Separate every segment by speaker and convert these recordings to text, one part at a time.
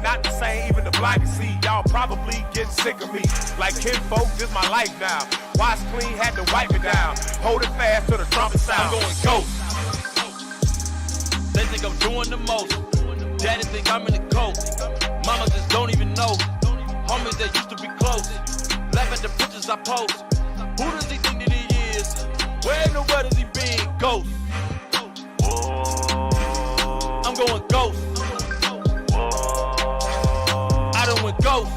Speaker 1: I'm not the same, even the blind can see. Y'all probably get sick of me. Like kinfolk, this my life now. Wash clean, had to wipe it down. Hold it fast till the trumpet sound. I'm going ghost.
Speaker 2: They think I'm doing the most. Daddy think I'm in the coat. Mama just don't even know. Homies that used to be close. Laugh at the pictures I post. Who does he think that he is? Where in the world is he being? Ghost. I'm going ghost. I done went ghost.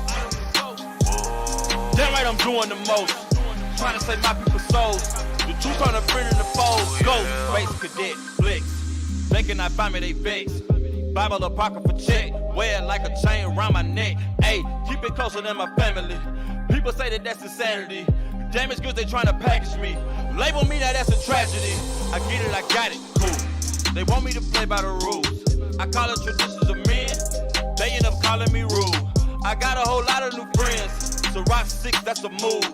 Speaker 2: Damn right I'm doing the most. Trying to save my people's souls. The truth on the friend in the fold. Ghost. Space cadet. Flicks. They cannot find me, they vex. Bible apocrypha check. Wear it like a chain around my neck. Ayy, keep it closer than my family. People say that that's insanity. Damaged goods, they trying to package me. Label me, now that's a tragedy. I get it, I got it, cool. They want me to play by the rules. I call it traditions of men. They end up calling me rude. I got a whole lot of new friends. So rock 6, that's a move.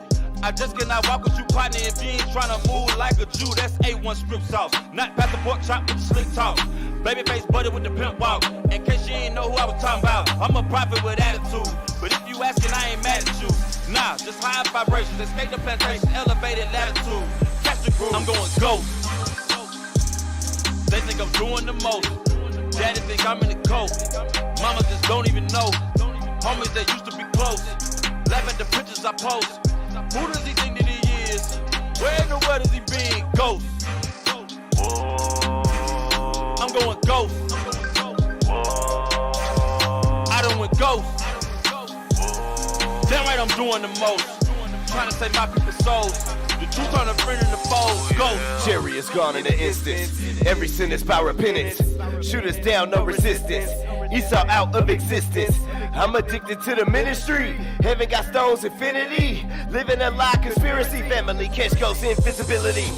Speaker 2: I just cannot walk with you, partner, if you ain't trying to move like a Jew. That's A1 script sauce. Not past the pork chop with the slick talk. Babyface buddy with the pimp walk. In case you ain't know who I was talking about, I'm a prophet with attitude. But if you asking, I ain't mad at you. Nah, just high vibrations. Escape the plantation, elevated latitude. Catch the groove. I'm going ghost. They think I'm doing the most. Daddy think I'm in the coat. Mama just don't even know. Homies that used to be close. Laugh at the pictures I post. Who does he think that he is? Where in the world is he being? Ghost. I'm going ghost. I done went ghost. Damn right I'm doing the most. Trying to save my people's souls. The truth on the friend in the fold. Ghost.
Speaker 3: Jerry is gone in an instant. Every sin is by repentance. Shoot us down, no resistance. Esau out of existence. I'm addicted to the ministry. Heaven got stones, infinity. Living a lie, conspiracy family. Catch ghosts, invisibility.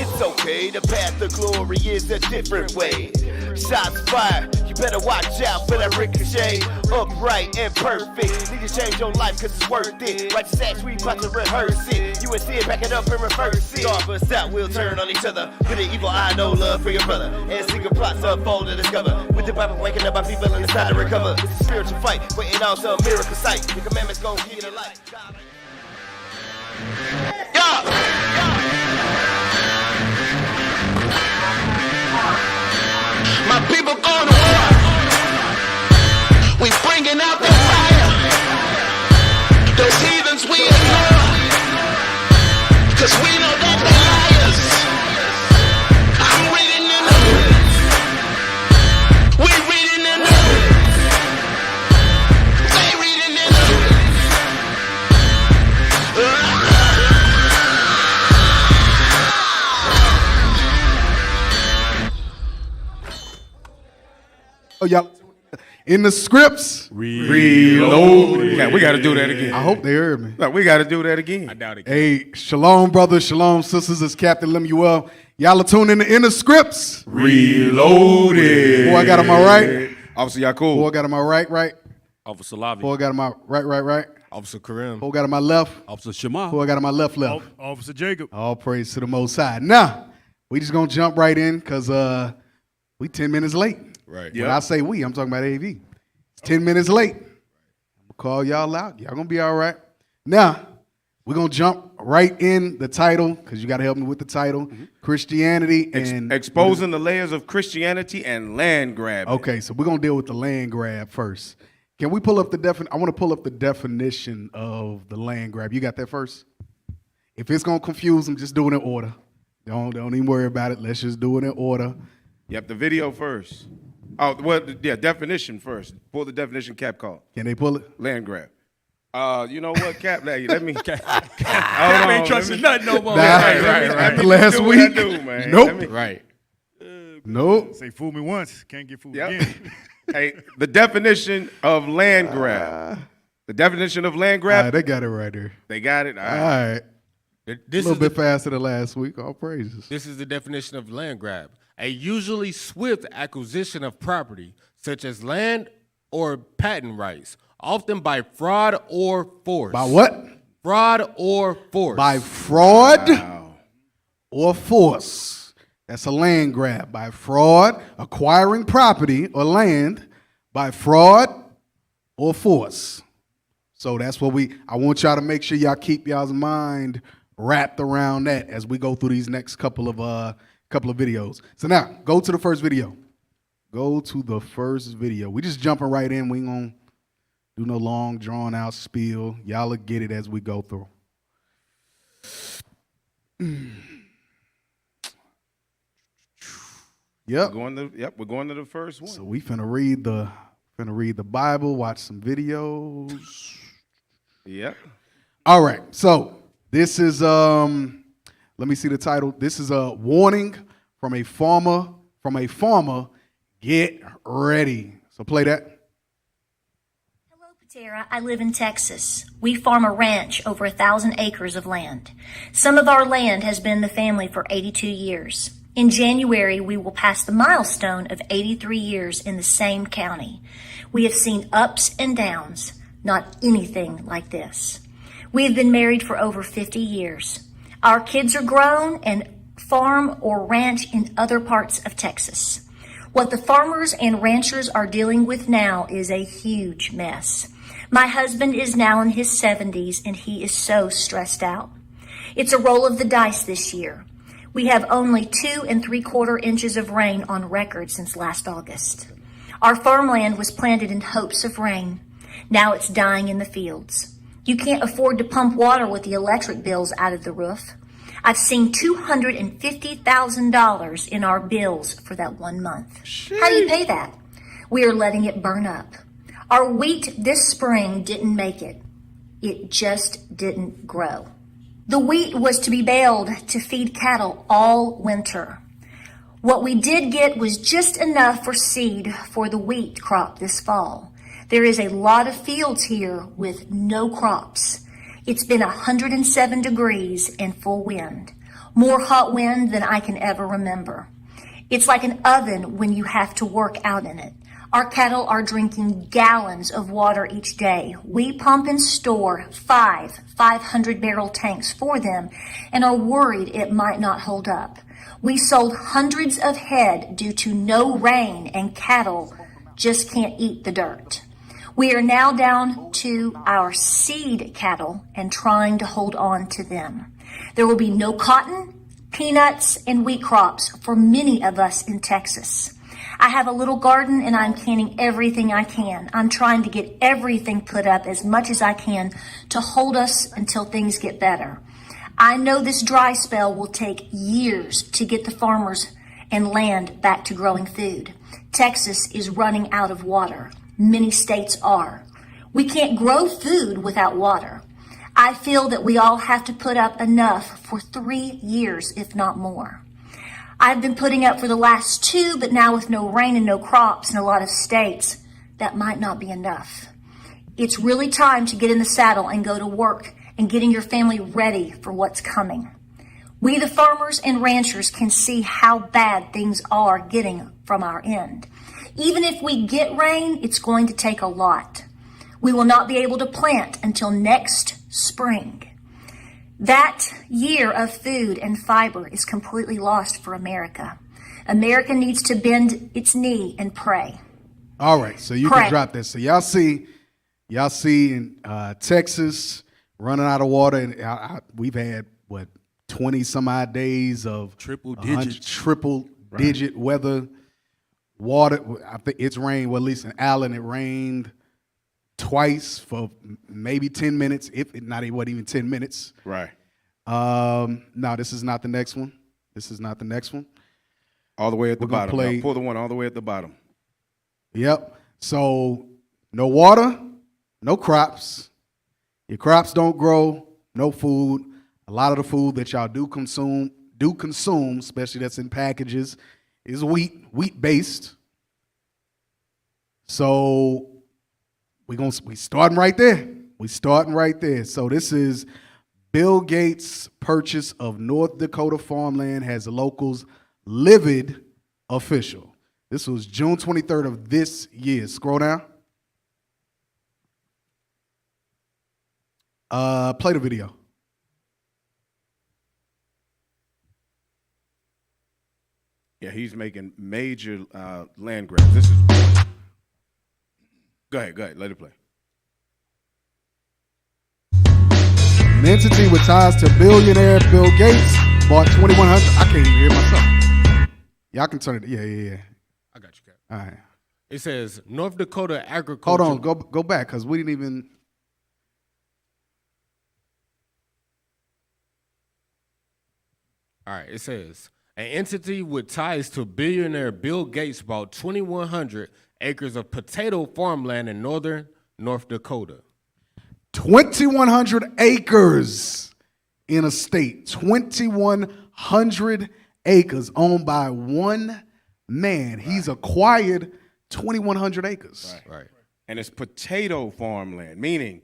Speaker 3: It's okay, the path to glory is a different way. Shots fired, you better watch out for that ricochet. Upright and perfect. Need to change your life cause it's worth it. Righteous acts, we about to rehearse it. You and Sid, back it up and reverse it. Scarf us out, we'll turn on each other. With an evil eye, no love for your brother. And secret plots unfold and discover. With the Bible waking up, our people in the side to recover. It's a spiritual fight, waiting on some miracle sight. The commandments gon' give you the light.
Speaker 4: My people going to war. We bringing out the fire. Those heathens we ignore. Cause we know that they're liars. I'm reading in the we reading in the they reading in
Speaker 5: Oh, y'all, in the scripts,
Speaker 6: Reload. Yeah, we got to do that again.
Speaker 5: I hope they heard me.
Speaker 6: No, we got to do that again.
Speaker 7: I doubt it.
Speaker 5: Hey, shalom, brothers, shalom, sisters. It's Captain Lemuel. Y'all are tuning in the scripts.
Speaker 6: Reloaded.
Speaker 5: Who I got on my right?
Speaker 6: Officer Yakub.
Speaker 5: Who I got on my right?
Speaker 7: Officer Lavi.
Speaker 5: Who I got on my right?
Speaker 7: Officer Karim.
Speaker 5: Who I got on my left?
Speaker 7: Officer Shema.
Speaker 5: Who I got on my left?
Speaker 7: Officer Jacob.
Speaker 5: All praise to the Most High. Now, we just going to jump right in because we 10 minutes late.
Speaker 7: Right.
Speaker 5: When I say we, I'm talking about AV. It's 10 minutes late. I'm going to call y'all out. Y'all going to be all right. Now, we're going to jump right in the title because you got to help me with the title. Mm-hmm. Christianity and...
Speaker 6: Exposing the layers of Christianity and land grabbing.
Speaker 5: Okay, so we're going to deal with the land grab first. Can we pull up the definition? I want to pull up the definition of the land grab. You got that first? If it's going to confuse them, just do it in order. Don't even worry about it. Let's just do it in order.
Speaker 6: Yep, the video first. Oh, well, yeah, definition first. Pull the definition Cap called.
Speaker 5: Can they pull it?
Speaker 6: Land grab. You know what, Cap? Let me.
Speaker 7: Cap ain't trusting nothing no more.
Speaker 5: After last week.
Speaker 6: Man.
Speaker 5: Nope.
Speaker 7: Right.
Speaker 5: Nope.
Speaker 8: Say fool me once, can't get fooled
Speaker 6: Yep.
Speaker 8: again.
Speaker 6: Hey, the definition of land grab. The definition of land
Speaker 5: All
Speaker 6: grab.
Speaker 5: right, they got it right there.
Speaker 6: They got it.
Speaker 5: All right.
Speaker 7: This
Speaker 5: a little
Speaker 7: is
Speaker 5: bit faster than last week. All praises.
Speaker 7: This is the definition of land grab. A usually swift acquisition of property, such as land or patent rights, often by fraud or force.
Speaker 5: By what?
Speaker 7: Fraud or force.
Speaker 5: By fraud or force. That's a land grab. By fraud, acquiring property or land by fraud or force. So that's what I want y'all to make sure y'all keep y'all's mind wrapped around that as we go through these next couple of videos. So now, go to the first video. Go to the first video. We just jumping right in. We ain't gonna do no long, drawn out spiel. Y'all will get it as we go through. Yep.
Speaker 6: We're going to the first one.
Speaker 5: So we finna read the Bible, watch some videos.
Speaker 6: Yep.
Speaker 5: All right. So this is let me see the title. This is a warning from a farmer. Get ready. So play that.
Speaker 8: Hello, Patera. I live in Texas. We farm a ranch over 1,000 acres of land. Some of our land has been in the family for 82 years. In January, we will pass the milestone of 83 years in the same county. We have seen ups and downs, not anything like this. We have been married for over 50 years. Our kids are grown and farm or ranch in other parts of Texas. What the farmers and ranchers are dealing with now is a huge mess. My husband is now in his 70s and he is so stressed out. It's a roll of the dice this year. We have only 2 3/4 inches of rain on record since last August. Our farmland was planted in hopes of rain. Now it's dying in the fields. You can't afford to pump water with the electric bills out of the roof. I've seen $250,000 in our bills for that 1 month. How do you pay that? We are letting it burn up. Our wheat this spring didn't make it. It just didn't grow. The wheat was to be baled to feed cattle all winter. What we did get was just enough for seed for the wheat crop this fall. There is a lot of fields here with no crops. It's been 107 degrees and full wind. More hot wind than I can ever remember. It's like an oven when you have to work out in it. Our cattle are drinking gallons of water each day. We pump and store 500-barrel tanks for them and are worried it might not hold up. We sold hundreds of head due to no rain and cattle just can't eat the dirt. We are now down to our seed cattle and trying to hold on to them. There will be no cotton, peanuts, and wheat crops for many of us in Texas. I have a little garden and I'm canning everything I can. I'm trying to get everything put up as much as I can to hold us until things get better. I know this dry spell will take years to get the farmers and land back to growing food. Texas is running out of water. Many states are. We can't grow food without water. I feel that we all have to put up enough for 3 years, if not more. I've been putting up for the last 2, but now with no rain and no crops in a lot of states, that might not be enough. It's really time to get in the saddle and go to work and getting your family ready for what's coming. We, the farmers and ranchers, can see how bad things are getting from our end. Even if we get rain, it's going to take a lot. We will not be able to plant until next spring. That year of food and fiber is completely lost for America. America needs to bend its knee and pray.
Speaker 5: All right, so you can drop that. So y'all see in Texas running out of water, and we've had 20 some odd days of triple digit weather. Water. I think it's rained. Well, at least in Allen, it rained twice for maybe 10 minutes. If it not, it wasn't even 10 minutes.
Speaker 6: Right.
Speaker 5: No, this is not the next one. This is not the next one.
Speaker 6: All the way at the bottom. Now pull the one all the way at the bottom.
Speaker 5: Yep. So no water, no crops. Your crops don't grow, no food. A lot of the food that y'all do consume, especially that's in packages, is wheat based. So we starting right there. We starting right there. So this is Bill Gates' purchase of North Dakota farmland has locals livid official. This was June 23rd of this year. Scroll down. Play the video.
Speaker 6: Yeah, he's making major land grabs. This is. Go ahead. Let it play.
Speaker 5: entity with ties to billionaire Bill Gates bought 2,100. I can't even hear myself. Y'all can turn it. Yeah.
Speaker 7: I got you, Cap.
Speaker 5: All right.
Speaker 7: It says North Dakota agriculture.
Speaker 5: Hold on. Go back because we didn't even.
Speaker 7: All right. It says an entity with ties to billionaire Bill Gates bought 2,100 acres of potato farmland in northern North Dakota.
Speaker 5: 2,100 acres in a state. 2,100 acres owned by one man. He's acquired 2,100 acres.
Speaker 7: Right.
Speaker 6: And it's potato farmland, meaning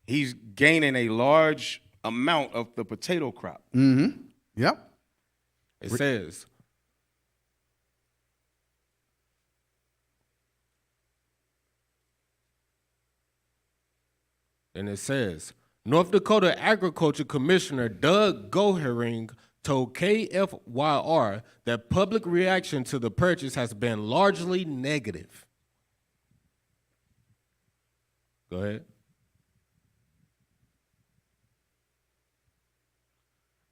Speaker 6: he's gaining a large amount of the potato crop.
Speaker 5: Mm-hmm. Yep.
Speaker 7: It says North Dakota Agriculture Commissioner Doug Gohering told KFYR that public reaction to the purchase has been largely negative. Go ahead.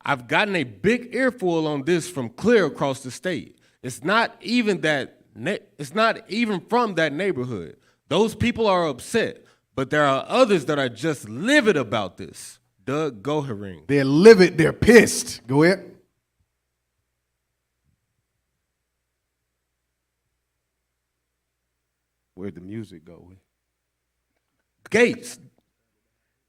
Speaker 7: I've gotten a big earful on this from clear across the state. It's not even from that neighborhood. Those people are upset, but there are others that are just livid about this. Doug Gohering.
Speaker 5: They're livid. They're pissed. Go ahead.
Speaker 6: Where'd the music go?
Speaker 7: Gates,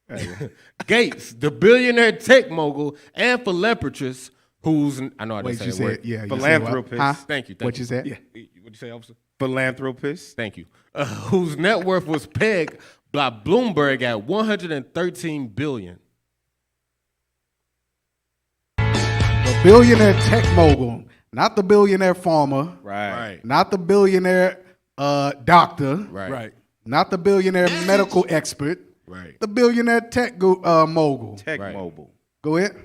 Speaker 7: the billionaire tech mogul and philanthropist, who's I know I didn't say that word.
Speaker 5: Yeah,
Speaker 6: philanthropist.
Speaker 5: Huh?
Speaker 7: Thank you.
Speaker 5: What you said?
Speaker 7: Yeah. What'd you say, officer?
Speaker 6: Philanthropist.
Speaker 7: Thank you. Whose net worth was pegged by Bloomberg at $113 billion.
Speaker 5: The billionaire tech mogul, not the billionaire farmer,
Speaker 6: Right.
Speaker 5: not the billionaire doctor,
Speaker 7: Right.
Speaker 5: not the billionaire medical expert,
Speaker 7: Right.
Speaker 5: the billionaire tech mogul.
Speaker 6: Tech
Speaker 7: Right.
Speaker 6: mobile.
Speaker 5: Go ahead.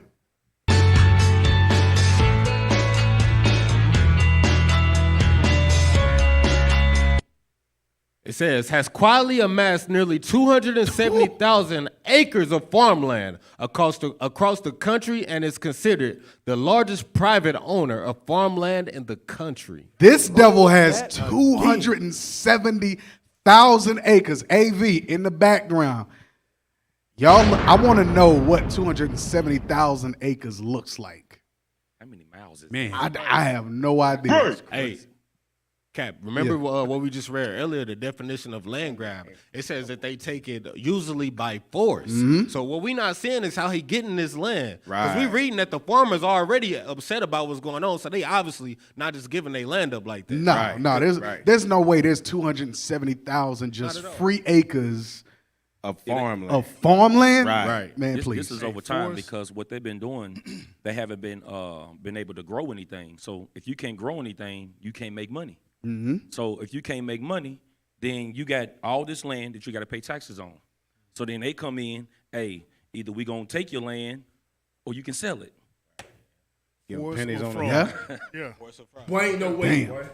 Speaker 7: It says, has quietly amassed nearly 270,000 acres of farmland across the country and is considered the largest private owner of farmland in the country.
Speaker 5: This devil has 270,000 acres, AV, in the background. Y'all, I want to know what 270,000 acres looks like.
Speaker 9: How many miles is
Speaker 5: Man, I have no idea.
Speaker 7: Hey, Cap, remember what we just read earlier, the definition of land grab? It says that they take it usually by force.
Speaker 5: Mm-hmm.
Speaker 7: So what we not seeing is how he getting this land. Because we
Speaker 6: Right.
Speaker 7: reading that the farmers are already upset about what's going on, so they obviously not just giving their land up like that.
Speaker 5: No,
Speaker 6: Right.
Speaker 5: there's no way there's 270,000 just
Speaker 7: Not at all.
Speaker 5: free acres
Speaker 6: Of farmland.
Speaker 5: of farmland.
Speaker 6: Right.
Speaker 5: Man,
Speaker 9: this,
Speaker 5: please.
Speaker 9: This is over time
Speaker 7: force.
Speaker 9: because what they've been doing, they haven't been able to grow anything. So if you can't grow anything, you can't make money.
Speaker 5: Mm-hmm.
Speaker 9: So if you can't make money, then you got all this land that you got to pay taxes on. So then they come in, hey, either we gonna take your land or you can sell it.
Speaker 6: Give them pennies on
Speaker 5: Yeah.
Speaker 10: Yeah. Boy, ain't no way,
Speaker 5: Damn.
Speaker 10: boy.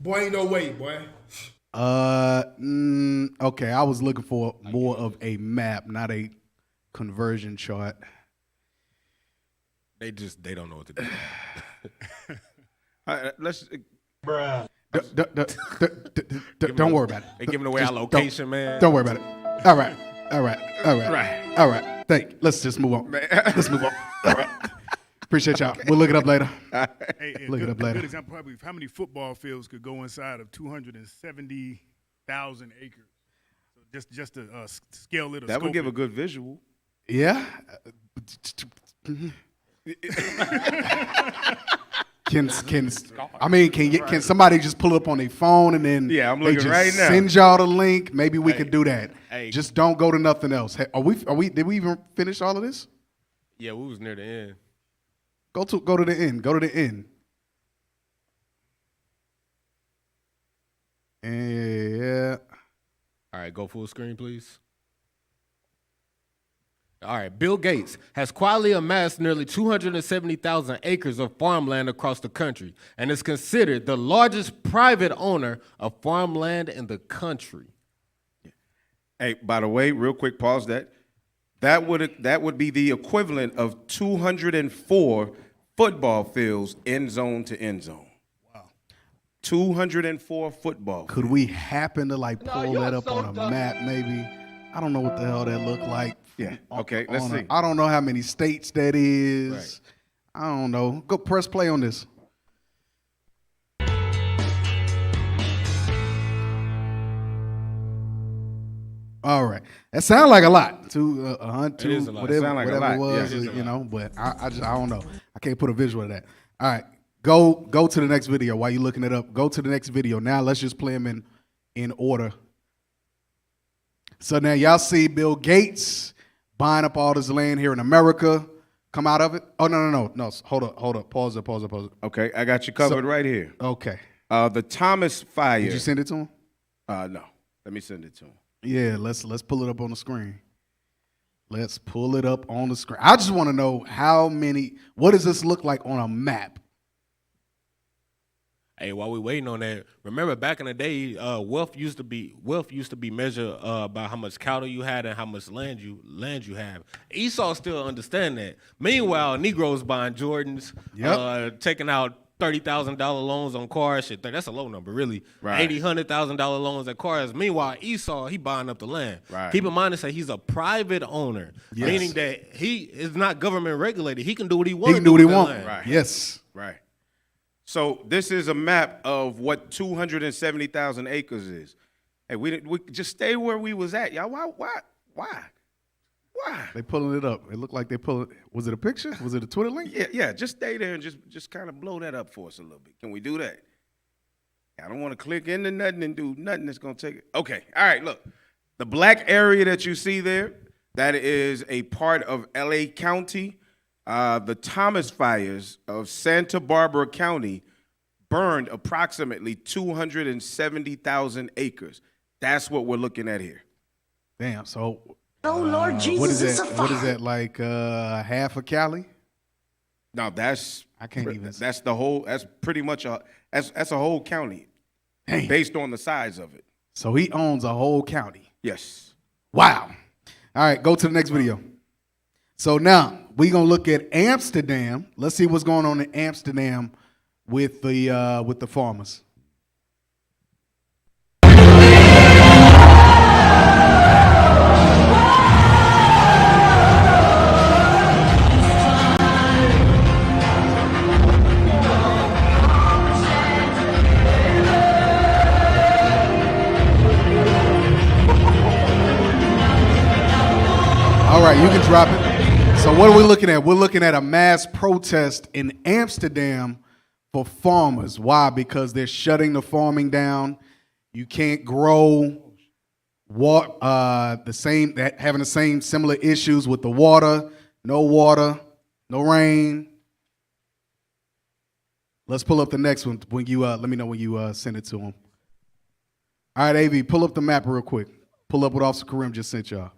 Speaker 10: Boy, ain't no way, boy.
Speaker 5: Okay, I was looking for more of a map, not a conversion chart.
Speaker 7: They don't know what to do.
Speaker 6: Let's.
Speaker 5: Don't worry about it.
Speaker 7: They giving away our
Speaker 5: Just
Speaker 7: location, man.
Speaker 5: Don't worry about it. All right. Let's just move on. Let's move on. All right. Appreciate y'all. We'll look it up later.
Speaker 10: Hey,
Speaker 5: Look it up
Speaker 10: a
Speaker 5: later.
Speaker 10: good example probably of how many football fields could go inside of 270,000 acres. So just to scale it. Or
Speaker 6: That would
Speaker 10: scope
Speaker 6: give
Speaker 10: it.
Speaker 6: a good visual.
Speaker 5: Yeah. Can somebody just pull it up on their phone and then
Speaker 6: Yeah, I'm
Speaker 5: they
Speaker 6: looking
Speaker 5: just
Speaker 6: right now.
Speaker 5: send y'all the link? Maybe we could do that.
Speaker 7: Hey.
Speaker 5: Just don't go to nothing else. Hey, did we even finish all of this?
Speaker 7: Yeah, we was near the end.
Speaker 5: Go to the end. Go to the end. Yeah.
Speaker 7: All right, go full screen, please. All right, Bill Gates has quietly amassed nearly 270,000 acres of farmland across the country and is considered the largest private owner of farmland in the country.
Speaker 6: Hey, by the way, real quick, pause that. That would be the equivalent of 204 football fields end zone to end zone. Wow. 204 football fields.
Speaker 5: Could we happen to like pull that up on a map maybe? I don't know what the hell that look like.
Speaker 6: Yeah. Okay, let's see.
Speaker 5: I don't know how many states that is. Right. I don't know. Go press play on this. All right, that sounds like a lot. 100,
Speaker 7: It is a lot.
Speaker 5: whatever,
Speaker 6: Sound like a
Speaker 5: whatever it
Speaker 6: lot.
Speaker 5: was,
Speaker 6: Yeah, it is a
Speaker 5: you know. But I don't know. I can't put a visual of that. All right, go to the next video while you're looking it up. Go to the next video. Now let's just play them in order. So now y'all see Bill Gates buying up all this land here in America. Come out of it. Oh no. Hold up. Pause it.
Speaker 6: Okay, I got you covered right here.
Speaker 5: Okay.
Speaker 6: The Thomas Fire.
Speaker 5: Did you send it to him?
Speaker 6: No. Let me send it to him.
Speaker 5: Yeah, let's pull it up on the screen. Let's pull it up on the screen. I just want to know what does this look like on a map?
Speaker 7: Hey, while we waiting on that, remember back in the day, wealth used to be measured by how much cattle you had and how much land you have. Esau still understand that. Meanwhile, Negroes buying Jordans, taking out $30,000 loans on cars. Shit, that's a low number, really.
Speaker 6: Right.
Speaker 7: $100,000 loans at cars. Meanwhile, Esau, he buying up the land.
Speaker 6: Right.
Speaker 7: Keep in mind to say he's a private owner, meaning that he is not government regulated. He can do what he wants.
Speaker 5: He can do what he
Speaker 7: wants.
Speaker 5: wants.
Speaker 6: Right.
Speaker 5: Yes.
Speaker 6: Right. So this is a map of what 270,000 acres is. Hey, we just stay where we was at, y'all. Why?
Speaker 5: They pulling it up. It looked like they pull it. Was it a picture? Was it a Twitter link?
Speaker 6: Yeah. Just stay there and just kind of blow that up for us a little bit. Can we do that? I don't want to click into nothing and do nothing that's gonna take it. Okay. All right. Look, the black area that you see there, that is a part of L.A. County. The Thomas fires of Santa Barbara County burned approximately 270,000 acres. That's what we're looking at here.
Speaker 5: Damn. So.
Speaker 4: Oh Lord Jesus,
Speaker 5: what is
Speaker 4: it's
Speaker 5: that?
Speaker 4: a fire.
Speaker 5: What is that like? Half of Cali?
Speaker 6: No,
Speaker 5: I can't even.
Speaker 6: That's the whole. That's pretty much that's a whole county,
Speaker 5: Damn.
Speaker 6: based on the size of it.
Speaker 5: So he owns a whole county.
Speaker 6: Yes.
Speaker 5: Wow. All right, go to the next video. So now we're gonna look at Amsterdam. Let's see what's going on in Amsterdam with the farmers. All right, you can drop it. So what are we looking at? We're looking at a mass protest in Amsterdam for farmers. Why? Because they're shutting the farming down. You can't grow having the same similar issues with the water, no rain. Let's pull up the next one when you let me know when you send it to them. All right, AV, pull up the map real quick. Pull up what Officer Karim just sent y'all.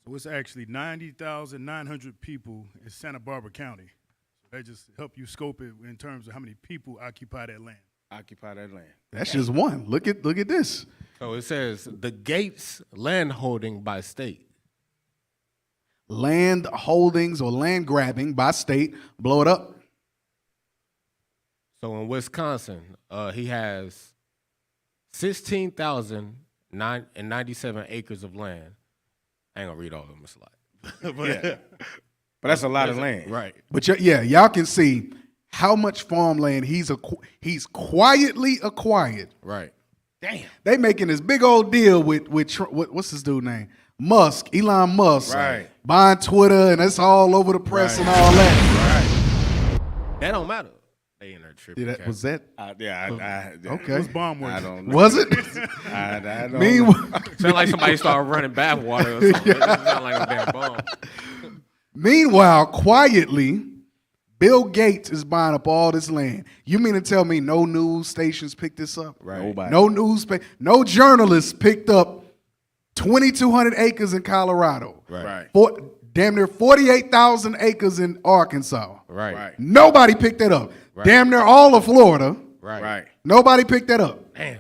Speaker 10: So it's actually 90,900 people in Santa Barbara County. So that just help you scope it in terms of how many people occupy that land.
Speaker 5: That's just one. Look at this.
Speaker 7: So it says the Gates land holding by state.
Speaker 5: Land holdings or land grabbing by state. Blow it up.
Speaker 7: So in Wisconsin, he has 16,097 acres of land. I ain't gonna read all of them. It's a lot.
Speaker 6: But that's a lot of land.
Speaker 7: Right.
Speaker 5: But y'all can see how much farmland he's quietly acquired.
Speaker 7: Right.
Speaker 6: Damn.
Speaker 5: They making this big old deal with what's his dude name? Elon Musk.
Speaker 6: Right.
Speaker 5: Buying Twitter, and it's all over the press and all that.
Speaker 7: That don't matter. They in there tripping.
Speaker 5: Right. Was that?
Speaker 10: Okay. What's bomb work?
Speaker 6: I don't know.
Speaker 5: Was it?
Speaker 6: I don't
Speaker 5: Meanwhile,
Speaker 7: Sound like somebody started running bath water or something. It sound like a damn bomb.
Speaker 5: Meanwhile, quietly, Bill Gates is buying up all this land. You mean to tell me no news stations picked this up?
Speaker 6: Right. Nobody.
Speaker 5: No journalists picked up 2,200 acres in Colorado.
Speaker 6: Right.
Speaker 5: Damn near 48,000 acres in Arkansas.
Speaker 7: Right.
Speaker 5: Nobody picked that up.
Speaker 7: Right.
Speaker 5: Damn near all of Florida.
Speaker 6: Right.
Speaker 5: Nobody picked that up.
Speaker 7: Damn.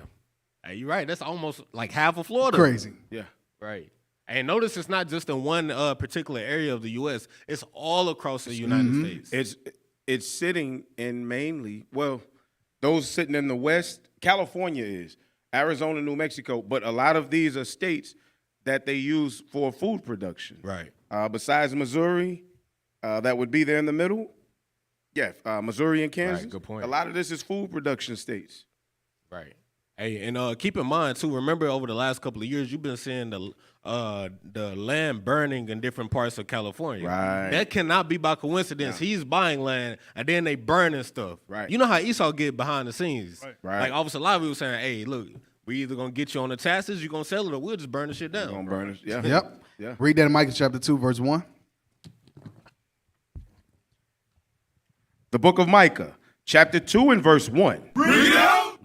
Speaker 7: Hey, you're right. That's almost like half of Florida.
Speaker 5: Crazy.
Speaker 6: Yeah.
Speaker 7: Right. And notice it's not just in one particular area of the U.S. It's all across the United States.
Speaker 6: It's sitting in mainly, well, those sitting in the West, California is, Arizona, New Mexico, but a lot of these are states that they use for food production.
Speaker 7: Right.
Speaker 6: Besides Missouri, that would be there in the middle. Yeah, Missouri and Kansas.
Speaker 7: Right, good point.
Speaker 6: A lot of this is food production states.
Speaker 7: Right. Hey, and keep in mind too. Remember, over the last couple of years, you've been seeing the land burning in different parts of California.
Speaker 6: Right.
Speaker 7: That cannot be by coincidence.
Speaker 6: No.
Speaker 7: He's buying land and then they burning stuff.
Speaker 6: Right.
Speaker 7: You know how Esau get behind the scenes.
Speaker 6: Right.
Speaker 7: Like Officer Lively was saying, "Hey, look, we either gonna get you on the taxes, you gonna sell it, or we'll just burn the shit down."
Speaker 6: Gonna burn it. Yeah.
Speaker 5: Yep.
Speaker 6: Yeah.
Speaker 5: Read that in Micah chapter 2, verse 1.
Speaker 6: The book of Micah, chapter 2 and verse 1.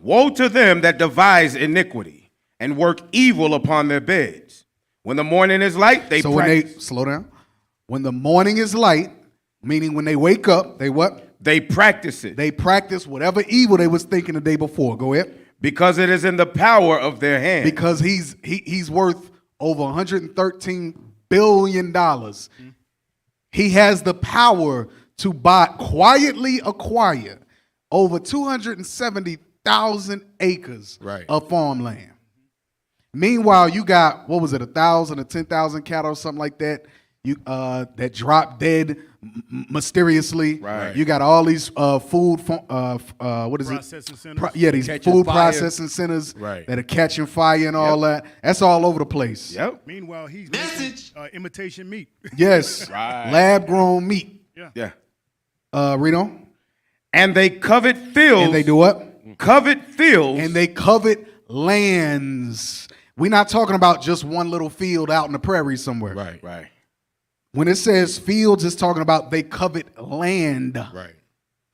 Speaker 6: Woe to them that devise iniquity and work evil upon their beds. When the morning is light, they practice.
Speaker 5: Slow down. When the morning is light, meaning when they wake up, they what?
Speaker 6: They practice it.
Speaker 5: They practice whatever evil they was thinking the day before. Go ahead.
Speaker 6: Because it is in the power of their hand.
Speaker 5: Because he's worth over $113 billion. He has the power to quietly acquire over 270,000 acres of farmland. Meanwhile, you got, what was it, 1,000 or 10,000 cattle or something like that, that dropped dead mysteriously.
Speaker 6: Right.
Speaker 5: You got all these food, what is
Speaker 10: Processing
Speaker 5: it?
Speaker 10: centers.
Speaker 5: These
Speaker 7: Catching
Speaker 5: food
Speaker 7: fire.
Speaker 5: processing centers
Speaker 7: Right.
Speaker 5: that are catching fire and all that. That's all over the place.
Speaker 6: Yep.
Speaker 10: Meanwhile, he's making imitation meat.
Speaker 5: Yes.
Speaker 6: Right.
Speaker 5: Lab-grown meat.
Speaker 6: Yeah.
Speaker 5: Read on.
Speaker 6: And they covet fields.
Speaker 5: And they do what?
Speaker 6: Covet fields.
Speaker 5: And they covet lands. We're not talking about just one little field out in the prairie somewhere.
Speaker 7: Right.
Speaker 6: Right.
Speaker 5: When it says fields, it's talking about they covet land.
Speaker 7: Right.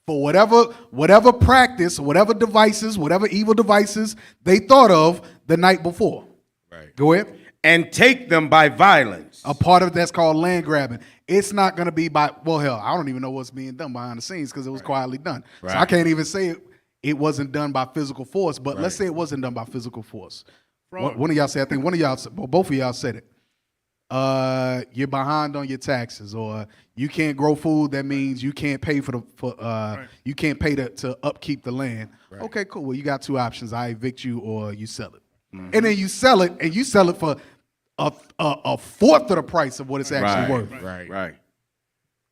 Speaker 5: For whatever practice, whatever devices, whatever evil devices they thought of the night before.
Speaker 7: Right.
Speaker 5: Go ahead.
Speaker 6: And take them by violence.
Speaker 5: A part of that's called land grabbing. It's not going to be by, well, hell, I don't even know what's being done behind the scenes because it was quietly done.
Speaker 7: Right.
Speaker 5: So I can't even say it wasn't done by physical force, but let's say it wasn't done by physical force. One of y'all said, I think one of y'all, well, both of y'all said it. You're behind on your taxes, or you can't grow food. That means you can't pay you can't pay to upkeep the land. Right. Okay, cool. Well, you got two options: I evict you, or you sell it. Mm-hmm. And then you sell it, and you sell it for a fourth of the price of what it's actually worth.
Speaker 6: Right.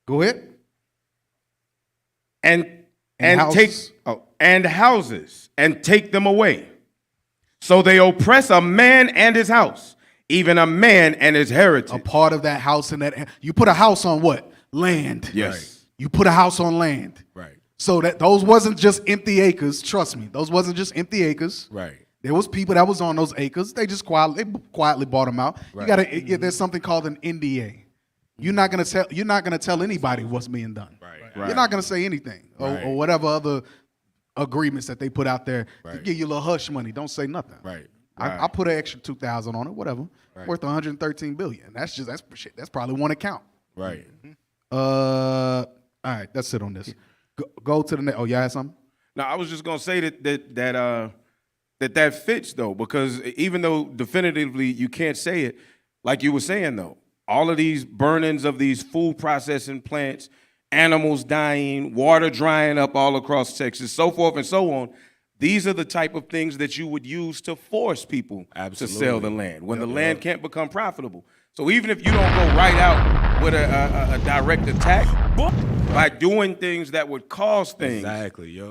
Speaker 5: Go ahead.
Speaker 6: And
Speaker 5: houses.
Speaker 6: and houses, and take them away. So they oppress a man and his house, even a man and his heritage.
Speaker 5: A part of that house and that you put a house on what? Land.
Speaker 6: Yes.
Speaker 5: Right. You put a house on land.
Speaker 7: Right.
Speaker 5: So that those wasn't just empty acres. Trust me, those wasn't just empty acres.
Speaker 7: Right.
Speaker 5: There was people that was on those acres. They just quietly bought them out.
Speaker 7: Right.
Speaker 5: You got there's something called an NDA. You're not gonna tell anybody what's being done.
Speaker 7: Right.
Speaker 5: You're not gonna say anything or whatever other agreements that they put out there to
Speaker 7: Right.
Speaker 5: give you a little hush money. Don't say nothing.
Speaker 7: Right.
Speaker 5: I put an extra 2,000 on it, whatever.
Speaker 7: Right.
Speaker 5: Worth 113 billion. That's shit. That's probably one account.
Speaker 7: Right.
Speaker 5: All right, that's it on this. Go to the next. Oh, y'all had something?
Speaker 6: Now, I was just gonna say that fits though, because even though definitively you can't say it, like you were saying though, all of these burnings of these food processing plants, animals dying, water drying up all across Texas, so forth and so on. These are the type of things that you would use to force people to sell the land when the land can't become profitable. So even if you don't go right out with a direct attack, by doing things that would cause things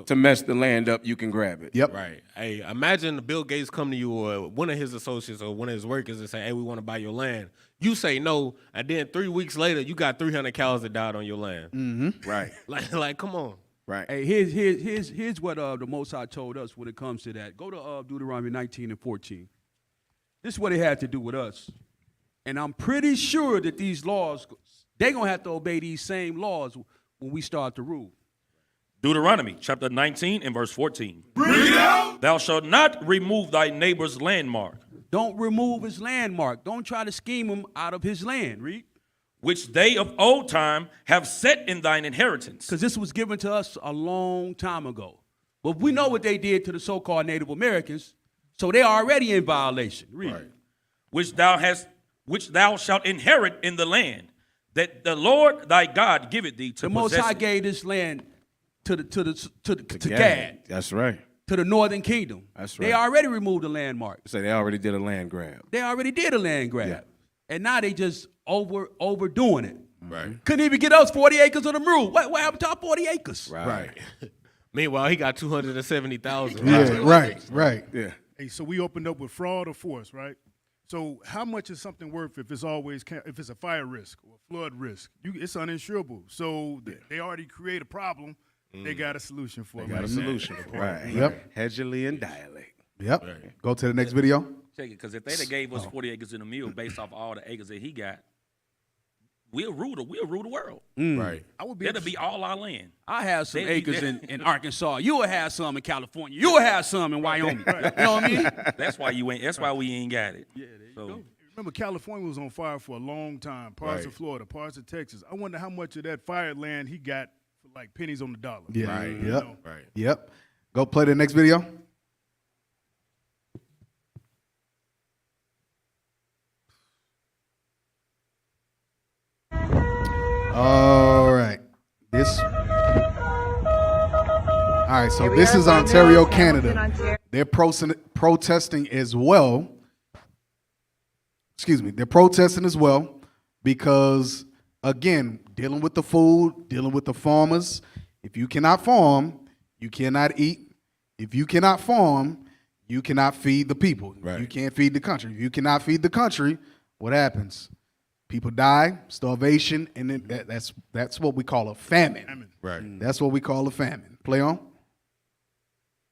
Speaker 6: to mess the land up, you can grab it.
Speaker 5: Yep.
Speaker 7: Right. Hey, imagine Bill Gates come to you or one of his associates or one of his workers and say, "Hey, we want to buy your land." You say no, and then 3 weeks later, you got 300 cows that died on your land.
Speaker 5: Mm-hmm.
Speaker 6: Right.
Speaker 7: Like, come on.
Speaker 6: Right.
Speaker 11: Hey, here's what the Most High told us when it comes to that. Go to Deuteronomy 19 and 14. This is what it had to do with us. And I'm pretty sure that these laws, they're going to have to obey these same laws when we start to rule.
Speaker 9: Deuteronomy chapter 19 and verse 14. Read out. Thou shalt not remove thy neighbor's landmark.
Speaker 11: Don't remove his landmark. Don't try to scheme him out of his land. Read.
Speaker 9: Which they of old time have set in thine inheritance.
Speaker 11: Because this was given to us a long time ago. But we know what they did to the so-called Native Americans, so they're already in violation. Read.
Speaker 9: Right. Which thou hast which thou shalt inherit in the land, that the Lord thy God giveth thee to
Speaker 11: The Most
Speaker 9: possess
Speaker 11: High
Speaker 9: it.
Speaker 11: gave this land to Gad,
Speaker 6: That's right.
Speaker 11: to the northern kingdom.
Speaker 6: That's
Speaker 11: They
Speaker 6: right.
Speaker 11: already removed the landmark.
Speaker 6: So they already did a land grab.
Speaker 11: They already did a land grab.
Speaker 6: Yeah.
Speaker 11: And now they just overdoing it.
Speaker 7: Right.
Speaker 11: Couldn't even get us 40 acres of the mule. What happened to our 40 acres?
Speaker 7: Right. Meanwhile, he got 270,000.
Speaker 5: Yeah, right.
Speaker 6: Yeah.
Speaker 10: Hey, so we opened up with fraud or force, right? So how much is something worth if it's a fire risk or a flood risk? It's uninsurable. So they already create a problem. They got a solution for it.
Speaker 6: Got a solution for it. Right.
Speaker 5: Yep.
Speaker 6: Hedgley and dialect.
Speaker 5: Yep. Go to the next video.
Speaker 9: Check it, because if they'd have gave us 40 acres in the mule based off all the acres that he got, we'll rule the world.
Speaker 7: Right.
Speaker 10: I would be
Speaker 9: That'll be all our land.
Speaker 11: I have some
Speaker 9: They-
Speaker 11: acres
Speaker 9: they-
Speaker 11: in Arkansas. You will have some in California. You will have some in Wyoming. You know what I mean?
Speaker 9: That's why you ain't. That's why we ain't got it. Yeah, there you
Speaker 11: go.
Speaker 10: Remember, California was on fire for a long time. Parts of Florida, parts of Texas. I wonder how much of that fired land he got for like pennies on the dollar.
Speaker 5: Yeah.
Speaker 7: Right.
Speaker 5: Yep.
Speaker 10: You know?
Speaker 7: Right.
Speaker 5: Yep. Go play the next video. All right. All right, so this is Ontario, Canada. They're protesting as well. Excuse me. They're protesting as well because, again, dealing with the food, dealing with the farmers. If you cannot farm, you cannot eat. If you cannot farm, you cannot feed the people.
Speaker 7: Right.
Speaker 5: You can't feed the country. If you cannot feed the country, what happens? People die, starvation, and then that's what we call a famine.
Speaker 7: Right.
Speaker 5: That's what we call a famine. Play on.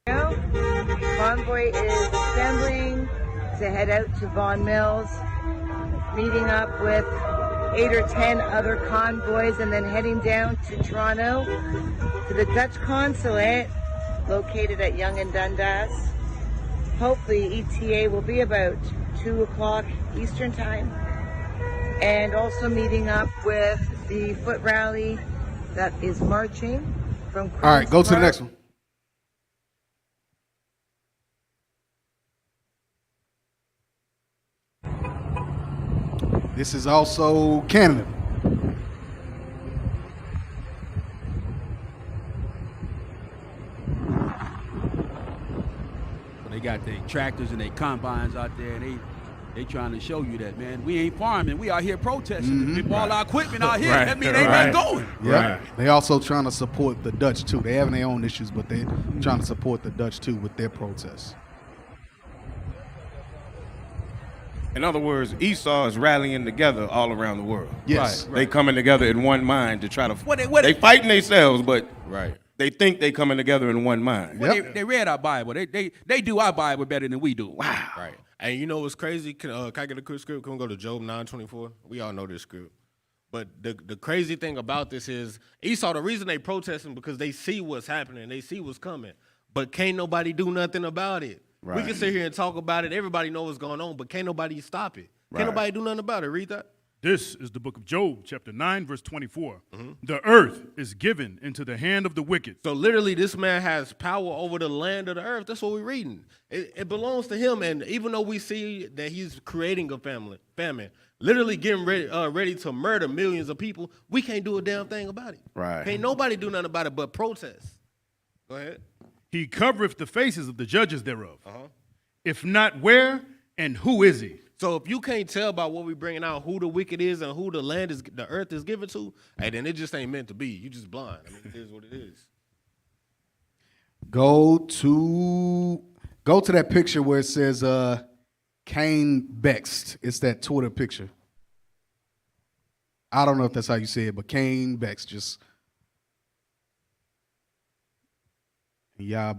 Speaker 12: Convoy is assembling to head out to Vaughan Mills, meeting up with 8 or 10 other convoys, and then heading down to Toronto to the Dutch consulate located at Yonge and Dundas. Hopefully ETA will be about 2 o'clock Eastern time. And also meeting up with the foot rally that is marching from Queen's
Speaker 5: All right, go to the
Speaker 12: Park.
Speaker 5: next one. This is also Canada.
Speaker 11: They got their tractors and their combines out there, and they trying to show you that, man, we ain't farming. We out here protesting. We all our equipment out here. That means they ain't going.
Speaker 5: Yeah. They also trying to support the Dutch too. They having their own issues, but they're trying to support the Dutch too with their protests.
Speaker 6: In other words, Esau is rallying together all around the world.
Speaker 5: Yes.
Speaker 6: They coming together in one mind to try to.
Speaker 11: What
Speaker 6: they fighting themselves, but
Speaker 7: Right.
Speaker 6: they think they coming together in one mind.
Speaker 11: Well, they read our Bible. They do our Bible better than we do. Wow.
Speaker 7: Right. And you know what's crazy? Can I get a quick script? Can we go to Job 9:24? We all know this script. But the crazy thing about this is Esau, the reason they protesting because they see what's happening. They see what's coming. But can't nobody do nothing about it.
Speaker 6: Right.
Speaker 7: We can sit here and talk about it. Everybody knows what's going on, but can't nobody stop it.
Speaker 6: Right.
Speaker 7: Can't nobody do nothing about it. Read that.
Speaker 10: This is the book of Job, chapter 9, verse 24. The earth is given into the hand of the wicked.
Speaker 7: So literally, this man has power over the land of the earth. That's what we're reading. It belongs to him. And even though we see that he's creating a famine, literally getting ready to murder millions of people, we can't do a damn thing about it.
Speaker 6: Right.
Speaker 7: Can't nobody do nothing about it but protest. Go ahead.
Speaker 10: He covereth the faces of the judges thereof. If not, where and who is he?
Speaker 7: So if you can't tell by what we're bringing out who the wicked is and who the earth is given to, hey, then it just ain't meant to be. You just blind. I mean, it is what it is.
Speaker 5: Go to that picture where it says Cain Bext. It's that Twitter picture. I don't know if that's how you say it, but Cain Bext. Just y'all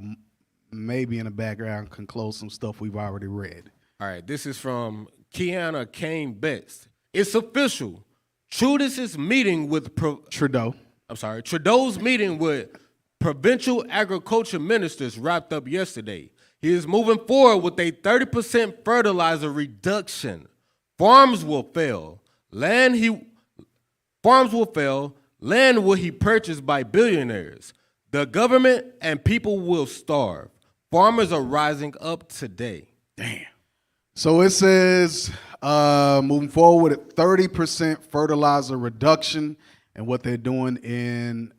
Speaker 5: maybe in the background can close some stuff we've already read.
Speaker 7: All right, this is from Kiana Kane Betts. It's official. Trudeau's meeting with Trudeau's meeting with provincial agriculture ministers wrapped up yesterday. He is moving forward with a 30% fertilizer reduction. Farms will fail. Land will he purchase by billionaires. The government and people will starve. Farmers are rising up today.
Speaker 5: Damn. So it says Moving forward, at 30% fertilizer reduction, and what they're doing in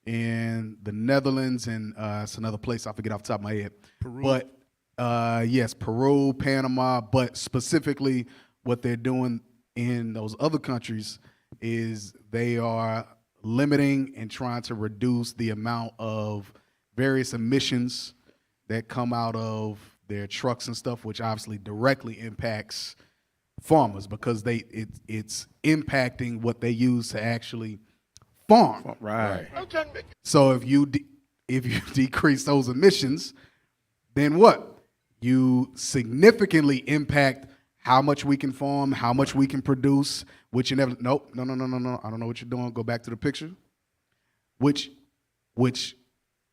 Speaker 5: the Netherlands and it's another place I forget off the top of my head.
Speaker 10: Peru.
Speaker 5: But yes, Peru, Panama, but specifically what they're doing in those other countries is they are limiting and trying to reduce the amount of various emissions that come out of their trucks and stuff, which obviously directly impacts farmers because it's impacting what they use to actually farm.
Speaker 6: Right.
Speaker 5: So if you decrease those emissions, then what? You significantly impact how much we can farm, how much we can produce, which you never, no. I don't know what you're doing. Go back to the picture. Which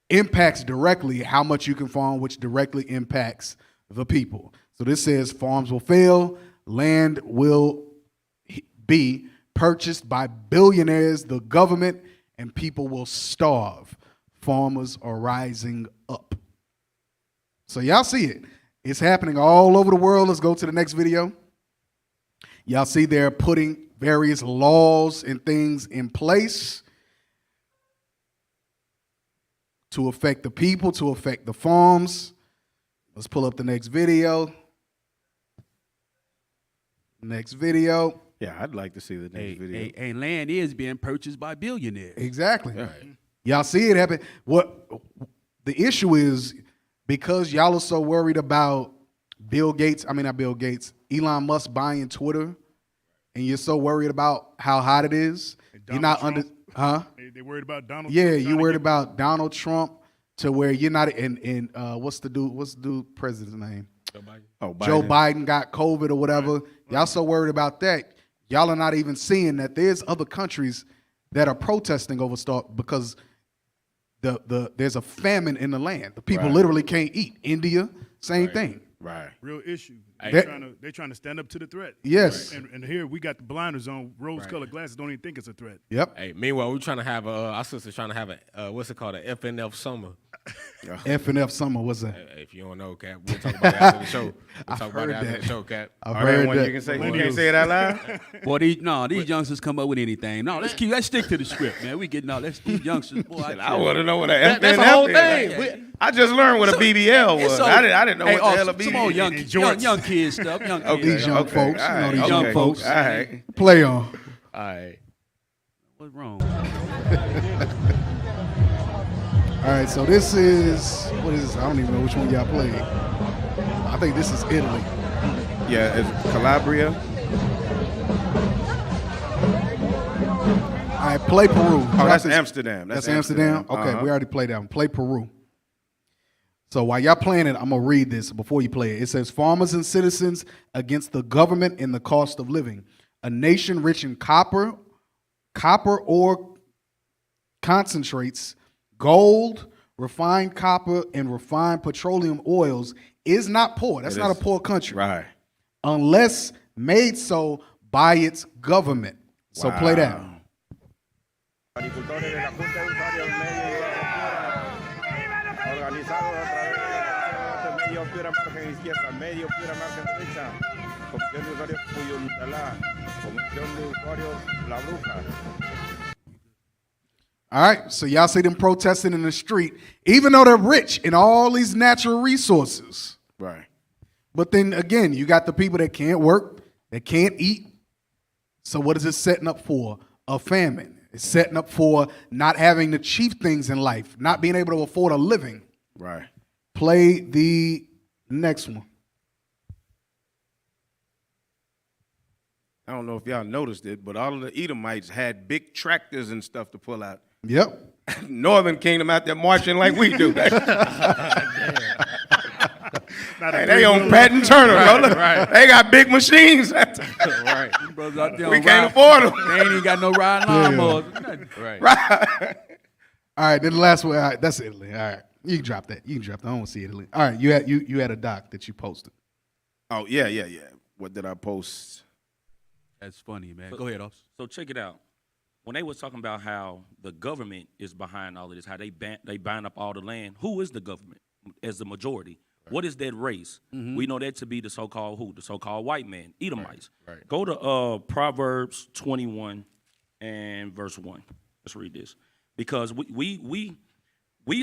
Speaker 5: impacts directly how much you can farm, which directly impacts the people. So this says farms will fail, land will be purchased by billionaires, the government, and people will starve. Farmers are rising up. So y'all see it. It's happening all over the world. Let's go to the next video. Y'all see they're putting various laws and things in place to affect the people, to affect the farms. Let's pull up the next video. Next video.
Speaker 6: Yeah, I'd like to see the next video.
Speaker 11: And land is being purchased by billionaires.
Speaker 5: Exactly. Right. Y'all see it happen. What the issue is, because y'all are so worried about Elon Musk buying Twitter, and you're so worried about how hot it is, you're not under, huh?
Speaker 10: They worried about Donald
Speaker 5: Yeah,
Speaker 10: Trump.
Speaker 5: you worried about Donald Trump to where you're not, and what's the dude president's name?
Speaker 9: Joe Biden.
Speaker 6: Oh, Biden.
Speaker 5: Joe Biden got COVID or whatever. Right. Y'all so worried about that. Y'all are not even seeing that there's other countries that are protesting over stuff because there's a famine in the land. The people literally can't eat. India, same thing.
Speaker 6: Right.
Speaker 10: Real issue. They're trying to stand up to the threat.
Speaker 5: Yes.
Speaker 10: Right. And here we got the blinders on, rose-colored glasses, don't even think it's a threat.
Speaker 5: Yep.
Speaker 7: Hey, meanwhile, we're trying to have our sister's trying to have a what's it called, a FNF summer.
Speaker 5: FNF summer, what's that?
Speaker 7: If you don't know, Cap, we'll talk about it after the show. We'll talk about it after the show, Cap.
Speaker 5: I've heard that.
Speaker 6: You can say, you can't say it out loud?
Speaker 11: Boy, these youngsters come up with anything. No, let's stick to the script, man. We getting out. These youngsters, boy.
Speaker 6: I want to know what an
Speaker 7: that's the whole thing.
Speaker 6: I just learned what a BBL was. I didn't know what the hell a BBL was.
Speaker 11: Some more young kids stuff.
Speaker 5: These young folks.
Speaker 6: Right,
Speaker 5: these young folks.
Speaker 6: All right.
Speaker 5: Play on.
Speaker 11: All right. What's wrong?
Speaker 5: All right, so this is, what is this? I don't even know which one y'all played. I think this is Italy.
Speaker 6: Yeah, it's Calabria.
Speaker 5: All right, play Peru.
Speaker 6: Oh, that's Amsterdam.
Speaker 5: That's Amsterdam? Okay, we already played that one. Play Peru. So while y'all playing it, I'm going to read this before you play it. It says, farmers and citizens against the government and the cost of living. A nation rich in copper ore concentrates, gold, refined copper, and refined petroleum oils is not poor. That's not a poor country.
Speaker 6: Right.
Speaker 5: Unless made so by its government. So play that. All right, so y'all see them protesting in the street, even though they're rich in all these natural resources.
Speaker 6: Right.
Speaker 5: But then again, you got the people that can't work, that can't eat. So what is it setting up for? A famine. It's setting up for not having the chief things in life, not being able to afford a living.
Speaker 6: Right.
Speaker 5: Play the next one.
Speaker 6: I don't know if y'all noticed it, but all of the Edomites had big tractors and stuff to pull out.
Speaker 5: Yep.
Speaker 6: Northern Kingdom out there marching like we do. Hey, they on Pat and Turner, bro. Right. They got big machines.
Speaker 11: Right.
Speaker 6: We can't afford them.
Speaker 11: They ain't even got no riding lawnmowers.
Speaker 6: Right.
Speaker 5: All right, then the last one. All right, that's Italy. All right, you can drop that. I don't want to see Italy. All right, you had a doc that you posted.
Speaker 6: Oh yeah. What did I post?
Speaker 11: That's funny, man. Go ahead, Ops.
Speaker 9: So check it out. When they was talking about how the government is behind all of this, how they buying up all the land, who is the government as the majority? What is that race?
Speaker 6: Mm-hmm.
Speaker 9: We know that to be the so-called who? The so-called white man, Edomites.
Speaker 7: Right.
Speaker 9: Go to Proverbs 21 and verse 1. Let's read this. Because we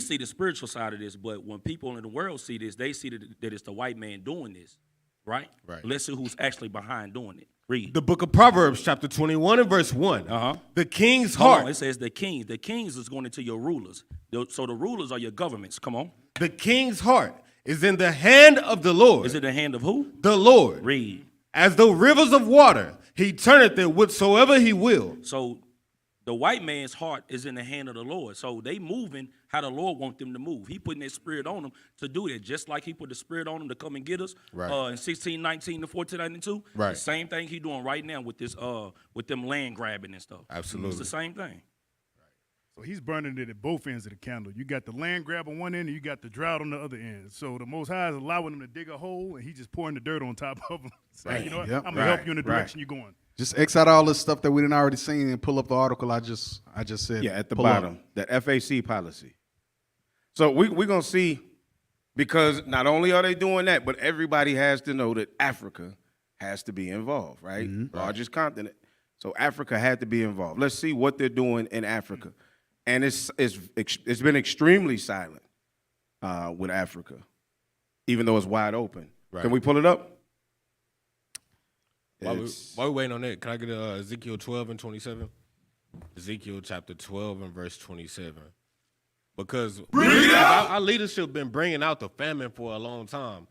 Speaker 9: see the spiritual side of this, but when people in the world see this, they see that it's the white man doing this, right?
Speaker 7: Right.
Speaker 9: Let's see who's actually behind doing it. Read.
Speaker 7: The book of Proverbs, chapter 21 and verse 1. The king's heart.
Speaker 9: It says the kings. The kings is going into your rulers. So the rulers are your governments. Come on.
Speaker 7: The king's heart is in the hand of the Lord.
Speaker 9: Is it the hand of who?
Speaker 7: The Lord.
Speaker 9: Read.
Speaker 7: As the rivers of water, he turneth it whithersoever he will.
Speaker 9: So the white man's heart is in the hand of the Lord. So they moving how the Lord wants them to move. He putting that spirit on them to do that, just like he put the spirit on them to come and get us
Speaker 7: Right.
Speaker 9: in 1619 to 1492.
Speaker 7: Right.
Speaker 9: The same thing he doing right now with this with them land grabbing and stuff.
Speaker 7: Absolutely.
Speaker 9: It's the same thing.
Speaker 10: So he's burning it at both ends of the candle. You got the land grab on one end and you got the drought on the other end. So the Most High is allowing them to dig a hole and he's just pouring the dirt on top of them. Saying, you know what?
Speaker 5: Yep.
Speaker 10: I'm going to help you in the direction you're going.
Speaker 5: Just X out all this stuff that we didn't already seen and pull up the article I just said.
Speaker 6: Yeah, at the
Speaker 5: pull
Speaker 6: bottom,
Speaker 5: up.
Speaker 6: that FAC policy. So we're going to see, because not only are they doing that, but everybody has to know that Africa has to be involved, right? Largest continent. So Africa had to be involved. Let's see what they're doing in Africa. And it's been extremely silent with Africa, even though it's wide open.
Speaker 7: Right.
Speaker 6: Can we pull it up?
Speaker 7: While we waiting on that, can I get Ezekiel 12 and 27? Ezekiel chapter 12 and verse 27. Because our leadership been bringing out the famine for a long time.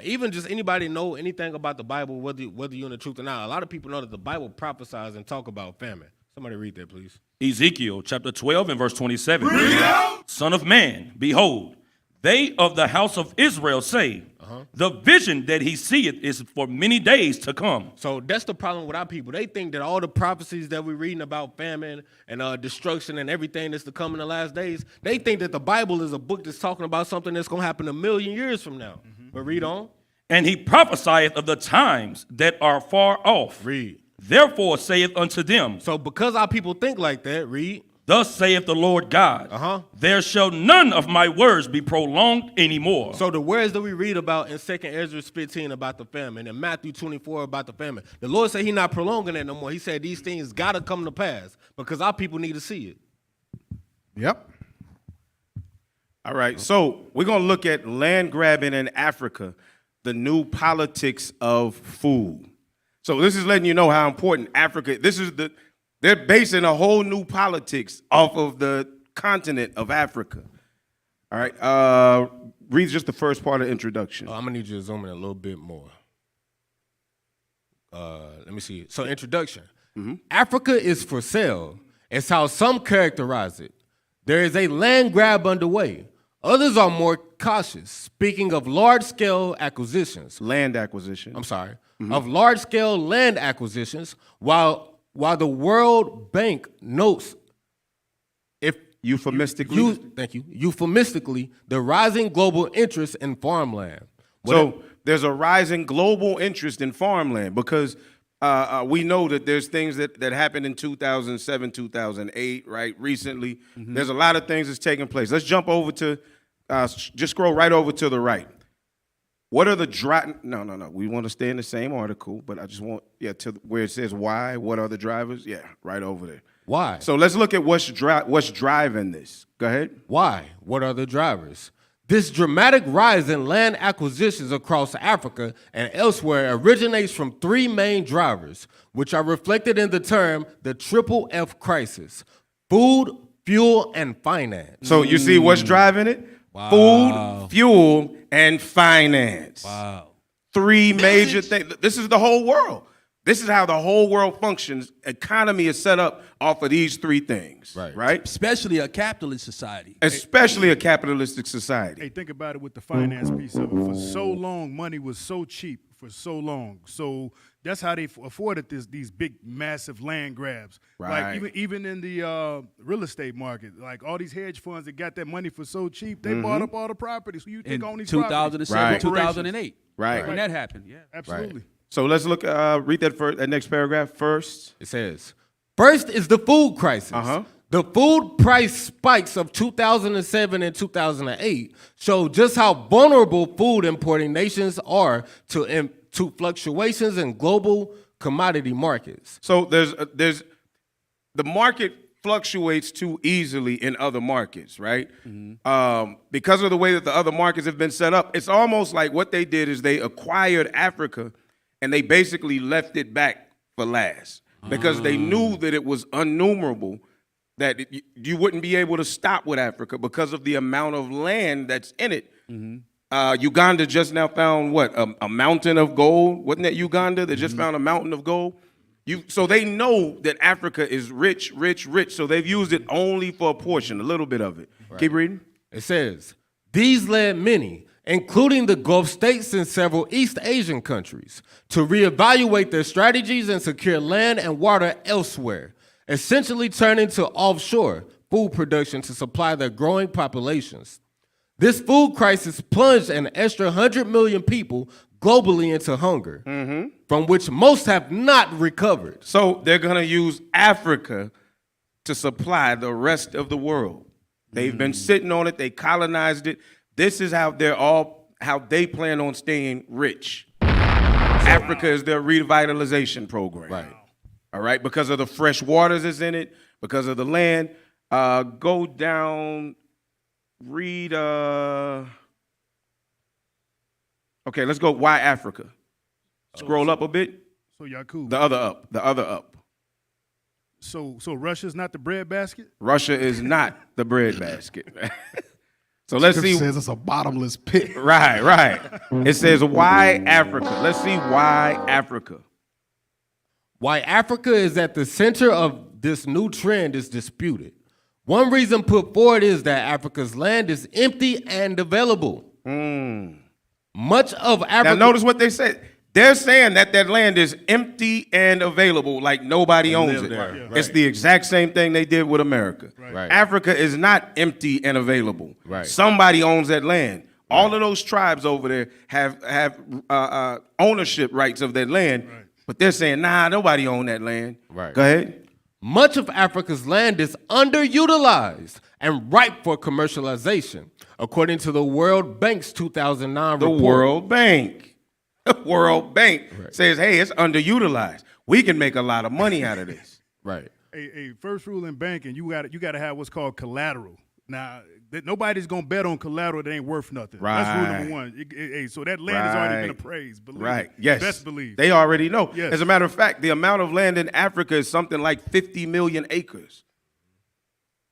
Speaker 7: Even just anybody know anything about the Bible, whether you're in the truth or not, a lot of people know that the Bible prophesies and talk about famine. Somebody read that, please.
Speaker 9: Ezekiel chapter 12 and verse 27. Son of man, behold, they of the house of Israel say, the vision that he seeth is for many days to come.
Speaker 7: So that's the problem with our people. They think that all the prophecies that we're reading about famine and destruction and everything that's to come in the last days, they think that the Bible is a book that's talking about something that's going to happen 1,000,000 years from now. But read on.
Speaker 9: And he prophesieth of the times that are far off.
Speaker 7: Read.
Speaker 9: Therefore saith unto them.
Speaker 7: So because our people think like that, read.
Speaker 9: Thus saith the Lord God, there shall none of my words be prolonged anymore.
Speaker 7: So the words that we read about in 2 Ezra 15 about the famine and Matthew 24 about the famine, the Lord said he's not prolonging that no more. He said these things got to come to pass because our people need to see it.
Speaker 5: Yep.
Speaker 6: All right, so we're going to look at land grabbing in Africa, the new politics of food. So this is letting you know how important Africa, they're basing a whole new politics off of the continent of Africa. All right, read just the first part of the introduction.
Speaker 7: I'm going to need you to zoom in a little bit more. Let me see. So introduction. Africa is for sale. It's how some characterize it. There is a land grab underway. Others are more cautious, speaking of large-scale acquisitions.
Speaker 6: Land acquisition.
Speaker 7: I'm sorry. Of large-scale land acquisitions, while the World Bank notes
Speaker 6: euphemistically,
Speaker 7: euphemistically, the rising global interest in farmland.
Speaker 6: So there's a rising global interest in farmland because we know that there's things that happened in 2007, 2008, right? Recently, there's a lot of things that's taking place. Let's jump over to, just scroll right over to the right. What are the No. We want to stay in the same article, but I just want, to where it says why, what are the drivers? Yeah, right over there.
Speaker 7: Why?
Speaker 6: So let's look at what's driving this. Go ahead.
Speaker 7: Why? What are the drivers? This dramatic rise in land acquisitions across Africa and elsewhere originates from three main drivers, which are reflected in the term the triple F crisis: food, fuel, and finance.
Speaker 6: So you see what's driving it?
Speaker 7: Wow.
Speaker 6: Food, fuel, and finance.
Speaker 7: Wow.
Speaker 6: Three major things. This is the whole world. This is how the whole world functions. Economy is set up off of these three things, right?
Speaker 11: Especially a capitalist society.
Speaker 6: Especially a capitalistic society.
Speaker 10: Hey, think about it with the finance piece of it. For so long, money was so cheap for so long. So that's how they afforded these big, massive land grabs.
Speaker 6: Right.
Speaker 10: Like even in the real estate market, like all these hedge funds that got that money for so cheap, they bought up all the properties. So you take on these
Speaker 11: 2007, 2008.
Speaker 6: Right.
Speaker 11: When that happened, yeah.
Speaker 10: Absolutely.
Speaker 6: Right. So let's look, read that next paragraph first.
Speaker 7: It says, first is the food crisis. The food price spikes of 2007 and 2008 show just how vulnerable food importing nations are to fluctuations in global commodity markets.
Speaker 6: So there's the market fluctuates too easily in other markets, right? Because of the way that the other markets have been set up, it's almost like what they did is they acquired Africa and they basically left it back for last because they knew that it was innumerable, that you wouldn't be able to stop with Africa because of the amount of land that's in it. Uganda just now found what, a mountain of gold? Wasn't that Uganda that just found a mountain of gold? So they know that Africa is rich, rich, rich. So they've used it only for a portion, a little bit of it. Right. Keep reading.
Speaker 7: It says, these led many, including the Gulf states and several East Asian countries, to reevaluate their strategies and secure land and water elsewhere, essentially turning to offshore food production to supply their growing populations. This food crisis plunged an extra 100 million people globally into hunger, from which most have not recovered.
Speaker 6: So they're going to use Africa to supply the rest of the world. They've been sitting on it. They colonized it. This is how they plan on staying rich. Africa is their revitalization program.
Speaker 7: Right.
Speaker 6: All right, because of the fresh waters that's in it, because of the land. Go down, read, okay, let's go, why Africa? Scroll up a bit.
Speaker 10: So Yakub.
Speaker 6: The other up.
Speaker 10: So Russia's not the bread basket?
Speaker 6: Russia is not the bread basket. So let's see.
Speaker 5: It says it's a bottomless pit.
Speaker 6: Right. It says, why Africa? Let's see why Africa.
Speaker 7: Why Africa is at the center of this new trend is disputed. One reason put forward is that Africa's land is empty and available. Much of Africa.
Speaker 6: Now notice what they said. They're saying that land is empty and available, like nobody owns it.
Speaker 7: Right.
Speaker 6: It's the exact same thing they did with America.
Speaker 7: Right.
Speaker 6: Africa is not empty and available.
Speaker 7: Right.
Speaker 6: Somebody owns that land. All of those tribes over there have ownership rights of that land, but they're saying, nah, nobody owns that land.
Speaker 7: Right.
Speaker 6: Go ahead.
Speaker 7: Much of Africa's land is underutilized and ripe for commercialization, according to the World Bank's 2009 report.
Speaker 6: The World Bank says, hey, it's underutilized. We can make a lot of money out of this.
Speaker 7: Right.
Speaker 10: A first rule in banking, you got to have what's called collateral. Now, nobody's gonna bet on collateral that ain't worth nothing.
Speaker 6: Right.
Speaker 10: That's rule number one. So that land has already been appraised. Believe
Speaker 6: right.
Speaker 10: Me.
Speaker 6: Yes.
Speaker 10: Best believe.
Speaker 6: They already know.
Speaker 10: Yes.
Speaker 6: As a matter of fact, the amount of land in Africa is something like 50 million acres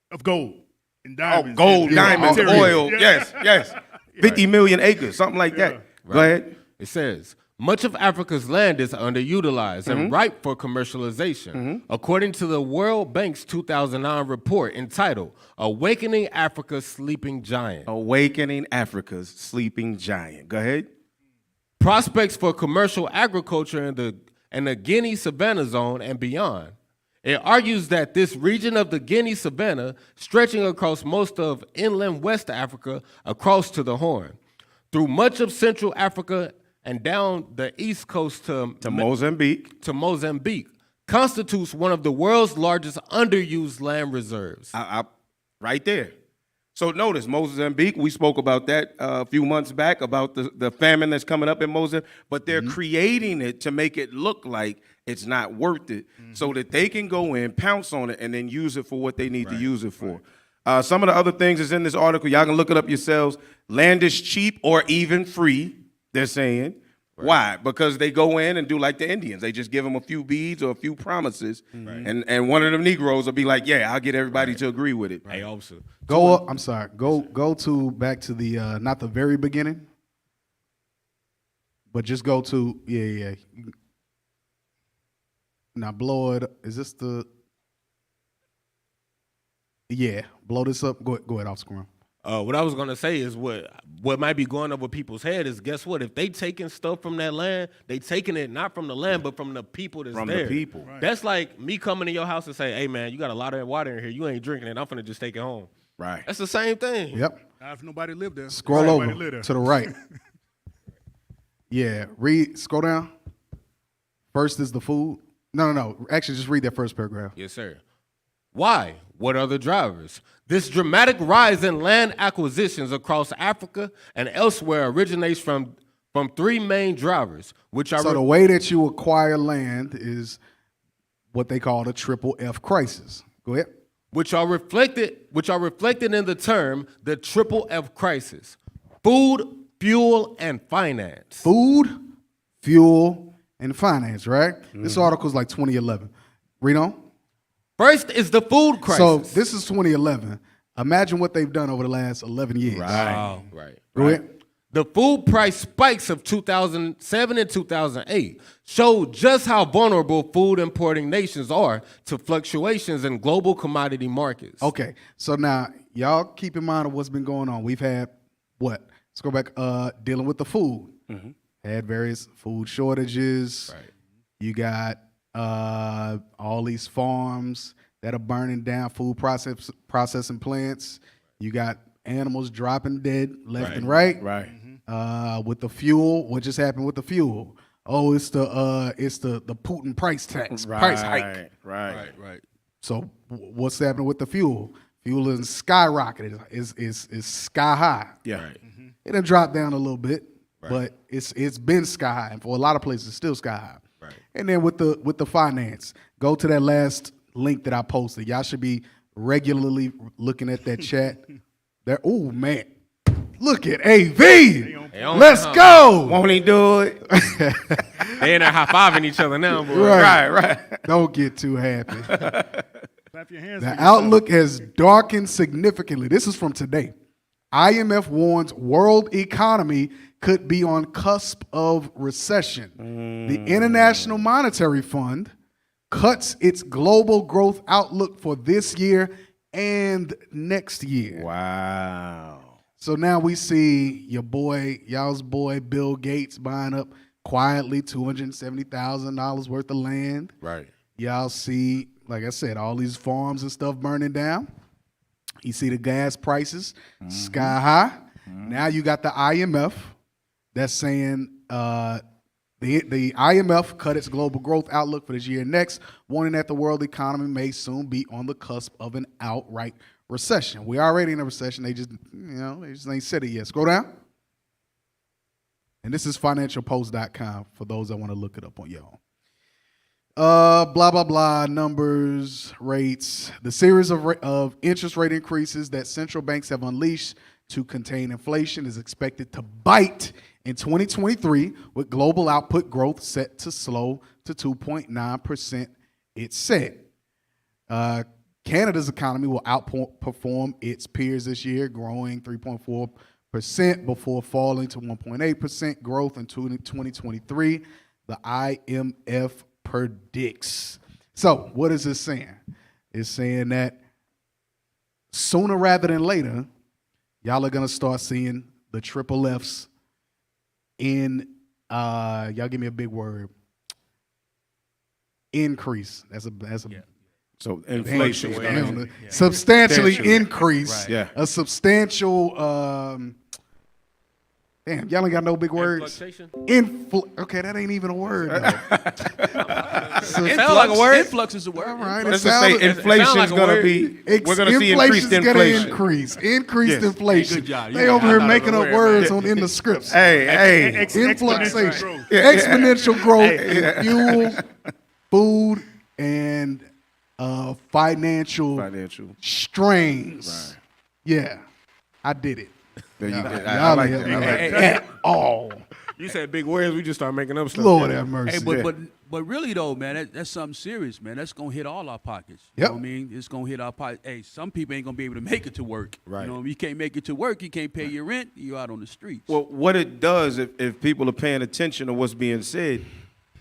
Speaker 10: of gold and diamonds.
Speaker 6: Oh, gold,
Speaker 10: and
Speaker 6: diamonds, oil.
Speaker 10: Yeah.
Speaker 6: Yes. 50 million acres, something like that.
Speaker 7: Right.
Speaker 6: Go ahead.
Speaker 7: It says, much of Africa's land is underutilized and ripe for commercialization, according to the World Bank's 2009 report entitled Awakening Africa's Sleeping Giant.
Speaker 6: Awakening Africa's Sleeping Giant. Go ahead.
Speaker 7: Prospects for commercial agriculture in the Guinea Savannah Zone and beyond. It argues that this region of the Guinea Savannah, stretching across most of inland West Africa across to the Horn, through much of Central Africa and down the east coast to Mozambique, constitutes one of the world's largest underused land reserves.
Speaker 6: Right there. So notice, Mozambique, we spoke about that a few months back, about the famine that's coming up in Mozambique, but they're creating it to make it look like it's not worth it so that they can go in, pounce on it, and then use it for what they need to use it for. Some of the other things that's in this article, y'all can look it up yourselves. Land is cheap or even free, they're saying. Why? Because they go in and do like the Indians. They just give them a few beads or a few promises, and one of them Negroes will be like, yeah, I'll get everybody to agree with it.
Speaker 7: Hey, officer.
Speaker 5: Go up. I'm sorry. Go to back to the not the very beginning, but just go to yeah. Now blow it. Is this the? Yeah, blow this up. Go ahead, off screen.
Speaker 7: What I was gonna say is what might be going over people's head is, guess what? If they taking stuff from that land, they taking it not from the land but from the people that's
Speaker 6: from
Speaker 7: there.
Speaker 6: the people.
Speaker 10: Right.
Speaker 7: That's like me coming to your house and say, "Hey man, you got a lot of water in here. You ain't drinking it. I'm finna just take it home."
Speaker 6: Right.
Speaker 7: That's the same thing.
Speaker 5: Yep.
Speaker 10: Not if nobody lived there.
Speaker 5: Scroll
Speaker 10: Nobody
Speaker 5: over
Speaker 10: lived there.
Speaker 5: to the right. Yeah. Scroll down. First is the food. No. Actually, just read that first paragraph.
Speaker 7: Yes, sir. Why? What are the drivers? This dramatic rise in land acquisitions across Africa and elsewhere originates from three main drivers, which are...
Speaker 5: So the way that you acquire land is what they call the triple F crisis. Go ahead.
Speaker 7: Which are reflected in the term the triple F crisis: food, fuel, and finance.
Speaker 5: Food, fuel, and finance, right? This article is like 2011. Read on.
Speaker 7: First is the food crisis.
Speaker 5: So this is 2011. Imagine what they've done over the last 11 years.
Speaker 7: Right.
Speaker 5: Go ahead.
Speaker 7: The food price spikes of 2007 and 2008 showed just how vulnerable food importing nations are to fluctuations in global commodity markets.
Speaker 5: Okay, so now y'all keep in mind of what's been going on. We've had what? Let's go back. Dealing with the food. Had various food shortages.
Speaker 7: Right.
Speaker 5: You got all these farms that are burning down, food processing plants. You got animals dropping dead left and right.
Speaker 6: Right.
Speaker 5: With the fuel, what just happened with the fuel? Oh, it's the Putin price tax, price hike.
Speaker 6: Right.
Speaker 5: So what's happening with the fuel? Fuel is skyrocketed. Is sky high.
Speaker 6: Yeah. Right.
Speaker 5: It done dropped down a little bit, but it's been sky high, and for a lot of places, it's still sky high.
Speaker 6: Right.
Speaker 5: And then with the finance, go to that last link that I posted. Y'all should be regularly looking at that chat. There, oh man, look at AV. Let's go.
Speaker 6: Won't he do it?
Speaker 7: They ain't high-fiving each other now, boy.
Speaker 6: Right.
Speaker 5: Don't get too happy.
Speaker 10: Clap your hands.
Speaker 5: The outlook has darkened significantly. This is from today. IMF warns world economy could be on cusp of recession. The International Monetary Fund cuts its global growth outlook for this year and next year.
Speaker 6: Wow.
Speaker 5: So now we see y'all's boy Bill Gates buying up quietly $270,000 worth of land.
Speaker 6: Right.
Speaker 5: Y'all see, like I said, all these farms and stuff burning down. You see the gas prices sky high. Now you got the IMF that's saying the IMF cut its global growth outlook for this year and next, warning that the world economy may soon be on the cusp of an outright recession. We're already in a recession. They just ain't said it yet. Scroll down. And this is financialpost.com for those that want to look it up on y'all. Blah, blah, blah, numbers, rates. The series of interest rate increases that central banks have unleashed to contain inflation is expected to bite in 2023, with global output growth set to slow to 2.9%, it said. Canada's economy will outperform its peers this year, growing 3.4% before falling to 1.8% growth in 2023, the IMF predicts. So what is this saying? It's saying that sooner rather than later, y'all are going to start seeing the triple Fs in, y'all give me a big word, increase. That's a
Speaker 6: So inflation.
Speaker 5: Substantially increase.
Speaker 6: Right. Yeah.
Speaker 5: A substantial, damn, y'all ain't got no big words. Okay, that ain't even a word, though.
Speaker 11: Sounds like a word. Influx is a word.
Speaker 5: All right.
Speaker 6: Let's just say inflation's going to be, we're going to see increased inflation.
Speaker 5: Increased inflation.
Speaker 11: Hey, good job.
Speaker 5: They over here making up words in the scripts.
Speaker 6: Hey.
Speaker 5: Influxation. Exponential growth. Fuel, food, and financial strains.
Speaker 6: Right.
Speaker 5: Yeah, I did it.
Speaker 6: There you go.
Speaker 5: I like that. At all.
Speaker 7: You said big words, we just start making up stuff.
Speaker 5: Lord have mercy.
Speaker 11: Hey, but really though, man, that's something serious, man. That's gonna hit all our pockets. You
Speaker 5: Yep.
Speaker 11: know what I mean? It's gonna hit our pockets. Hey, some people ain't gonna be able to make it to work.
Speaker 6: Right.
Speaker 11: You know, you can't make it to work, you can't pay your rent, you're out on the streets.
Speaker 6: Well, what it does, if people are paying attention to what's being said,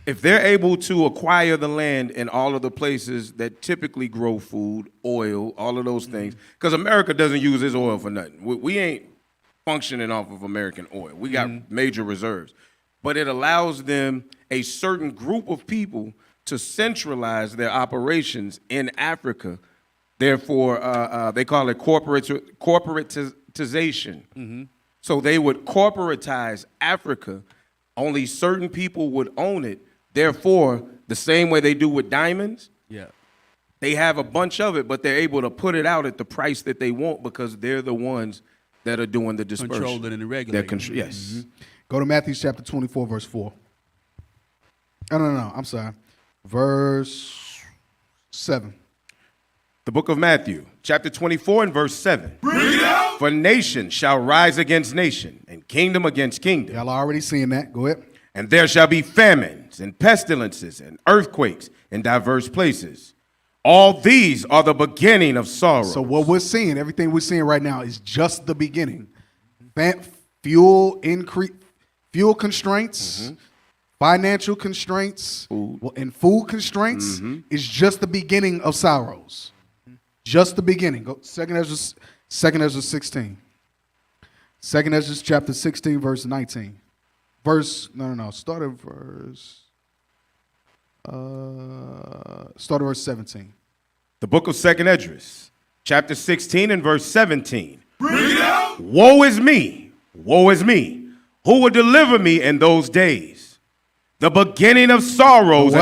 Speaker 6: if they're able to acquire the land in all of the places that typically grow food, oil, all of those things, because America doesn't use this oil for nothing. We ain't functioning off of American oil. We got major reserves. But it allows them, a certain group of people, to centralize their operations in Africa. Therefore, they call it corporatization. So they would corporatize Africa. Only certain people would own it. Therefore, the same way they do with diamonds,
Speaker 11: Yeah.
Speaker 6: They have a bunch of it, but they're able to put it out at the price that they want because they're the ones that are doing the dispersion.
Speaker 11: Controlling and regulating.
Speaker 6: Yes.
Speaker 5: Go to Matthew chapter 24, verse 4. No, I'm sorry. Verse 7.
Speaker 6: The book of Matthew, chapter 24 and verse 7. For nation shall rise against nation, and kingdom against kingdom.
Speaker 5: Y'all already seeing that. Go ahead.
Speaker 6: And there shall be famines and pestilences and earthquakes in diverse places. All these are the beginning of sorrow.
Speaker 5: So what we're seeing, everything we're seeing right now is just the beginning. Fuel constraints, financial constraints, and food constraints is just the beginning of sorrows. Just the beginning. Go 2 Ezra 16. 2 Ezra chapter 16, verse 19. Start at verse 17.
Speaker 6: The book of 2 Esdras, chapter 16 and verse 17. Woe is me, who will deliver me in those days? The beginning of sorrows.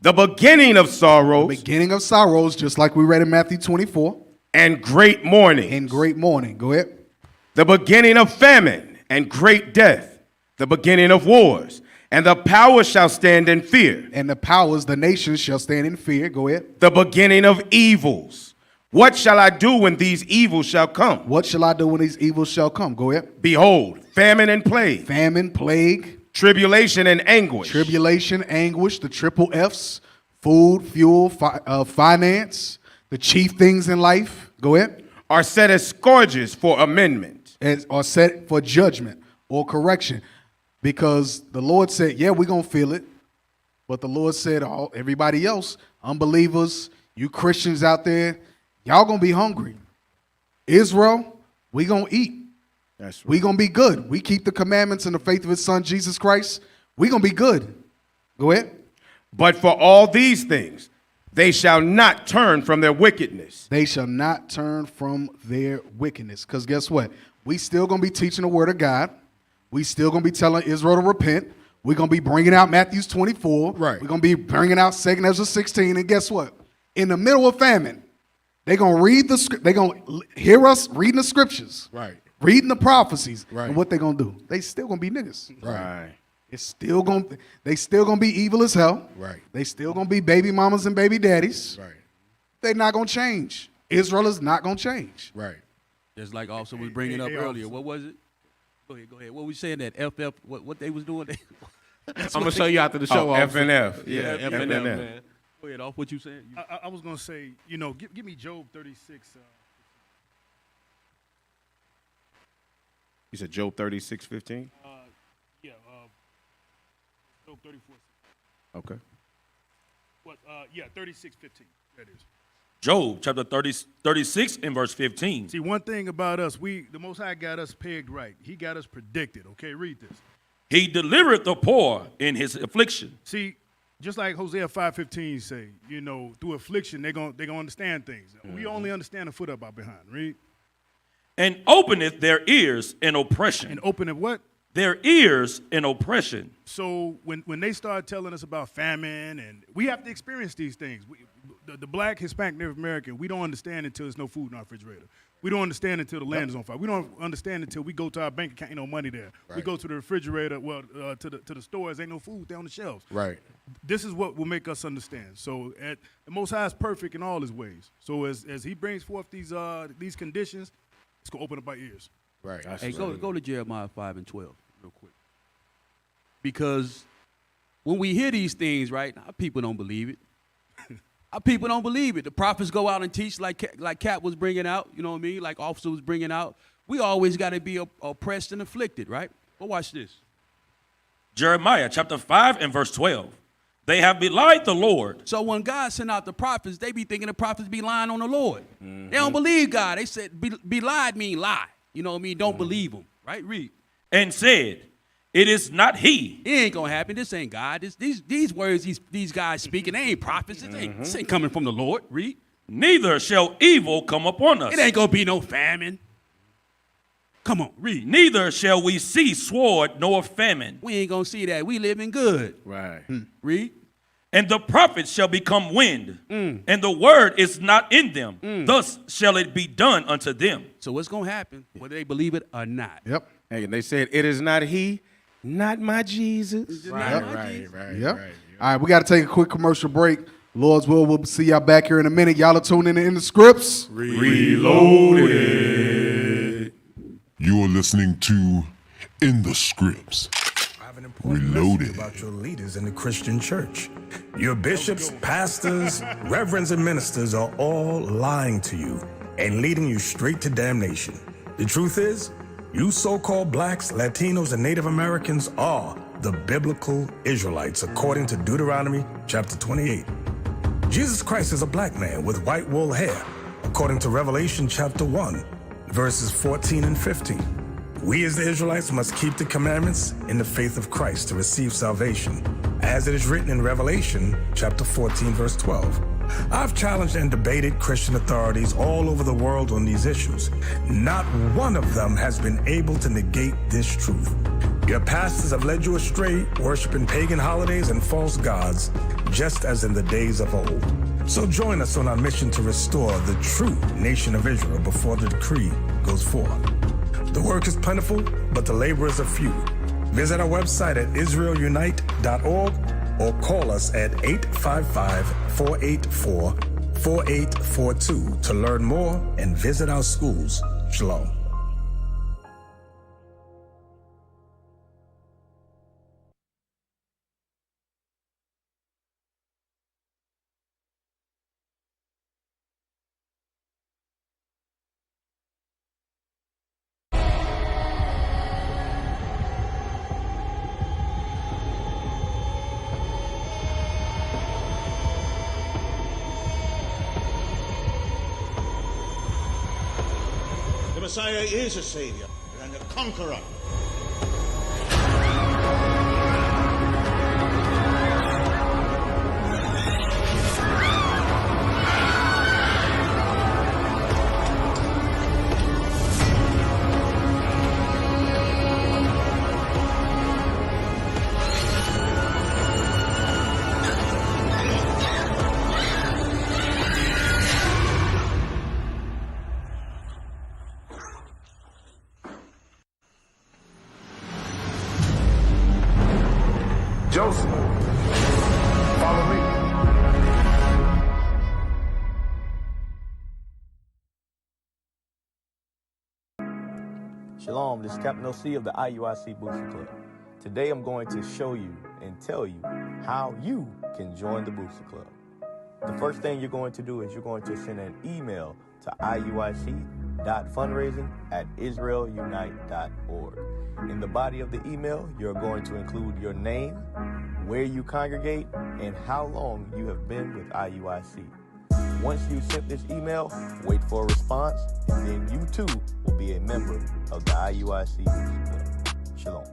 Speaker 6: The beginning of sorrows.
Speaker 5: The beginning of sorrows, just like we read in Matthew 24.
Speaker 6: And great mourning.
Speaker 5: And great mourning. Go ahead.
Speaker 6: The beginning of famine and great death. The beginning of wars. And the powers shall stand in fear.
Speaker 5: And the powers, the nations shall stand in fear. Go ahead.
Speaker 6: The beginning of evils. What shall I do when these evils shall come?
Speaker 5: What shall I do when these evils shall come? Go ahead.
Speaker 6: Behold, famine and plague.
Speaker 5: Famine, plague.
Speaker 6: Tribulation and anguish.
Speaker 5: Tribulation, anguish, the triple F's. Food, fuel, finance, the chief things in life. Go ahead.
Speaker 6: Are set as scourges for amendment.
Speaker 5: Are set for judgment or correction. Because the Lord said, yeah, we're going to feel it. But the Lord said, everybody else, unbelievers, you Christians out there, y'all going to be hungry. Israel, we going to eat.
Speaker 6: That's right.
Speaker 5: We going to be good. We keep the commandments and the faith of his son, Jesus Christ. We going to be good. Go ahead.
Speaker 6: But for all these things, they shall not turn from their wickedness.
Speaker 5: They shall not turn from their wickedness. Because guess what? We still going to be teaching the word of God. We still going to be telling Israel to repent. We're going to be bringing out Matthew 24.
Speaker 7: Right.
Speaker 5: We're going to be bringing out 2 Ezra 16. And guess what? In the middle of famine, they're going to read they're going to hear us reading the scriptures.
Speaker 7: Right.
Speaker 5: Reading the prophecies.
Speaker 7: Right.
Speaker 5: And what they going to do? They still going to be niggas.
Speaker 7: Right.
Speaker 5: They still going to be evil as hell.
Speaker 7: Right.
Speaker 5: They still going to be baby mamas and baby daddies.
Speaker 7: Right.
Speaker 5: They're not going to change. Israel is not going to change.
Speaker 7: Right.
Speaker 11: Just like also was bringing up earlier. What was it? Go ahead. What was saying that FF? What they was doing?
Speaker 7: I'm gonna show you after the show.
Speaker 6: F and F.
Speaker 11: Yeah,
Speaker 6: F
Speaker 11: and
Speaker 6: and F.
Speaker 11: F. Go ahead, off what you saying.
Speaker 10: I was gonna say, give me Job 36.
Speaker 6: You said Job 36:15?
Speaker 10: Yeah, Job 34.
Speaker 6: Okay.
Speaker 10: What? 36:15. That is.
Speaker 9: Job chapter 36 and verse 15.
Speaker 10: See, one thing about us, the Most High got us pegged right. He got us predicted. Okay, read this.
Speaker 9: He delivered the poor in his affliction.
Speaker 10: See, just like Hosea 5:15 say, through affliction they gonna understand things. We only understand a foot up our behind. Read.
Speaker 9: And openeth their ears in oppression.
Speaker 10: And open it what?
Speaker 9: Their ears in oppression.
Speaker 10: So when they start telling us about famine, and we have to experience these things. The black, Hispanic, Native American, we don't understand until there's no food in our refrigerator. We don't understand until the land is on fire. We don't understand until we go to our bank account, ain't no money there. Right. We go to the refrigerator, to the stores, ain't no food there on the shelves.
Speaker 7: Right.
Speaker 10: This is what will make us understand. So the Most High is perfect in all his ways. So as he brings forth these conditions, it's gonna open up our ears.
Speaker 7: Right.
Speaker 11: Hey, go to Jeremiah 5 and 12 real quick. Because when we hear these things, right, our people don't believe it. Our people don't believe it. The prophets go out and teach like Cap was bringing out, you know what I mean, like Officer was bringing out. We always got to be oppressed and afflicted, right? But watch this.
Speaker 9: Jeremiah chapter 5 and verse 12. They have belied the Lord.
Speaker 11: So when God sent out the prophets, they be thinking the prophets be lying on the Lord. Mm-hmm. They don't believe God. They said belied mean lie. You know what I mean? Don't believe them, right? Read.
Speaker 9: And said, it is not he.
Speaker 11: It ain't gonna happen. This ain't God. These words these guys speaking, they ain't prophets. This ain't coming from the Lord. Read.
Speaker 9: Neither shall evil come upon us.
Speaker 11: It ain't gonna be no famine. Come on, read.
Speaker 9: Neither shall we see sword nor famine.
Speaker 11: We ain't gonna see that. We living good.
Speaker 6: Right.
Speaker 11: Read.
Speaker 9: And the prophets shall become wind, and the word is not in them. Thus shall it be done unto them.
Speaker 11: So what's going to happen, whether they believe it or not?
Speaker 5: Yep.
Speaker 6: Hey, and they said, it is not he, not my Jesus.
Speaker 5: Right. Yep. All right, we got to take a quick commercial break. Lord's will, we'll see y'all back here in a minute. Y'all are tuning in the scripts.
Speaker 1: Reloaded.
Speaker 13: You're listening to In the Scripts. Reloaded.
Speaker 14: About your leaders in the Christian church. Your bishops, pastors, reverends, and ministers are all lying to you and leading you straight to damnation. The truth is, you so-called blacks, Latinos, and Native Americans are the biblical Israelites, according to Deuteronomy chapter 28. Jesus Christ is a black man with white wool hair, according to Revelation chapter 1, verses 14 and 15. We as the Israelites must keep the commandments in the faith of Christ to receive salvation, as it is written in Revelation chapter 14, verse 12. I've challenged and debated Christian authorities all over the world on these issues. Not one of them has been able to negate this truth. Your pastors have led you astray, worshiping pagan holidays and false gods, just as in the days of old. So join us on our mission to restore the true nation of Israel before the decree goes forth. The work is plentiful, but the laborers are few. Visit our website at israelunite.org or call us at 855-484-4842 to learn more and visit our schools. Shalom.
Speaker 15: The Messiah is a savior and a conqueror.
Speaker 1: Joseph, follow me.
Speaker 16: Shalom, this is Captain OC of the IUIC Booster Club. Today I'm going to show you and tell you how you can join the Booster Club. The first thing you're going to do is you're going to send an email to iuic.fundraising@israelunite.org. In the body of the email, you're going to include your name, where you congregate, and how long you have been with IUIC. Once you sent this email, wait for a response, and then you too will be a member of the IUIC Booster Club. Shalom.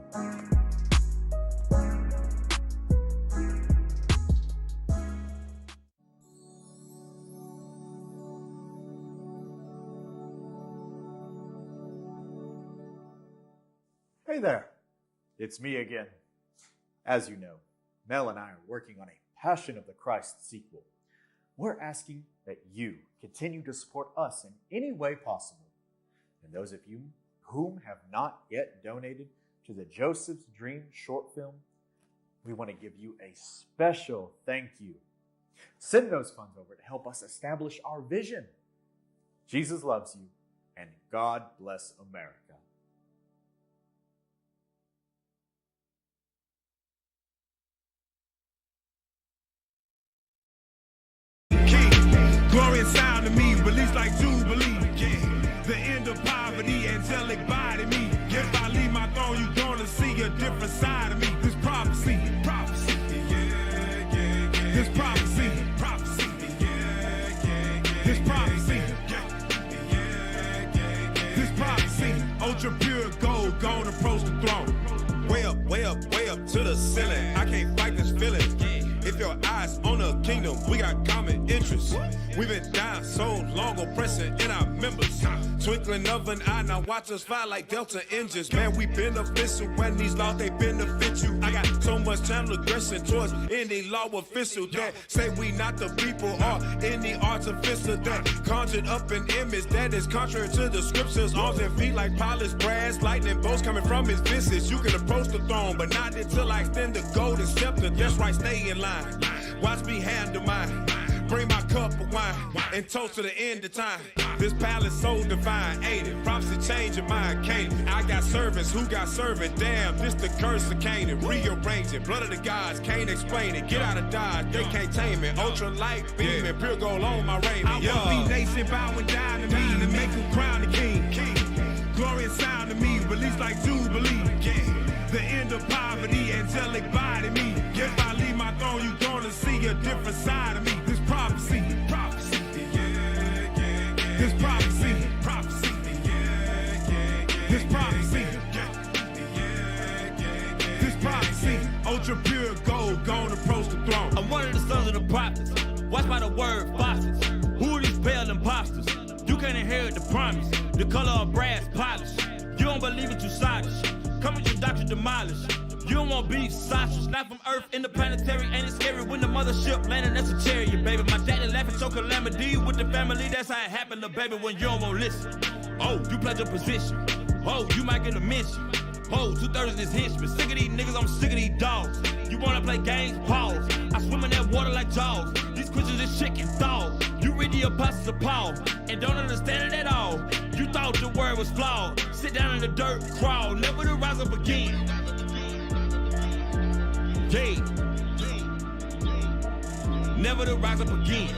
Speaker 17: Hey there, it's me again. As you know, Mel and I are working on a Passion of the Christ sequel. We're asking that you continue to support us in any way possible. And those of you whom have not yet donated to the Joseph's Dream short film, we want to give you a special thank you. Send those funds over to help us establish our vision. Jesus loves you, and God bless America.
Speaker 1: Glorious sound to me, released like Jubilee. Yeah. The end of poverty, angelic body me. If I leave my throne, you gonna see a different side of me. This prophecy, prophecy, this prophecy, prophecy, this prophecy, this prophecy. Ultra pure gold, gonna approach the throne. Way up to the ceiling. I can't fight this feeling. If your eyes on the kingdom. We got common interests. We've been down so long, oppressing in our members. Twinkling of an eye, now watch us fly like Delta engines. Man, we beneficial when these laws, they benefit you. I got so much channel aggression towards any law official that say we not the people or any artificial that conjured up an image that is contrary to the scriptures. Arms and feet like polished brass, lightning bolts coming from his visage. You can approach the throne, but not until I extend the golden scepter. That's right, stay in line. Watch me handle mine. Bring my cup of wine and toast to the end of time. This palace so divine, ain't it? Prophecy change your mind, can't it? I got servants who got servant. Damn, this the curse of Canaan. Rearrange it. Blood of the gods, can't explain it. Get out of Dodge, they can't tame it. Ultra light beaming, pure gold on my raiment. I want the nation bowing down to me and make them crown the king. Glory and sound to me, release like Jubilee. The end of poverty, angelic body me. If I leave my throne, you gonna see a different side of me. This prophecy, prophecy, this prophecy, prophecy, this prophecy, this prophecy. Ultra pure gold, gonna approach the throne.
Speaker 2: I'm one of the sons of the prophets. Watch by the word faucets. Who are these pale imposters? You can't inherit the promise. The color of brass polished. You don't believe it, you sottish. Come with your doctrine demolished. You don't want beef, sausage, not from Earth, interplanetary. Ain't it scary when the mothership landing? That's a chariot, baby. My daddy laughing, so calamity with the family. That's how it happened, little baby, when you don't want to listen. Oh, you pledge a position. Oh, you might get a mention. Oh, 2/3 of this henchman. Sick of these niggas, I'm sick of these dogs. You wanna play games? Pause. I swim in that water like Jaws. These Christians is chicken dogs. You read the apostles of Paul and don't understand it at all. You thought the word was flawed. Sit down in the dirt, crawl, never to rise up again. Yeah. Never to rise up again.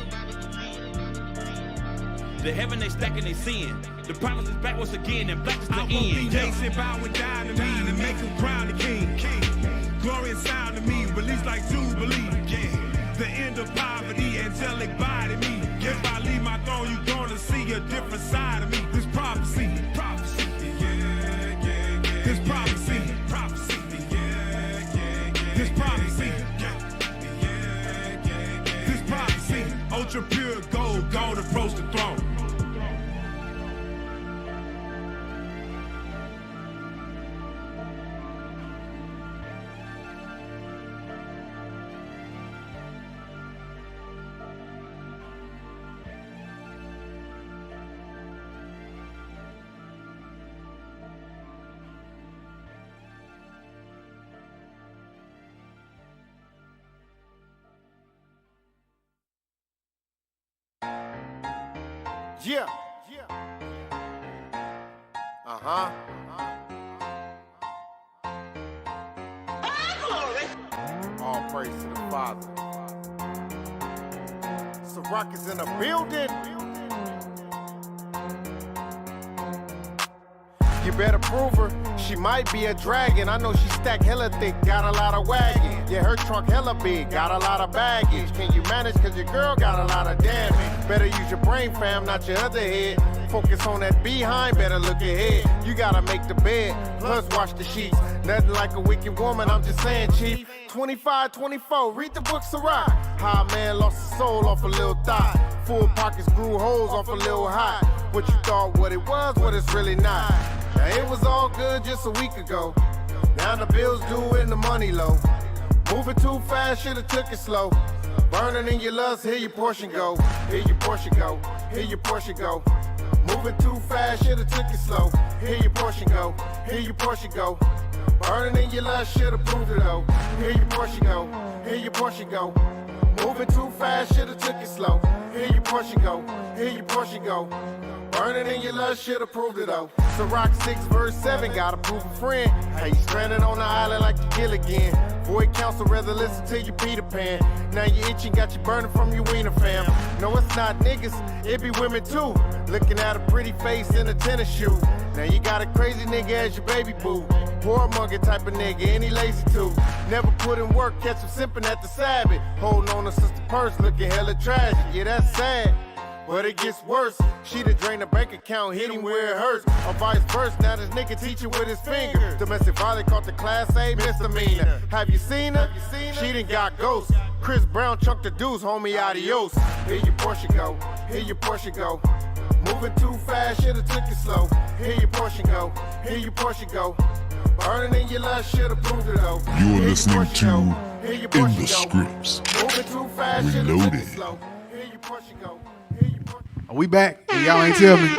Speaker 2: The heaven they stacking they sin. The promise is back once again and black is the end. I want the nation bowing down to me and make them crown the king. Glory and sound to me, release like Jubilee. The end of poverty, angelic body me. If I leave my throne, you gonna see a different side of me. This prophecy, prophecy, this prophecy, prophecy, this prophecy, this prophecy. Ultra pure gold, gold approach the throne.
Speaker 3: Yeah. Uh-huh. All praise to the Father. So Rock is in the building. You better prove her. She might be a dragon. I know she stack hella thick, got a lot of wagon. Yeah, her trunk hella big, got a lot of baggage. Can you manage? Cause your girl got a lot of damage. Better use your brain, fam, not your other head. Focus on that behind, better look ahead. You gotta make the bed, plus wash the sheets. Nothing like a wicked woman, I'm just saying, chief. 25, 24, read the books of rock. How a man lost his soul off a little thought. Full pockets grew holes off a little hot. What you thought what it was, what it's really not. Now it was all good just a week ago. Now the bills due and the money low. Moving too fast, should've took it slow. Burning in your lust, here your portion go. Here your portion go. Here your portion go. Moving too fast, should've took it slow. Here your portion go. Here your portion go. Burning in your lust, should've proved it though. Here your portion go. Here your portion go. Moving too fast, should've took it slow. Here your portion go. Here your portion go. Burning in your lust, should've proved it though. So Rock 6 verse 7, gotta prove a friend. How you stranded on the island like you kill again. Void counsel, rather listen to you Peter Pan. Now you itching, got you burning from your wiener fam. No, it's not niggas, it be women too. Looking at a pretty face in a tennis shoe. Now you got a crazy nigga as your baby boo. Whoremonger type of nigga, and he lazy too. Never put in work, catch him simping at the Sabbath. Holding on to sister purse, looking hella tragic. Yeah, that's sad. But it gets worse. She done drained the bank account, hit him where it hurts. Or vice versa, now this nigga teaching with his finger. Domestic violence caught the class A misdemeanor. Have you seen her? She done got ghosts. Chris Brown chunked the deuce, homie, adios. Here your portion go, here your portion go. Moving too fast, should've took it slow. Here your portion go, here your portion go. Burning in your lust, should've proved it though.
Speaker 13: You're listening to In the Scripts.
Speaker 3: Moving too fast, should've took
Speaker 13: Reloaded.
Speaker 3: it slow. Here your portion go.
Speaker 5: Are we back? And y'all ain't tell me.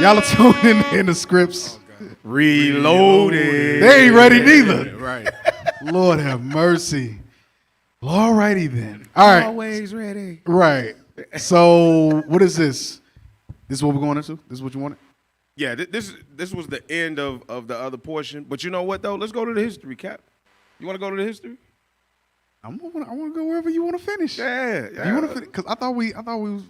Speaker 5: Y'all are tuning in the scripts.
Speaker 6: Reloaded.
Speaker 5: They ain't ready neither.
Speaker 6: Right.
Speaker 5: Lord have mercy. Alrighty then. All right.
Speaker 6: Always ready.
Speaker 5: Right. So what is this? This is what we're going into? This is what you wanted?
Speaker 6: Yeah, this was the end of the other portion. But you know what though? Let's go to the history, Cap. You want to go to the history?
Speaker 5: I want to go wherever you want to finish.
Speaker 6: Yeah.
Speaker 5: You want to finish? Because I thought we was.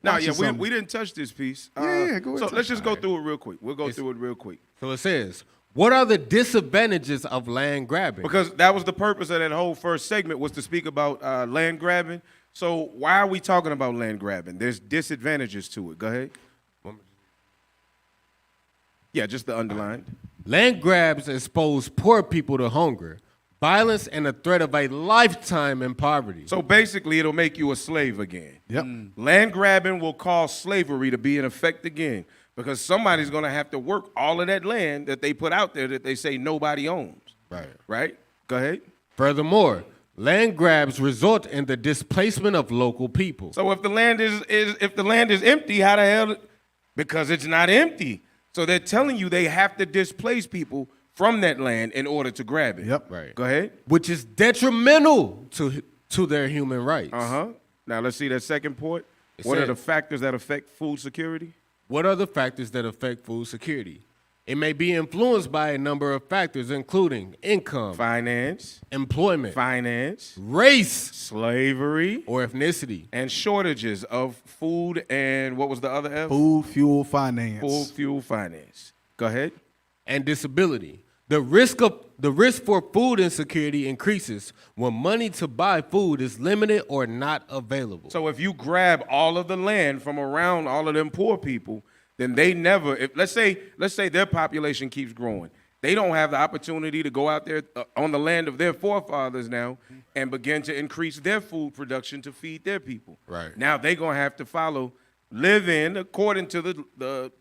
Speaker 6: No, yeah, we didn't touch this piece.
Speaker 5: Go ahead.
Speaker 6: So let's just go through it real quick. We'll go through it real quick.
Speaker 7: So it says, what are the disadvantages of land grabbing?
Speaker 6: Because that was the purpose of that whole first segment, was to speak about land grabbing. So why are we talking about land grabbing? There's disadvantages to it. Go ahead. Yeah, just the underlined.
Speaker 7: Land grabs expose poor people to hunger, violence, and the threat of a lifetime in poverty.
Speaker 6: So basically, it'll make you a slave again.
Speaker 5: Yep.
Speaker 6: Land grabbing will cause slavery to be in effect again, because somebody's going to have to work all of that land that they put out there that they say nobody owns.
Speaker 7: Right.
Speaker 6: Right? Go ahead.
Speaker 7: Furthermore, land grabs result in the displacement of local people.
Speaker 6: So if the land is empty, how the hell? Because it's not empty. So they're telling you they have to displace people from that land in order to grab it.
Speaker 5: Yep.
Speaker 7: Right.
Speaker 6: Go ahead.
Speaker 7: Which is detrimental to their human rights.
Speaker 6: Uh-huh. Now let's see that second point. What are the factors that affect food security?
Speaker 7: What are the factors that affect food security? It may be influenced by a number of factors, including income,
Speaker 6: finance,
Speaker 7: employment,
Speaker 6: race,
Speaker 7: slavery, or ethnicity,
Speaker 6: and shortages of food and what was the other F?
Speaker 5: Food, fuel, finance.
Speaker 6: Food, fuel, finance. Go ahead.
Speaker 7: And disability. The risk for food insecurity increases when money to buy food is limited or not available.
Speaker 6: So if you grab all of the land from around all of them poor people, then they never, let's say their population keeps growing. They don't have the opportunity to go out there on the land of their forefathers now and begin to increase their food production to feed their people.
Speaker 7: Right.
Speaker 6: Now they're going to have to live in according to the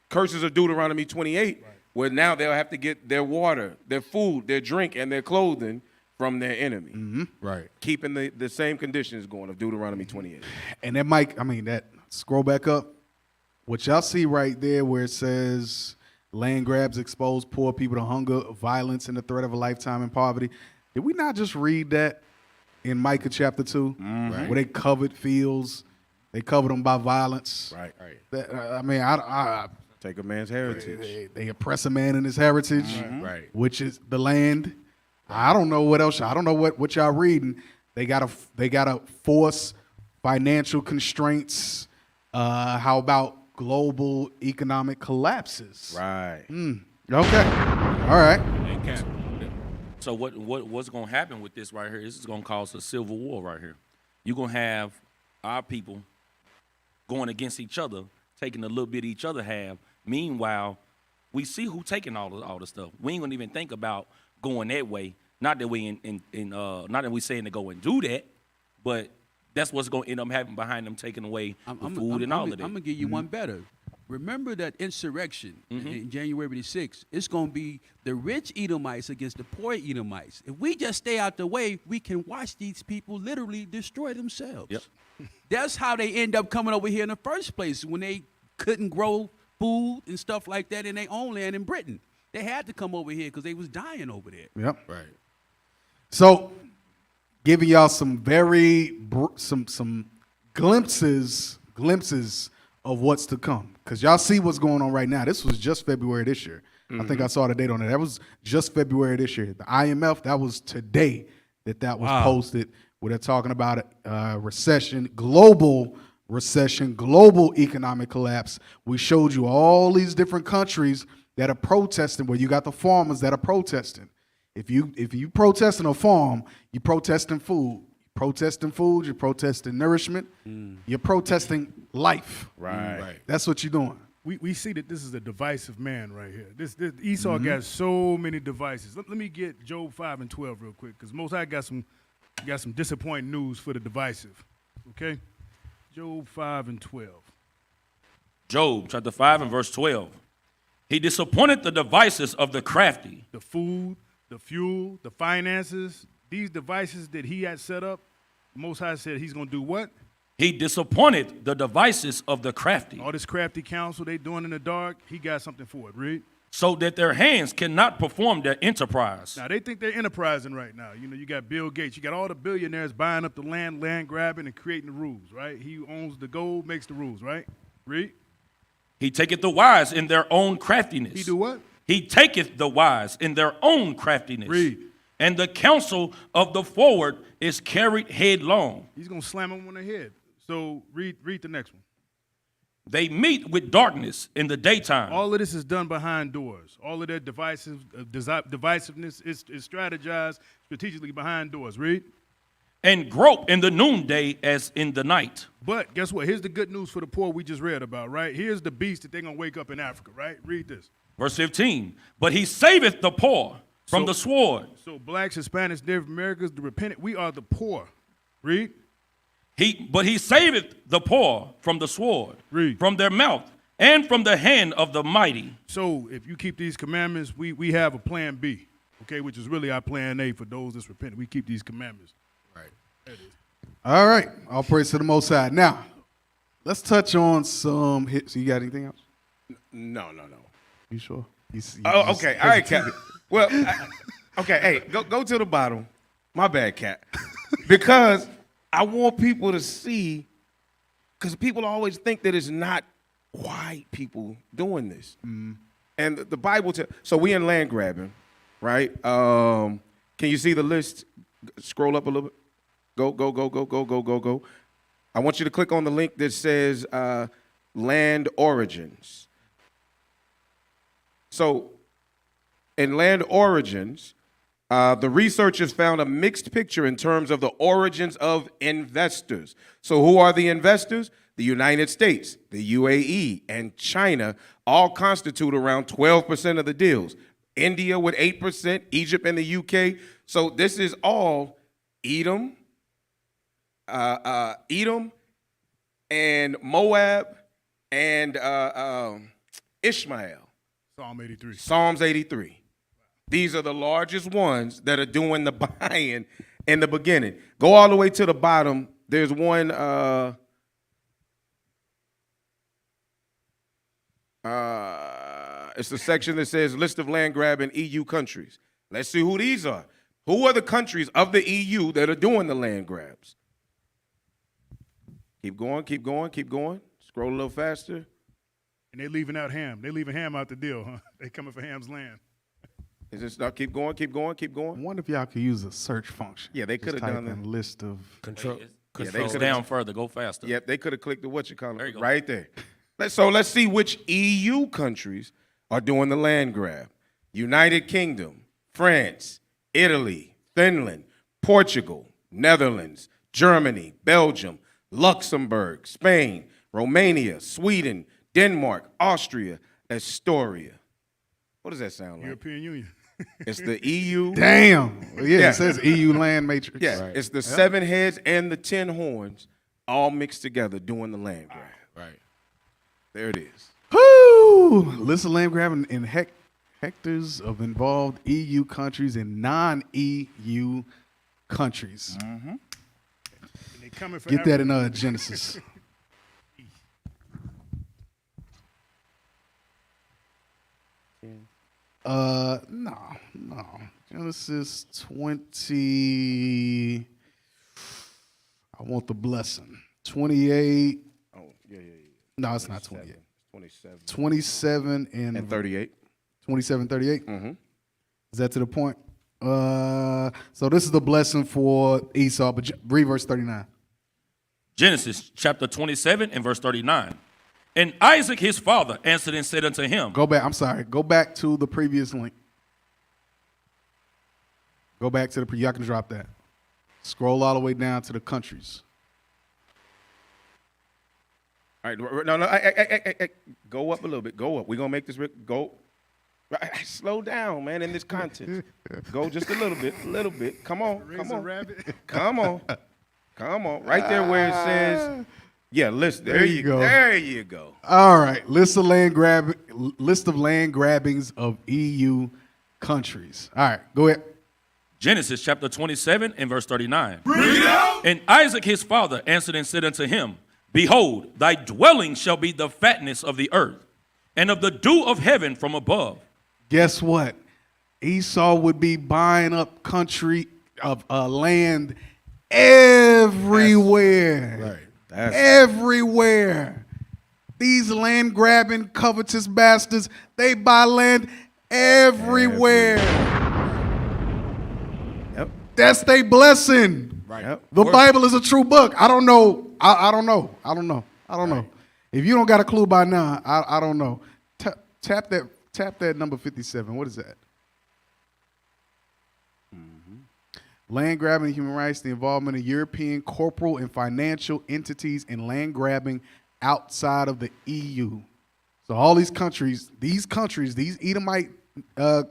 Speaker 6: curses of Deuteronomy 28, where now they'll have to get their water, their food, their drink, and their clothing from their enemy.
Speaker 5: Mm-hmm.
Speaker 7: Right.
Speaker 6: Keeping the same conditions going of Deuteronomy 28.
Speaker 5: And that scroll back up. What y'all see right there where it says land grabs expose poor people to hunger, violence, and the threat of a lifetime in poverty. Did we not just read that in Micah chapter 2?
Speaker 6: Mm-hmm.
Speaker 5: Where they covered fields, they covered them by violence.
Speaker 6: Right.
Speaker 5: I
Speaker 6: take a man's heritage.
Speaker 5: They oppress a man in his heritage,
Speaker 7: Right.
Speaker 5: which is the land. I don't know what else. I don't know what y'all reading. They gotta force financial constraints. How about global economic collapses?
Speaker 6: Right.
Speaker 5: Okay. All right.
Speaker 9: So what's going to happen with this right here? This is going to cause a civil war right here. You're going to have our people going against each other, taking a little bit each other have. Meanwhile, we see who taking all the stuff. We ain't going to even think about going that way. Not that we not that we saying to go and do that, but that's what's going to end up happening behind them taking away the food and all of that.
Speaker 11: I'm going to give you one better. Remember that insurrection in January the 6th? It's going to be the rich Edomites against the poor Edomites. If we just stay out the way, we can watch these people literally destroy themselves.
Speaker 9: Yep.
Speaker 11: That's how they end up coming over here in the first place, when they couldn't grow food and stuff like that in their own land in Britain. They had to come over here because they was dying over there.
Speaker 5: Yep.
Speaker 7: Right.
Speaker 5: So, giving y'all some some glimpses of what's to come, because y'all see what's going on right now. This was just February this year. I think I saw the date on it. That was just February this year. The IMF, that was today that was posted, where they're talking about recession, global economic collapse. We showed you all these different countries that are protesting, where you got the farmers that are protesting. If you protesting a farm, you protesting food. You're protesting nourishment. You're protesting life.
Speaker 6: Right.
Speaker 5: That's what you're doing.
Speaker 10: We see that this is a divisive man right here. This Esau got so many devices. Let me get Job 5 and 12 real quick, because Most High got some We got some disappointing news for the divisive. Okay? Job 5 and 12.
Speaker 9: Job chapter 5 and verse 12. He disappointed the devices of the crafty.
Speaker 10: The food, the fuel, the finances, these devices that he had set up, the Most High said he's going to do what?
Speaker 9: He disappointed the devices of the crafty.
Speaker 10: All this crafty counsel they doing in the dark, he got something for it. Read.
Speaker 9: So that their hands cannot perform their enterprise.
Speaker 10: Now, they think they're enterprising right now. You know, you got Bill Gates. You got all the billionaires buying up the land grabbing and creating the rules, right? He owns the gold, makes the rules, right? Read.
Speaker 9: He taketh the wise in their own craftiness.
Speaker 10: He do what?
Speaker 9: He taketh the wise in their own craftiness.
Speaker 10: Read.
Speaker 9: And the counsel of the forward is carried headlong.
Speaker 10: He's going to slam them on the head. So read the next one.
Speaker 9: They meet with darkness in the daytime.
Speaker 10: All of this is done behind doors. All of their divisiveness is strategized strategically behind doors. Read.
Speaker 9: And grope in the noonday as in the night.
Speaker 10: But guess what? Here's the good news for the poor we just read about, right? Here's the beast that they're going to wake up in Africa, right? Read this.
Speaker 9: Verse 15. But he saveth the poor from the sword.
Speaker 10: So blacks, Hispanics, Native Americans, the repentant, we are the poor. Read.
Speaker 9: But he saveth the poor from the sword, from their mouth, and from the hand of the mighty.
Speaker 10: So if you keep these commandments, we have a plan B, okay, which is really our plan A for those that's repentant. We keep these commandments.
Speaker 5: Right. All right. All praise to the Most High. Now, let's touch on some hits. You got anything else?
Speaker 6: No.
Speaker 5: You sure?
Speaker 6: Okay. All right, Cap. Well, okay. Hey, go to the bottom. My bad, Cap. Because I want people to see, because people always think that it's not white people doing this.
Speaker 5: Mm-hmm.
Speaker 6: And the Bible, so we in land grabbing, right? Can you see the list? Scroll up a little bit. Go. I want you to click on the link that says land origins. So in land origins, the researchers found a mixed picture in terms of the origins of investors. So who are the investors? The United States, the UAE, and China all constitute around 12% of the deals. India with 8%, Egypt and the UK. So this is all Edom and Moab and Ishmael. Psalms 83. These are the largest ones that are doing the buying in the beginning. Go all the way to the bottom. There's one, it's the section that says list of land grab in EU countries. Let's see who these are. Who are the countries of the EU that are doing the land grabs? Keep going. Scroll a little faster.
Speaker 10: And they leaving out Ham. They leaving Ham out the deal, huh? They coming for Ham's land.
Speaker 6: Is this not? Keep going.
Speaker 5: I wonder if y'all could use a search function.
Speaker 6: Yeah, they could have done
Speaker 5: a list of
Speaker 9: control.
Speaker 6: Yeah,
Speaker 9: They could down further. Go faster.
Speaker 6: Yep, they could have clicked the
Speaker 9: There you go.
Speaker 6: right there. Let's see which EU countries are doing the land grab. United Kingdom, France, Italy, Finland, Portugal, Netherlands, Germany, Belgium, Luxembourg, Spain, Romania, Sweden, Denmark, Austria, Astoria. What does that sound like?
Speaker 10: European Union.
Speaker 6: It's the EU.
Speaker 5: Damn. Yeah, it says EU land matrix.
Speaker 6: Yeah, it's the 7 heads and the 10 horns all mixed together doing the land grab.
Speaker 7: Right.
Speaker 6: There it is.
Speaker 5: Woo! List of land grabbing in hectares of involved EU countries and non-EU countries.
Speaker 6: Mm-hmm.
Speaker 10: They coming for
Speaker 5: Get that in Genesis. No. Genesis 20. I want the blessing. 28.
Speaker 6: Oh, yeah.
Speaker 5: No, it's not 28.
Speaker 6: 27.
Speaker 5: 27
Speaker 6: And 38.
Speaker 5: 27, 38?
Speaker 6: Mm-hmm.
Speaker 5: Is that to the point? So this is the blessing for Esau, but read verse 39.
Speaker 9: Genesis chapter 27 and verse 39. And Isaac his father answered and said unto him.
Speaker 5: Go back. I'm sorry. Go back to the previous link. Go back to y'all can drop that. Scroll all the way down to the countries.
Speaker 6: All right, no, go up a little bit. Go up. We're gonna make this go. Right, slow down, man, in this context. Go just a little bit. Come on. Come on. Right there where it says, yeah, list. There you go. There you go.
Speaker 5: All right, list of land grabbings of EU countries. All right, go ahead.
Speaker 9: Genesis chapter 27 and verse 39. And Isaac his father answered and said unto him, Behold, thy dwelling shall be the fatness of the earth, and of the dew of heaven from above.
Speaker 5: Guess what? Esau would be buying up country of land everywhere.
Speaker 6: Right.
Speaker 5: Everywhere. These land grabbing, covetous bastards, they buy land everywhere.
Speaker 6: Yep.
Speaker 5: That's their blessing.
Speaker 6: Right. Yep.
Speaker 5: The Bible is a true book. I don't know. I don't know. If you don't got a clue by now, I don't know. Tap that number 57. What is that? Land grabbing, human rights, the involvement of European corporal and financial entities in land grabbing outside of the EU. So all these countries, these Edomite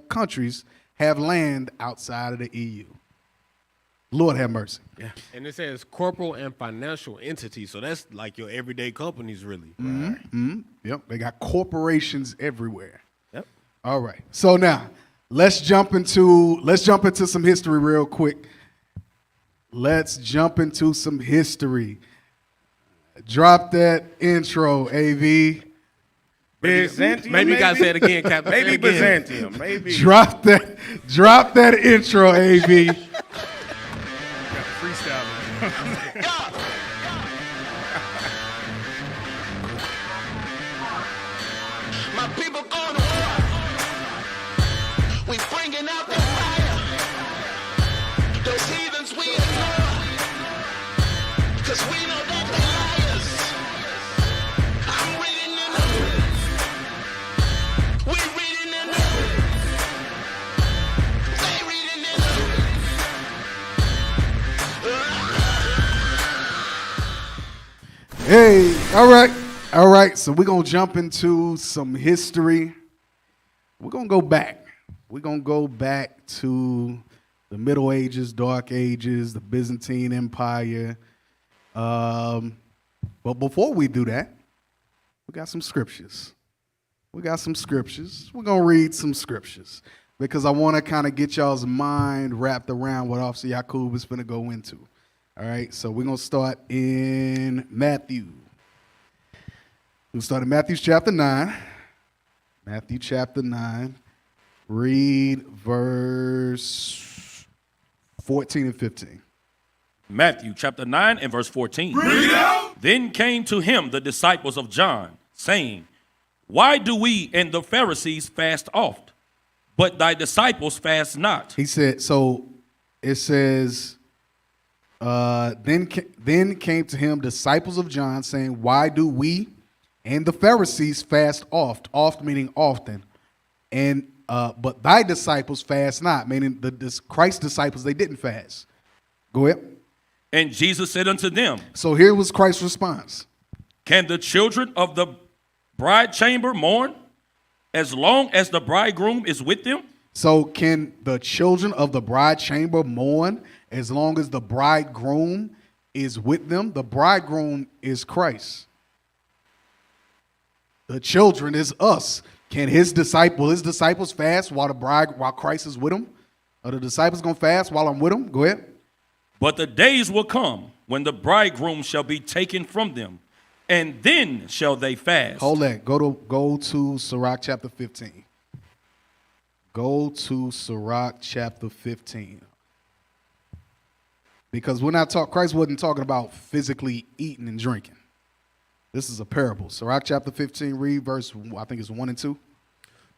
Speaker 5: countries have land outside of the EU. Lord have mercy.
Speaker 7: Yeah. And it says corporal and financial entities. So that's like your everyday companies, really.
Speaker 5: Yep. They got corporations everywhere.
Speaker 6: Yep.
Speaker 5: All right. So now let's jump into some history real quick. Let's jump into some history. Drop that intro, AV.
Speaker 6: Byzantium,
Speaker 7: maybe you gotta say it again, Captain.
Speaker 6: Maybe Byzantium. Maybe.
Speaker 5: Drop that intro, AV.
Speaker 10: Freestyle.
Speaker 4: My people going to war. We bringing out the fire. Those heathens we ignore. Cause we know that they're liars. I'm reading in the we reading in the they reading in the
Speaker 5: Hey, all right. So we're gonna jump into some history. We're gonna go back. We're gonna go back to the Middle Ages, Dark Ages, the Byzantine Empire. But before we do that, we got some scriptures. We're gonna read some scriptures because I want to kind of get y'all's mind wrapped around what Officer Yakub is gonna go into. All right, so we're going to start in Matthew. We'll start in Matthew chapter 9. Matthew chapter 9. Read verse 14 and 15.
Speaker 9: Matthew chapter 9 and verse 14. Then came to him the disciples of John, saying, Why do we and the Pharisees fast oft, but thy disciples fast not?
Speaker 5: He said, so it says... Then came to him disciples of John, saying, Why do we and the Pharisees fast oft meaning often, and but thy disciples fast not, meaning Christ's disciples, they didn't fast. Go ahead.
Speaker 9: And Jesus said unto them,
Speaker 5: So here was Christ's response.
Speaker 9: Can the children of the bride chamber mourn as long as the bridegroom is with them?
Speaker 5: So can the children of the bride chamber mourn as long as the bridegroom is with them? The bridegroom is Christ. The children is us. Can his disciples fast while Christ is with them? Are the disciples going to fast while I'm with them? Go ahead.
Speaker 9: But the days will come when the bridegroom shall be taken from them, and then shall they fast.
Speaker 5: Hold that. Go to Sirach chapter 15. Go to Sirach chapter 15. Because Christ wasn't talking about physically eating and drinking. This is a parable. Sirach chapter 15, read verse, I think it's 1 and 2.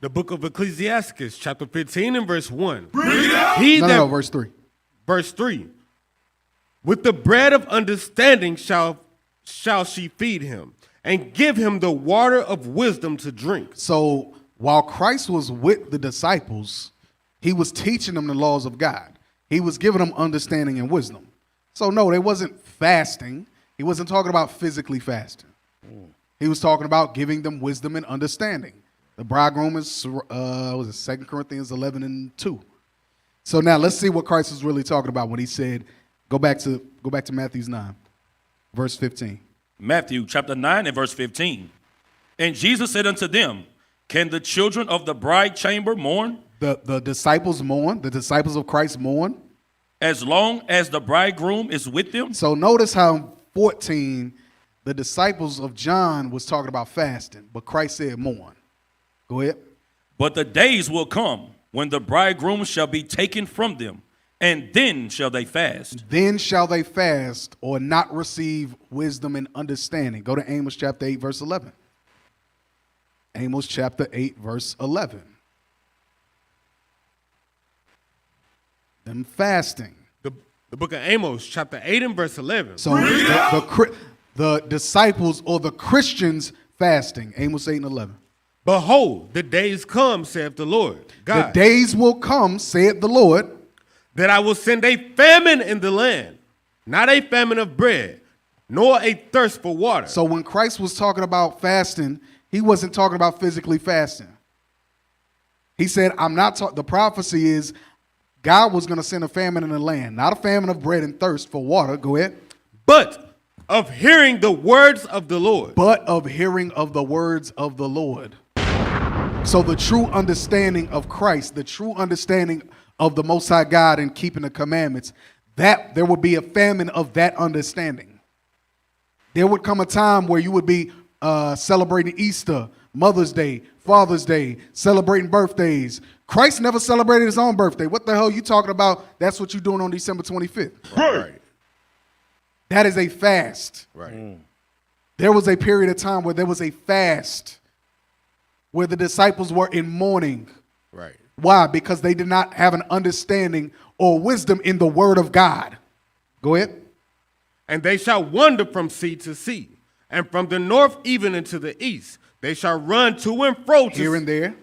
Speaker 7: The book of Ecclesiastes, chapter 15 and verse 1.
Speaker 5: No, verse 3.
Speaker 7: Verse 3. With the bread of understanding shall she feed him, and give him the water of wisdom to drink.
Speaker 5: So while Christ was with the disciples, he was teaching them the laws of God. He was giving them understanding and wisdom. So no, they wasn't fasting. He wasn't talking about physically fasting. He was talking about giving them wisdom and understanding. The bridegroom is, was it 2 Corinthians 11:2. So now let's see what Christ was really talking about when he said, go back to Matthew 9, verse 15.
Speaker 9: Matthew chapter 9 and verse 15. And Jesus said unto them, can the children of the bride chamber mourn?
Speaker 5: The disciples mourn. The disciples of Christ mourn.
Speaker 9: As long as the bridegroom is with them?
Speaker 5: So notice how in 14, the disciples of John was talking about fasting, but Christ said mourn. Go ahead.
Speaker 9: But the days will come when the bridegroom shall be taken from them, and then shall they fast.
Speaker 5: Then shall they fast or not receive wisdom and understanding. Go to Amos chapter 8, verse 11. Amos chapter 8, verse 11. Them fasting.
Speaker 7: The book of Amos, chapter 8 and verse 11.
Speaker 5: So the disciples or the Christians fasting. Amos 8 and 11.
Speaker 7: Behold, the days come, saith the Lord God.
Speaker 5: The days will come, saith the Lord,
Speaker 7: that I will send a famine in the land, not a famine of bread, nor a thirst for water.
Speaker 5: So when Christ was talking about fasting, he wasn't talking about physically fasting. He said, the prophecy is God was going to send a famine in the land, not a famine of bread and thirst for water. Go ahead.
Speaker 7: But of hearing the words of the Lord.
Speaker 5: But of hearing of the words of the Lord. So the true understanding of Christ, the true understanding of the Most High God and keeping the commandments, that there would be a famine of that understanding. There would come a time where you would be celebrating Easter, Mother's Day, Father's Day, celebrating birthdays. Christ never celebrated his own birthday. What the hell are you talking about? That's what you're doing on December 25th.
Speaker 7: Right.
Speaker 5: That is a fast.
Speaker 7: Right.
Speaker 5: There was a period of time where there was a fast where the disciples were in mourning.
Speaker 7: Right.
Speaker 5: Why? Because they did not have an understanding or wisdom in the word of God. Go ahead.
Speaker 7: And they shall wander from sea to sea, and from the north even into the east. They shall run to and fro
Speaker 5: here and there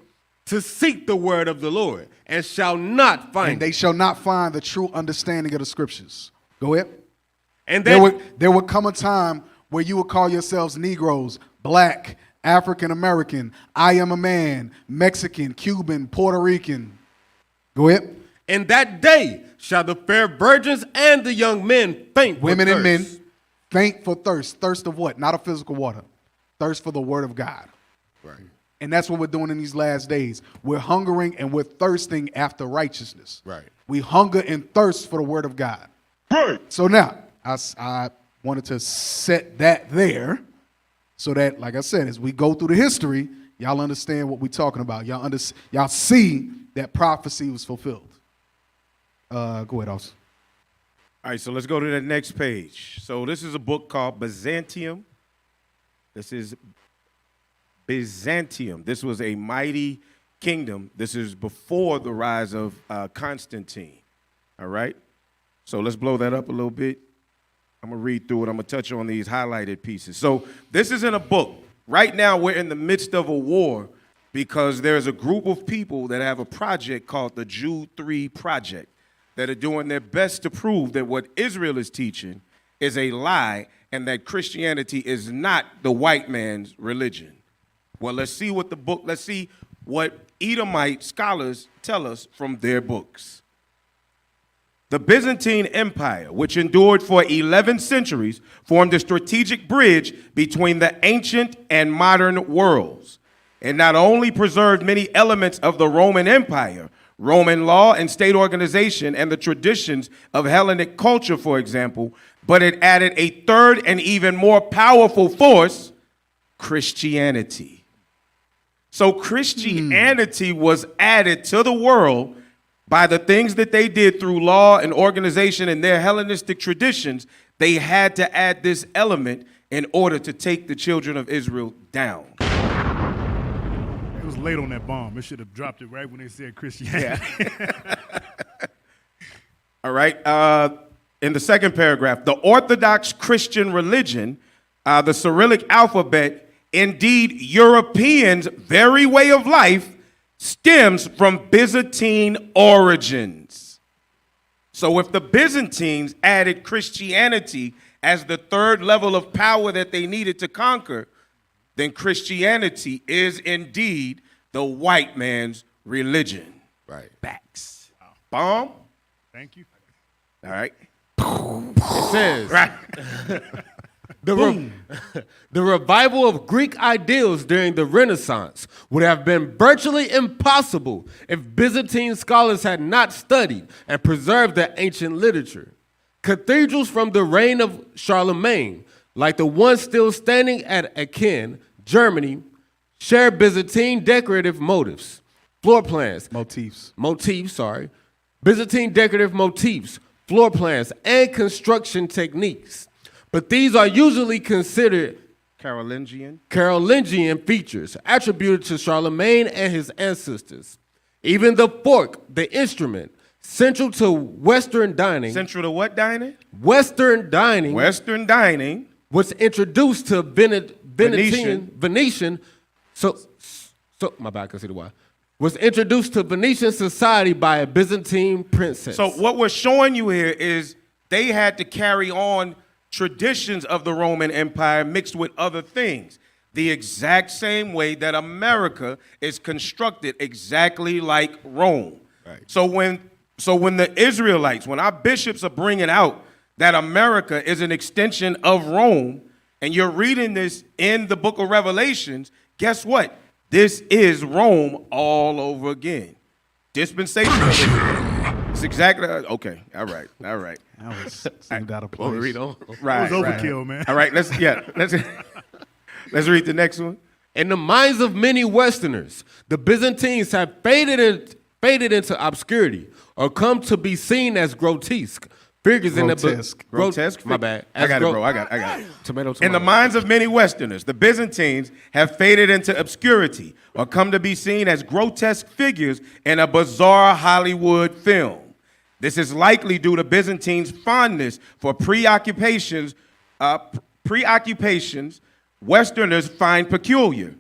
Speaker 7: to seek the word of the Lord, and shall not find
Speaker 5: and they shall not find the true understanding of the scriptures. Go ahead.
Speaker 7: And
Speaker 5: there would come a time where you would call yourselves Negroes, black, African American, I am a man, Mexican, Cuban, Puerto Rican. Go ahead.
Speaker 7: In that day shall the fair virgins and the young men faint
Speaker 5: Women
Speaker 7: for
Speaker 5: and men
Speaker 7: thirst.
Speaker 5: faint for thirst. Thirst of what? Not of physical water. Thirst for the word of God.
Speaker 7: Right.
Speaker 5: And that's what we're doing in these last days. We're hungering and we're thirsting after righteousness.
Speaker 7: Right.
Speaker 5: We hunger and thirst for the word of God.
Speaker 7: Right.
Speaker 5: So now, I wanted to set that there so that, like I said, as we go through the history, y'all understand what we're talking about. Y'all see that prophecy was fulfilled. Go ahead, Austin.
Speaker 6: All right, so let's go to the next page. So this is a book called Byzantium. This is Byzantium. This was a mighty kingdom. This is before the rise of Constantine. All right? So let's blow that up a little bit. I'm going to read through it. I'm going to touch on these highlighted pieces. So this is in a book. Right now, we're in the midst of a war because there's a group of people that have a project called the Jude 3 Project that are doing their best to prove that what Israel is teaching is a lie and that Christianity is not the white man's religion. Well, let's see what Edomite scholars tell us from their books. The Byzantine Empire, which endured for 11 centuries, formed a strategic bridge between the ancient and modern worlds, and not only preserved many elements of the Roman Empire, Roman law and state organization, and the traditions of Hellenic culture, for example, but it added a third and even more powerful force, Christianity. So Christianity was added to the world by the things that they did through law and organization and their Hellenistic traditions. They had to add this element in order to take the children of Israel down.
Speaker 10: It was late on that bomb. It should have dropped it right when they said Christianity.
Speaker 6: Yeah. All right. In the second paragraph, the Orthodox Christian religion, the Cyrillic alphabet, indeed Europeans' very way of life, stems from Byzantine origins. So if the Byzantines added Christianity as the third level of power that they needed to conquer, then Christianity is indeed the the white man's religion.
Speaker 7: Right.
Speaker 6: Facts. Bomb?
Speaker 10: Thank you.
Speaker 6: All right.
Speaker 7: It says,
Speaker 6: Right.
Speaker 7: the revival of Greek ideals during the Renaissance would have been virtually impossible if Byzantine scholars had not studied and preserved their ancient literature. Cathedrals from the reign of Charlemagne, like the one still standing at Aachen, Germany, share Byzantine decorative motifs, floor plans.
Speaker 5: Motifs.
Speaker 7: Byzantine decorative motifs, floor plans, and construction techniques. But these are usually considered Carolingian features attributed to Charlemagne and his ancestors. Even the fork, the instrument, central to Western dining.
Speaker 6: Central to what dining?
Speaker 7: Western dining.
Speaker 6: Western dining.
Speaker 7: Was introduced to Venetian. So my bad, I can see the why. Was introduced to Venetian society by a Byzantine princess.
Speaker 6: So what we're showing you here is they had to carry on traditions of the Roman Empire mixed with other things. The exact same way that America is constructed exactly like Rome.
Speaker 7: Right.
Speaker 6: So when the Israelites, when our bishops are bringing out that America is an extension of Rome, and you're reading this in the book of Revelations, guess what? This is Rome all over again. Dispensation. It's exactly, okay, all right.
Speaker 5: That was seemed out of place.
Speaker 7: Read on.
Speaker 6: Right,
Speaker 10: It was overkill, man.
Speaker 6: All right, let's read the next one.
Speaker 7: In the minds of many Westerners, the Byzantines have faded into obscurity or come to be seen as grotesque figures
Speaker 6: Grotesque.
Speaker 7: My bad.
Speaker 6: I got it, bro. I got it.
Speaker 7: Tomato.
Speaker 6: In the minds of many Westerners, the Byzantines have faded into obscurity or come to be seen as grotesque figures in a bizarre Hollywood film. This is likely due to Byzantines' fondness for preoccupations Westerners find peculiar,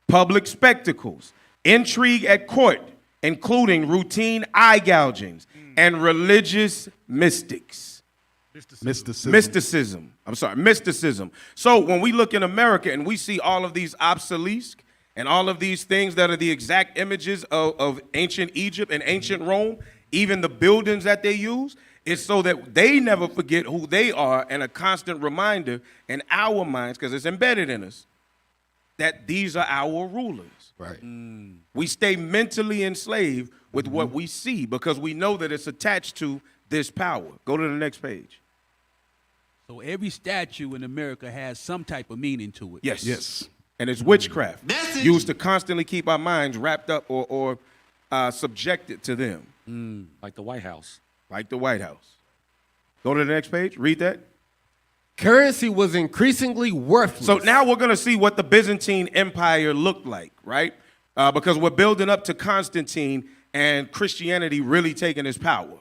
Speaker 6: public spectacles, intrigue at court, including routine eye gougings, and religious mysticism. So when we look in America and we see all of these obelisks and all of these things that are the exact images of ancient Egypt and ancient Rome, even the buildings that they use, it's so that they never forget who they are, and a constant reminder in our minds, because it's embedded in us, that these are our rulers.
Speaker 7: Right.
Speaker 6: We stay mentally enslaved with what we see because we know that it's attached to this power. Go to the next page.
Speaker 11: So every statue in America has some type of meaning to it.
Speaker 6: Yes. And it's witchcraft used to constantly keep our minds wrapped up or subjected to them.
Speaker 9: Like the White House.
Speaker 6: Like the White House. Go to the next page. Read that.
Speaker 7: Currency was increasingly worthless.
Speaker 6: So now we're going to see what the Byzantine Empire looked like, right? Because we're building up to Constantine and Christianity really taking its power.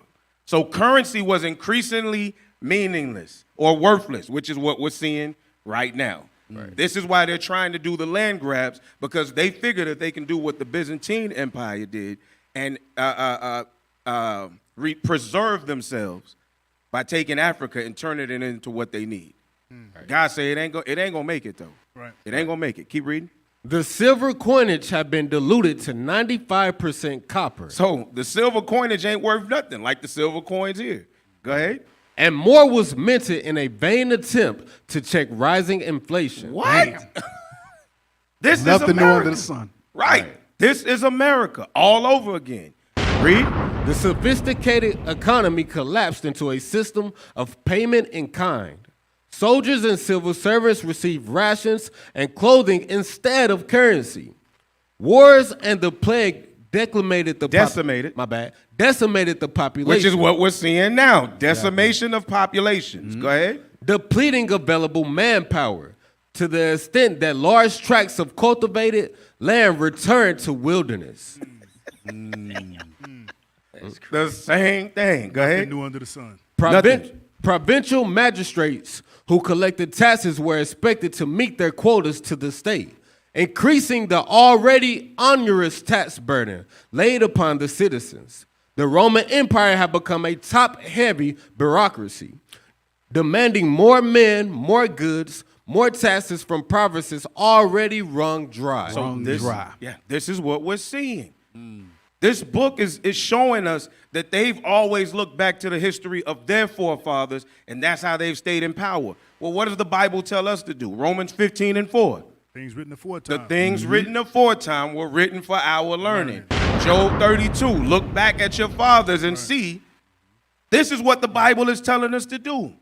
Speaker 6: So currency was increasingly meaningless or worthless, which is what we're seeing right now. Right. This is why they're trying to do the land grabs, because they figure that they can do what the Byzantine Empire did and preserve themselves by taking Africa and turning it into what they need. Right. God say it ain't gonna make it though.
Speaker 10: Right.
Speaker 6: It ain't gonna make it. Keep reading.
Speaker 7: The silver coinage had been diluted to 95% copper.
Speaker 6: So the silver coinage ain't worth nothing like the silver coins here. Go ahead.
Speaker 7: And more was minted in a vain attempt to check rising inflation.
Speaker 6: What? This is
Speaker 5: Nothing new
Speaker 6: America.
Speaker 5: under the sun.
Speaker 6: Right. This is America all over again. Read.
Speaker 7: The sophisticated economy collapsed into a system of payment in kind. Soldiers and civil servants received rations and clothing instead of currency. Wars and the plague decimated the population.
Speaker 6: Which is what we're seeing now. Decimation of populations. Go ahead.
Speaker 7: Depleting available manpower to the extent that large tracts of cultivated land returned to wilderness.
Speaker 6: The same thing. Go ahead.
Speaker 10: New under the sun.
Speaker 7: Provincial magistrates who collected taxes were expected to meet their quotas to the state, increasing the already onerous tax burden laid upon the citizens. The Roman Empire had become a top-heavy bureaucracy, demanding more men, more goods, more taxes from provinces already wrung dry.
Speaker 6: So this is what we're seeing. This book is showing us that they've always looked back to the history of their forefathers, and that's how they've stayed in power. Well, what does the Bible tell us to do? Romans 15:4.
Speaker 10: Things written aforetime.
Speaker 6: The things written aforetime were written for our learning. Job 32, look back at your fathers and see. This is what the Bible is telling us to do.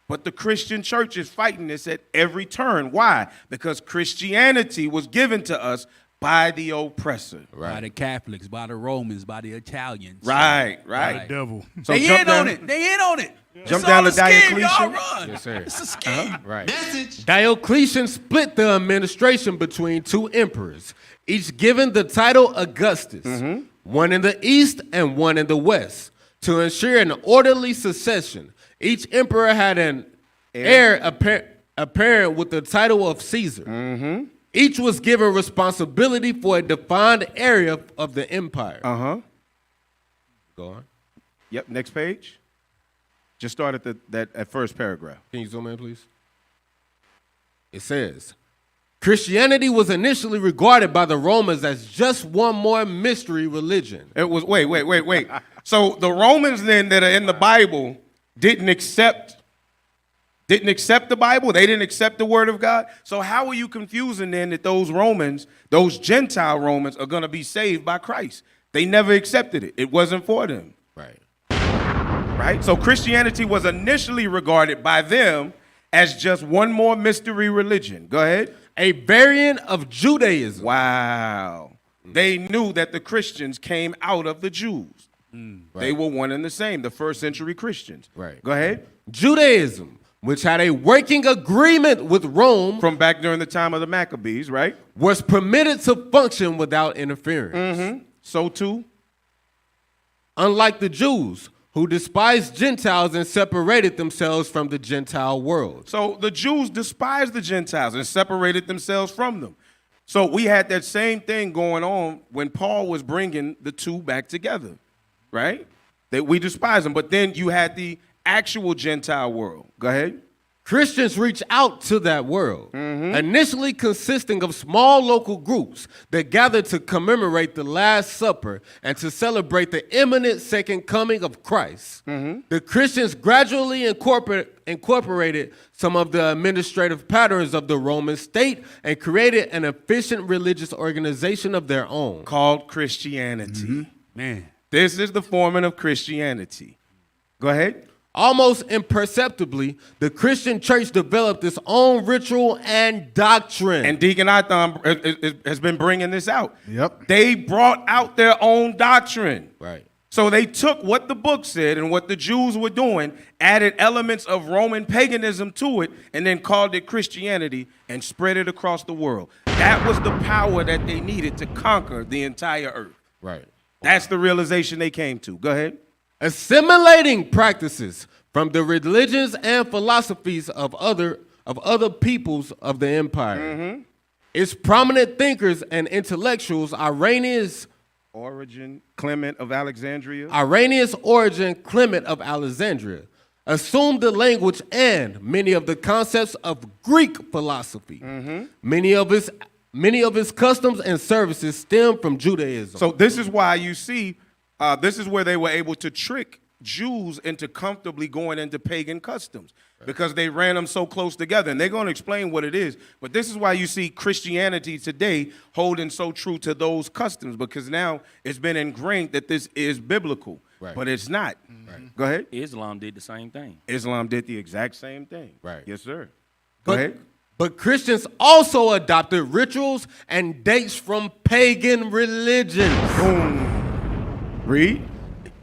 Speaker 6: But the Christian church is fighting this at every turn. Why? Because Christianity was given to us by the oppressor.
Speaker 11: By the Catholics, by the Romans, by the Italians.
Speaker 6: Right.
Speaker 10: The devil.
Speaker 6: So
Speaker 11: They in on it. They in on it.
Speaker 6: Jump
Speaker 11: It's
Speaker 6: down
Speaker 11: all
Speaker 6: to
Speaker 11: a scheme,
Speaker 6: Diocletian.
Speaker 11: y'all run.
Speaker 7: Yes, sir.
Speaker 11: It's a scheme.
Speaker 7: Right. Diocletian split the administration between two emperors, each given the title Augustus, one in the east and one in the west. To ensure an orderly succession, each emperor had an heir apparent with the title of Caesar. Each was given responsibility for a defined area of the empire. Go on.
Speaker 6: Yep, next page. Just start at that first paragraph.
Speaker 7: Can you zoom in, please? It says, Christianity was initially regarded by the Romans as just one more mystery religion.
Speaker 6: It was, wait. So the Romans then that are in the Bible didn't accept the Bible. They didn't accept the word of God. So how are you confusing then that those Romans, those Gentile Romans, are going to be saved by Christ? They never accepted it. It wasn't for them. Right? So Christianity was initially regarded by them as just one more mystery religion. Go ahead.
Speaker 7: A variant of Judaism.
Speaker 6: Wow. They knew that the Christians came out of the Jews. They were one and the same, the first century Christians.
Speaker 7: Right.
Speaker 6: Go ahead.
Speaker 7: Judaism, which had a working agreement with Rome
Speaker 6: from back during the time of the Maccabees, right?
Speaker 7: Was permitted to function without interference.
Speaker 6: So too,
Speaker 7: unlike the Jews, who despised Gentiles and separated themselves from the Gentile world.
Speaker 6: So the Jews despised the Gentiles and separated themselves from them. So we had that same thing going on when Paul was bringing the two back together, right? That we despise them. But then you had the actual Gentile world. Go ahead.
Speaker 7: Christians reach out to that world, initially consisting of small local groups that gathered to commemorate the Last Supper and to celebrate the imminent second coming of Christ. The Christians gradually incorporated some of the administrative patterns of the Roman state and created an efficient religious organization of their own.
Speaker 6: Called Christianity. Man, this is the forming of Christianity. Go ahead.
Speaker 7: Almost imperceptibly, the Christian church developed its own ritual and doctrine.
Speaker 6: And Deacon Itham has been bringing this out.
Speaker 5: Yep.
Speaker 6: They brought out their own doctrine.
Speaker 7: Right.
Speaker 6: So they took what the book said and what the Jews were doing, added elements of Roman paganism to it, and then called it Christianity and spread it across the world. That was the power that they needed to conquer the entire earth.
Speaker 7: Right.
Speaker 6: That's the realization they came to. Go ahead.
Speaker 7: Assimilating practices from the religions and philosophies of other peoples of the empire. Its prominent thinkers and intellectuals, Irenaeus Origin Clement of Alexandria, assumed the language and many of the concepts of Greek philosophy. Many of his customs and services stem from Judaism.
Speaker 6: So this is why you see, this is where they were able to trick Jews into comfortably going into pagan customs, because they ran them so close together. And they're going to explain what it is. But this is why you see Christianity today holding so true to those customs, because now it's been ingrained that this is biblical.
Speaker 9: Right.
Speaker 6: But it's not. Go ahead.
Speaker 9: Islam did the same thing.
Speaker 6: Islam did the exact same thing.
Speaker 7: Right.
Speaker 6: Yes, sir. Go ahead.
Speaker 7: But Christians also adopted rituals and dates from pagan religions.
Speaker 6: Boom. Read.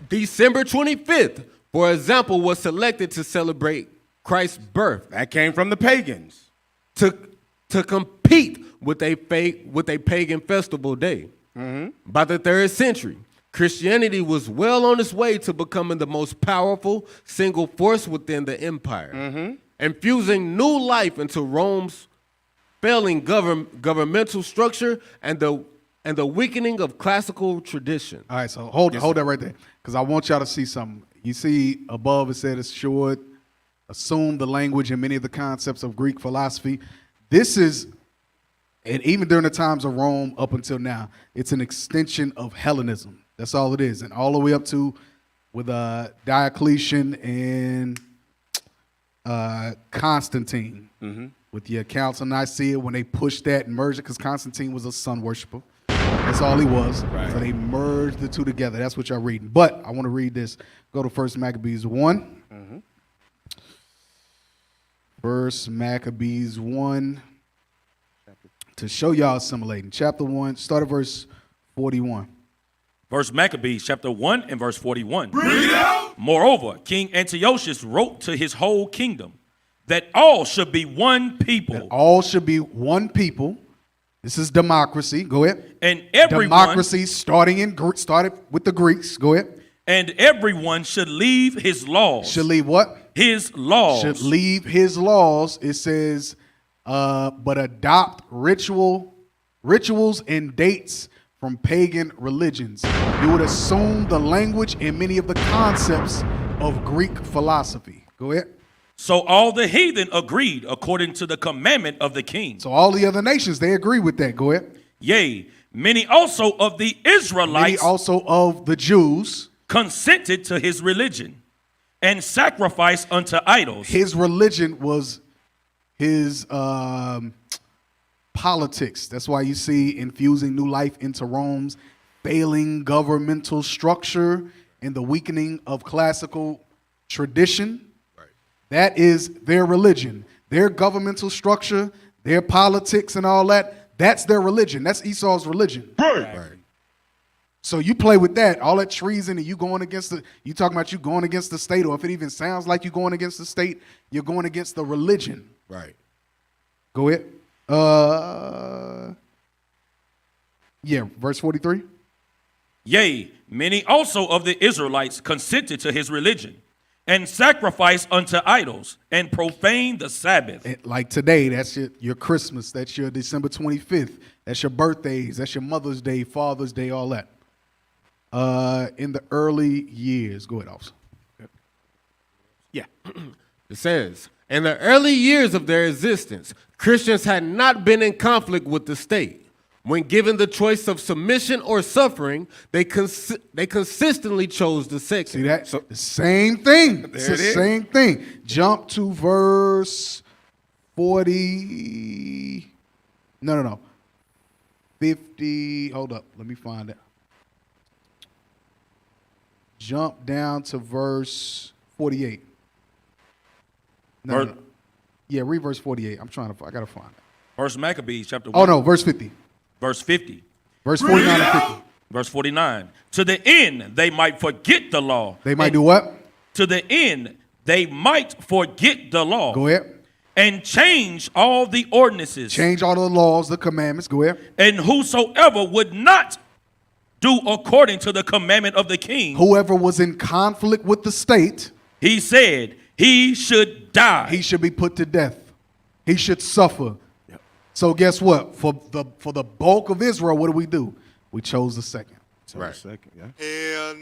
Speaker 7: December 25th, for example, was selected to celebrate Christ's birth.
Speaker 6: That came from the pagans.
Speaker 7: To compete with a pagan festival day. By the 3rd century, Christianity was well on its way to becoming the most powerful single force within the empire, infusing new life into Rome's failing governmental structure and the weakening of classical tradition.
Speaker 5: All right, so hold that right there, because I want y'all to see something. You see above it said assured assume the language and many of the concepts of Greek philosophy. This is, and even during the times of Rome up until now, it's an extension of Hellenism. That's all it is. And all the way up to with Diocletian and Constantine, with the accounts of Nicaea, when they pushed that and merged it, because Constantine was a sun worshiper. That's all he was. Right. So they merged the two together. That's what y'all reading. But I want to read this. Go to 1 Maccabees 1. 1 Maccabees 1. To show y'all assimilating. Chapter 1, start at verse 41.
Speaker 9: Verse Maccabees, chapter 1 and verse 41. Read it out. Moreover, King Antiochus wrote to his whole kingdom that all should be one people.
Speaker 5: That all should be one people. This is democracy. Go ahead.
Speaker 9: And everyone.
Speaker 5: Democracy started with the Greeks. Go ahead.
Speaker 9: And everyone should leave his laws.
Speaker 5: Should leave what?
Speaker 9: His laws.
Speaker 5: Should leave his laws. It says, but adopt rituals and dates from pagan religions. You would assume the language and many of the concepts of Greek philosophy. Go ahead.
Speaker 9: So all the heathen agreed according to the commandment of the king.
Speaker 5: So all the other nations, they agree with that. Go ahead.
Speaker 9: Yea, many also of the Israelites.
Speaker 5: Many also of the Jews.
Speaker 9: Consented to his religion and sacrificed unto idols.
Speaker 5: His religion was his politics. That's why you see infusing new life into Rome's failing governmental structure and the weakening of classical tradition. Right. That is their religion. Their governmental structure, their politics and all that, that's their religion. That's Esau's religion. Right. So you play with that, all that treason, and you talking about you going against the state, or if it even sounds like you going against the state, you're going against the religion.
Speaker 7: Right.
Speaker 5: Go ahead. Verse 43.
Speaker 9: Yea, many also of the Israelites consented to his religion and sacrificed unto idols and profaned the Sabbath.
Speaker 5: Like today, that's your Christmas, that's your December 25th, that's your birthdays, that's your Mother's Day, Father's Day, all that. In the early years. Go ahead, officer.
Speaker 7: Yeah. It says, in the early years of their existence, Christians had not been in conflict with the state. When given the choice of submission or suffering, they consistently chose the second.
Speaker 5: See that? So, the same thing. It's the same thing. Jump to verse 40. No. 50. Hold up. Let me find it. Jump down to verse 48. No. Yeah, read verse 48. I gotta find it.
Speaker 9: Verse Maccabees, chapter 1.
Speaker 5: Oh no, verse 50.
Speaker 9: Verse 50.
Speaker 5: Verse 49 and 50.
Speaker 9: Verse 49. To the end they might forget the law.
Speaker 5: They might do what?
Speaker 9: To the end they might forget the law.
Speaker 5: Go ahead.
Speaker 9: And change all the ordinances.
Speaker 5: Change all the laws, the commandments. Go ahead.
Speaker 9: And whosoever would not do according to the commandment of the king.
Speaker 5: Whoever was in conflict with the state.
Speaker 9: He said he should die.
Speaker 5: He should be put to death. He should suffer. Yep. So guess what? For the bulk of Israel, what do? We chose the second.
Speaker 6: Right. Second, yeah.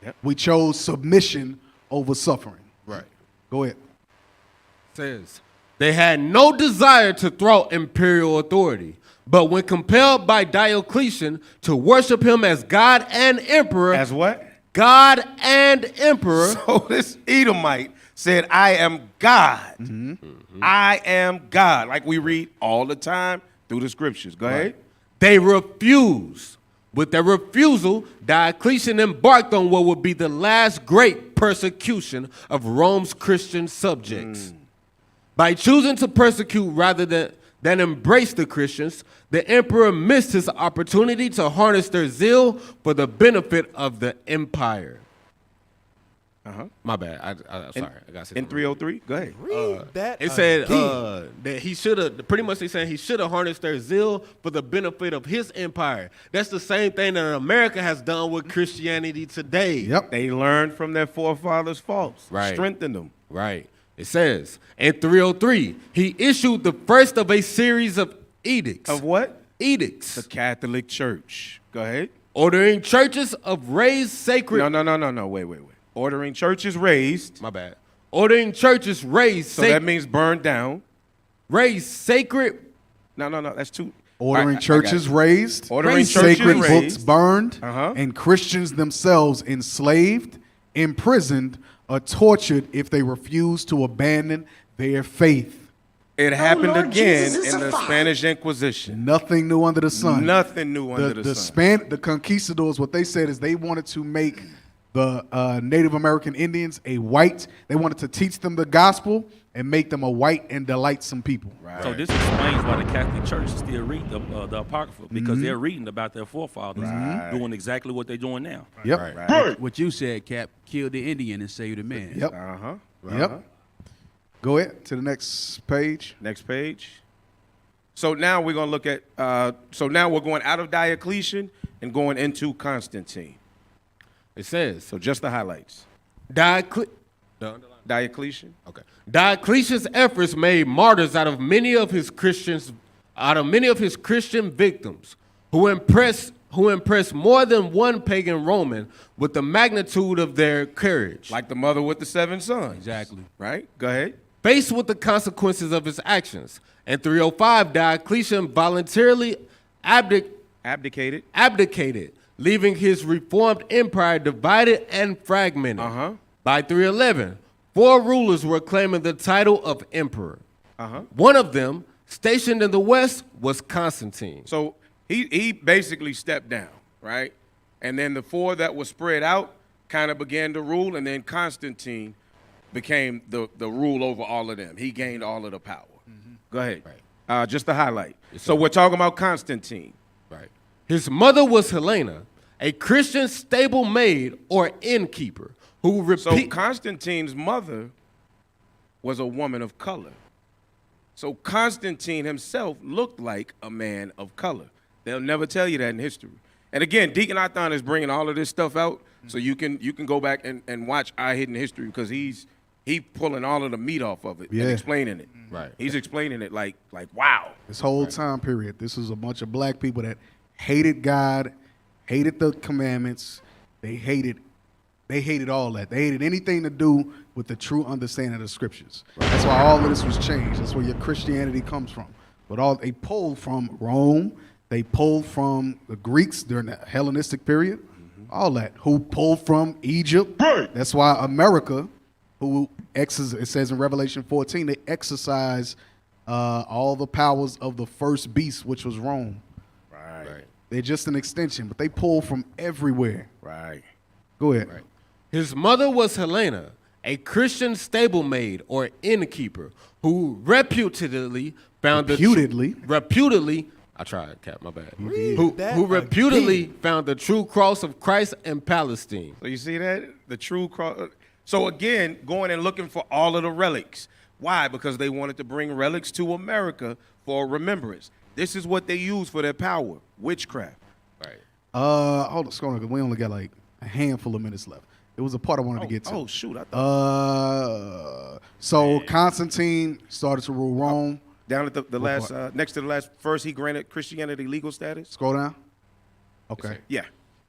Speaker 5: And we chose submission over suffering.
Speaker 7: Right.
Speaker 5: Go ahead.
Speaker 7: Says, they had no desire to thwart imperial authority, but when compelled by Diocletian to worship him as God and emperor.
Speaker 6: As what?
Speaker 7: God and emperor.
Speaker 6: So this Edomite said, I am God. Mm-hmm. I am God. Like we read all the time through the scriptures. Go ahead.
Speaker 7: They refused. With their refusal, Diocletian embarked on what would be the last great persecution of Rome's Christian subjects. By choosing to persecute rather than embrace the Christians, the emperor missed his opportunity to harness their zeal for the benefit of the empire. My bad. I'm sorry. I got
Speaker 6: in 303. Go ahead.
Speaker 7: It said that he should have. Pretty much, they saying he should have harnessed their zeal for the benefit of his empire. That's the same thing that America has done with Christianity today.
Speaker 6: Yep. They learned from their forefathers' faults.
Speaker 7: Right.
Speaker 6: Strengthened them.
Speaker 7: Right. It says in 303, he issued the first of a series of edicts.
Speaker 6: Of what?
Speaker 7: Edicts.
Speaker 6: The Catholic Church. Go ahead.
Speaker 7: Ordering churches of raised sacred.
Speaker 6: No. Wait. Ordering churches raised.
Speaker 7: My bad. Ordering churches raised
Speaker 6: So that means burned down.
Speaker 7: raised sacred.
Speaker 6: No, that's too.
Speaker 5: Ordering
Speaker 6: I
Speaker 5: churches
Speaker 6: got it.
Speaker 5: raised,
Speaker 6: Ordering
Speaker 5: sacred
Speaker 6: churches
Speaker 5: books
Speaker 6: raised.
Speaker 5: burned,
Speaker 6: Uh-huh.
Speaker 5: and Christians themselves enslaved, imprisoned, or tortured if they refused to abandon their faith.
Speaker 6: It happened
Speaker 4: Lord
Speaker 6: again
Speaker 4: Jesus is
Speaker 6: in
Speaker 4: a
Speaker 6: the
Speaker 4: fire.
Speaker 6: Spanish Inquisition.
Speaker 5: Nothing new under the sun.
Speaker 6: Nothing new under the sun.
Speaker 5: The conquistadors, what they said is they wanted to make the Native American Indians a white. They wanted to teach them the gospel and make them a white and delightsome people.
Speaker 6: Right.
Speaker 9: So this explains why the Catholic Church still read the Apocrypha, because they're reading about their forefathers doing exactly what they're doing now.
Speaker 5: Yep.
Speaker 6: Right.
Speaker 11: What you said, Cap, kill the Indian and save the man.
Speaker 5: Yep. Yep. Go ahead to the next page.
Speaker 6: Next page. So now we're going to look at, so now we're going out of Diocletian and going into Constantine.
Speaker 7: It says.
Speaker 6: So just the highlights. Diocletian.
Speaker 7: Okay. Diocletian's efforts made martyrs out of many of his Christian victims, who impressed more than one pagan Roman with the magnitude of their courage.
Speaker 6: Like the mother with the 7 sons.
Speaker 11: Exactly.
Speaker 6: Right? Go ahead.
Speaker 7: Faced with the consequences of his actions. In 305, Diocletian voluntarily abdicated, leaving his reformed empire divided and fragmented. By 311, 4 rulers were claiming the title of emperor. One of them, stationed in the west, was Constantine.
Speaker 6: So he basically stepped down, right? And then the 4 that were spread out kind of began to rule, and then Constantine became the rule over all of them. He gained all of the power. Go ahead. Right. Just to highlight. So we're talking about Constantine.
Speaker 7: Right. His mother was Helena, a Christian stable maid or innkeeper who
Speaker 6: So Constantine's mother was a woman of color. So Constantine himself looked like a man of color. They'll never tell you that in history. And again, Deacon Athan is bringing all of this stuff out, so you can go back and watch Our Hidden History, because he's pulling all of the meat off of it and explaining it.
Speaker 7: Right.
Speaker 6: He's explaining it like wow.
Speaker 5: This whole time period, this was a bunch of black people that hated God, hated the commandments. They hated all that. They hated anything to do with the true understanding of the scriptures. That's why all of this was changed. That's where your Christianity comes from. But they pulled from Rome. They pulled from the Greeks during the Hellenistic period. All that. Who pulled from Egypt. That's why America, it says in Revelation 14, they exercise all the powers of the first beast, which was Rome.
Speaker 6: Right.
Speaker 5: They're just an extension, but they pull from everywhere.
Speaker 6: Right.
Speaker 5: Go ahead.
Speaker 7: Right. His mother was Helena, a Christian stablemate or innkeeper who reputedly found I tried, Cap, my bad. Who reputedly found the true cross of Christ in Palestine.
Speaker 6: So you see that? The true cross. So again, going and looking for all of the relics. Why? Because they wanted to bring relics to America for remembrance. This is what they use for their power, witchcraft.
Speaker 7: Right.
Speaker 5: Hold on, scroll on, because we only got like a handful of minutes left. It was a part I wanted to get to.
Speaker 6: Oh, shoot. I thought.
Speaker 5: So Constantine started to rule Rome.
Speaker 6: Down at the last, next to the last verse, he granted Christianity legal status.
Speaker 5: Scroll down. Okay.
Speaker 6: Yeah.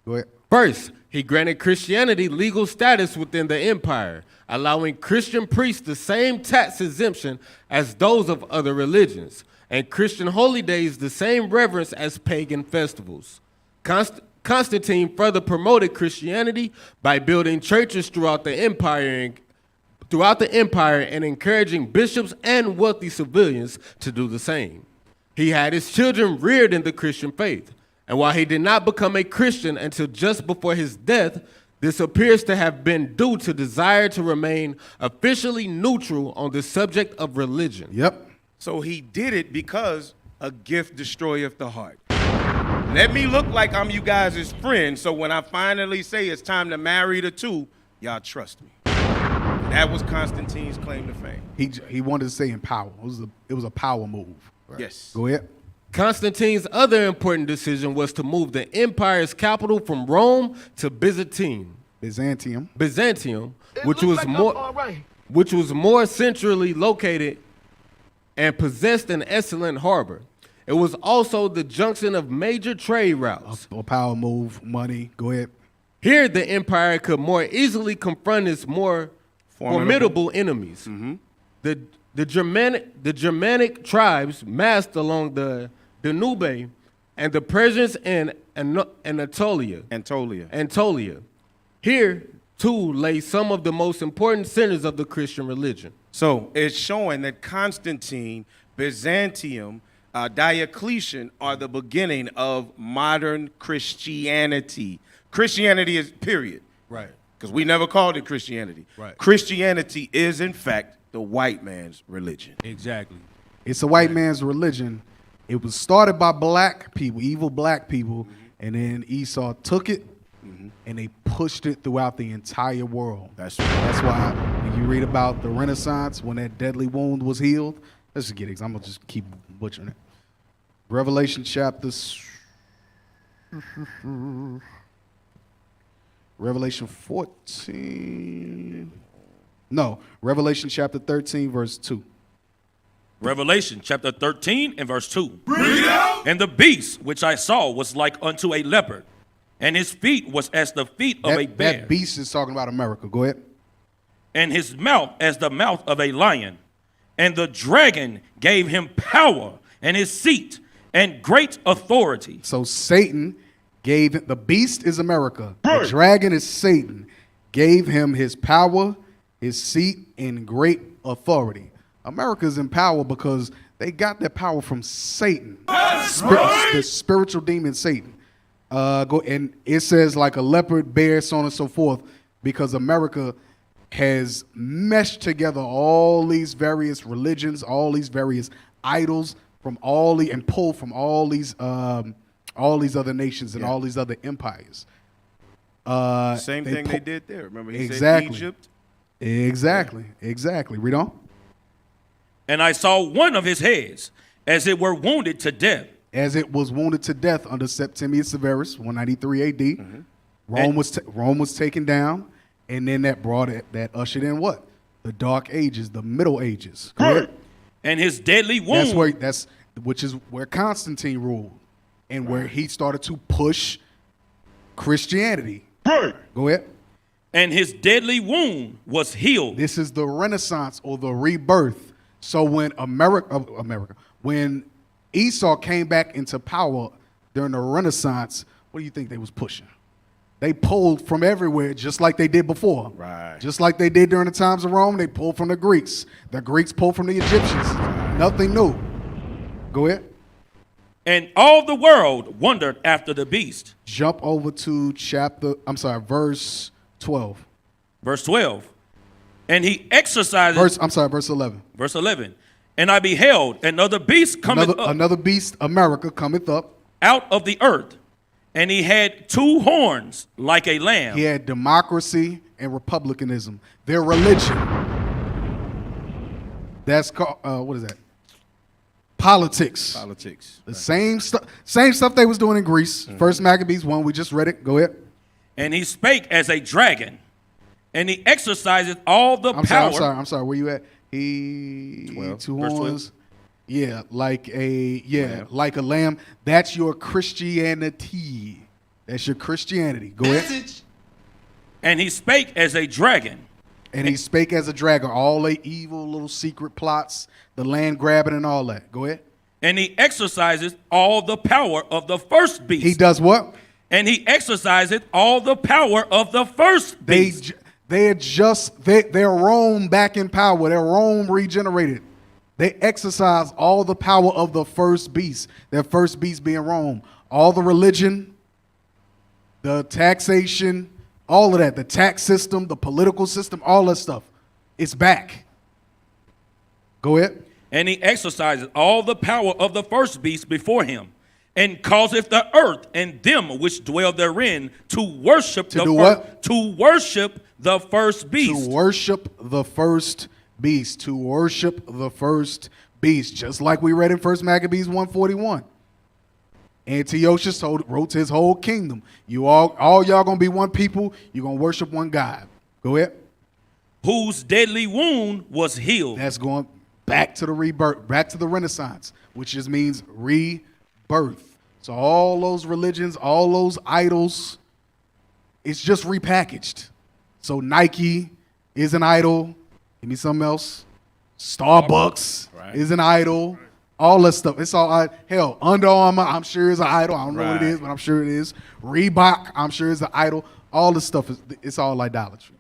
Speaker 5: Go ahead.
Speaker 7: First, he granted Christianity legal status within the empire, allowing Christian priests the same tax exemption as those of other religions, and Christian holy days the same reverence as pagan festivals. Constantine further promoted Christianity by building churches throughout the empire and encouraging bishops and wealthy civilians to do the same. He had his children reared in the Christian faith, and while he did not become a Christian until just before his death, this appears to have been due to desire to remain officially neutral on the subject of religion.
Speaker 5: Yep.
Speaker 6: So he did it because a gift destroyeth the heart. Let me look like I'm you guys' friend, so when I finally say it's time to marry the two, y'all trust me. That was Constantine's claim to fame.
Speaker 5: He wanted to stay in power. It was a power move.
Speaker 6: Right. Yes.
Speaker 5: Go ahead.
Speaker 7: Constantine's other important decision was to move the empire's capital from Rome to Byzantium, which was more centrally located and possessed an excellent harbor. It was also the junction of major trade routes.
Speaker 5: A power move, money. Go ahead.
Speaker 7: Here, the empire could more easily confront its more formidable enemies. The Germanic tribes massed along the Danube and the Persians in Anatolia. Here, too, lay some of the most important centers of the Christian religion.
Speaker 6: So it's showing that Constantine, Byzantium, Diocletian are the beginning of modern Christianity. Christianity is period.
Speaker 7: Right.
Speaker 6: Because we never called it Christianity.
Speaker 7: Right.
Speaker 6: Christianity is, in fact, the white man's religion.
Speaker 7: Exactly.
Speaker 5: It's a white man's religion. It was started by black people, evil black people, and then Esau took it and they pushed it throughout the entire world.
Speaker 6: That's right.
Speaker 5: That's why when you read about the Renaissance, when that deadly wound was healed, let's just get it, because I'm going to just keep butchering it. Revelation Revelation 14. No, Revelation chapter 13, verse 2.
Speaker 9: Revelation chapter 13 and verse 2. And the beast which I saw was like unto a leopard, and his feet was as the feet of a bear.
Speaker 5: That beast is talking about America. Go ahead.
Speaker 9: And his mouth as the mouth of a lion. And the dragon gave him power and his seat and great authority.
Speaker 5: So Satan gave, the beast is America. The dragon is Satan. Gave him his power, his seat, and great authority. America's in power because they got their power from Satan. The spiritual demon Satan. And it says like a leopard, bear, so on and so forth, because America has meshed together all these various religions, all these various idols from and pulled from all these other nations and all these other empires.
Speaker 6: Same thing they did there. Remember he
Speaker 5: said
Speaker 6: Egypt?
Speaker 5: Exactly. Read on.
Speaker 9: And I saw one of his heads as it were wounded to death.
Speaker 5: As it was wounded to death under Septimius Severus, 193 AD. Rome was taken down, and then that ushered in what? The Dark Ages, the Middle Ages. Correct?
Speaker 9: And his deadly wound.
Speaker 5: Which is where Constantine ruled, and where he started to push Christianity. Go ahead.
Speaker 9: And his deadly wound was healed.
Speaker 5: This is the Renaissance or the rebirth. So when when Esau came back into power during the Renaissance, what do you think they was pushing? They pulled from everywhere, just like they did before.
Speaker 6: Right.
Speaker 5: Just like they did during the times of Rome, they pulled from the Greeks. The Greeks pulled from the Egyptians. Nothing new. Go ahead.
Speaker 9: And all the world wondered after the beast.
Speaker 5: Jump over to verse 12.
Speaker 9: Verse 12. And he exercised.
Speaker 5: Verse 11.
Speaker 9: Verse 11. And I beheld another beast cometh up.
Speaker 5: Another beast, America, cometh up.
Speaker 9: Out of the earth. And he had two horns like a lamb.
Speaker 5: He had democracy and republicanism. Their religion. That's called, what is that? Politics. The same stuff they was doing in Greece. First Maccabees 1, we just read it. Go ahead.
Speaker 9: And he spake as a dragon. And he exercised all the power.
Speaker 5: I'm sorry. Where you at? Two horns.
Speaker 9: 12.
Speaker 5: Yeah, like a lamb. That's your Christianity. That's your Christianity. Go ahead.
Speaker 9: And he spake as a dragon.
Speaker 5: And he spake as a dragon. All the evil little secret plots, the land grabbing and all that. Go ahead.
Speaker 9: And he exercises all the power of the first beast.
Speaker 5: He does what?
Speaker 9: And he exercises all the power of the first beast.
Speaker 5: They're Rome back in power. They're Rome regenerated. They exercise all the power of the first beast. Their first beast being Rome. All the religion, the taxation, all of that. The tax system, the political system, all that stuff. It's back. Go ahead.
Speaker 9: And he exercises all the power of the first beast before him, and causeth the earth and them which dwell therein to worship
Speaker 5: To worship
Speaker 9: the first beast.
Speaker 5: To worship the first beast. To worship the first beast. Just like we read in 1 Maccabees 1:41. Antiochus wrote to his whole kingdom. You all y'all gonna be one people. You're gonna worship one God. Go ahead.
Speaker 9: Whose deadly wound was healed.
Speaker 5: That's going back to the rebirth, back to the Renaissance, which just means rebirth. So all those religions, all those idols, it's just repackaged. So Nike, is an idol. Give me something else. Starbucks is an idol. All that stuff. It's all hell. Under Armour, I'm sure is an idol. I don't know what it is, but I'm sure it is. Reebok, I'm sure is an idol. All this stuff it's all idolatry.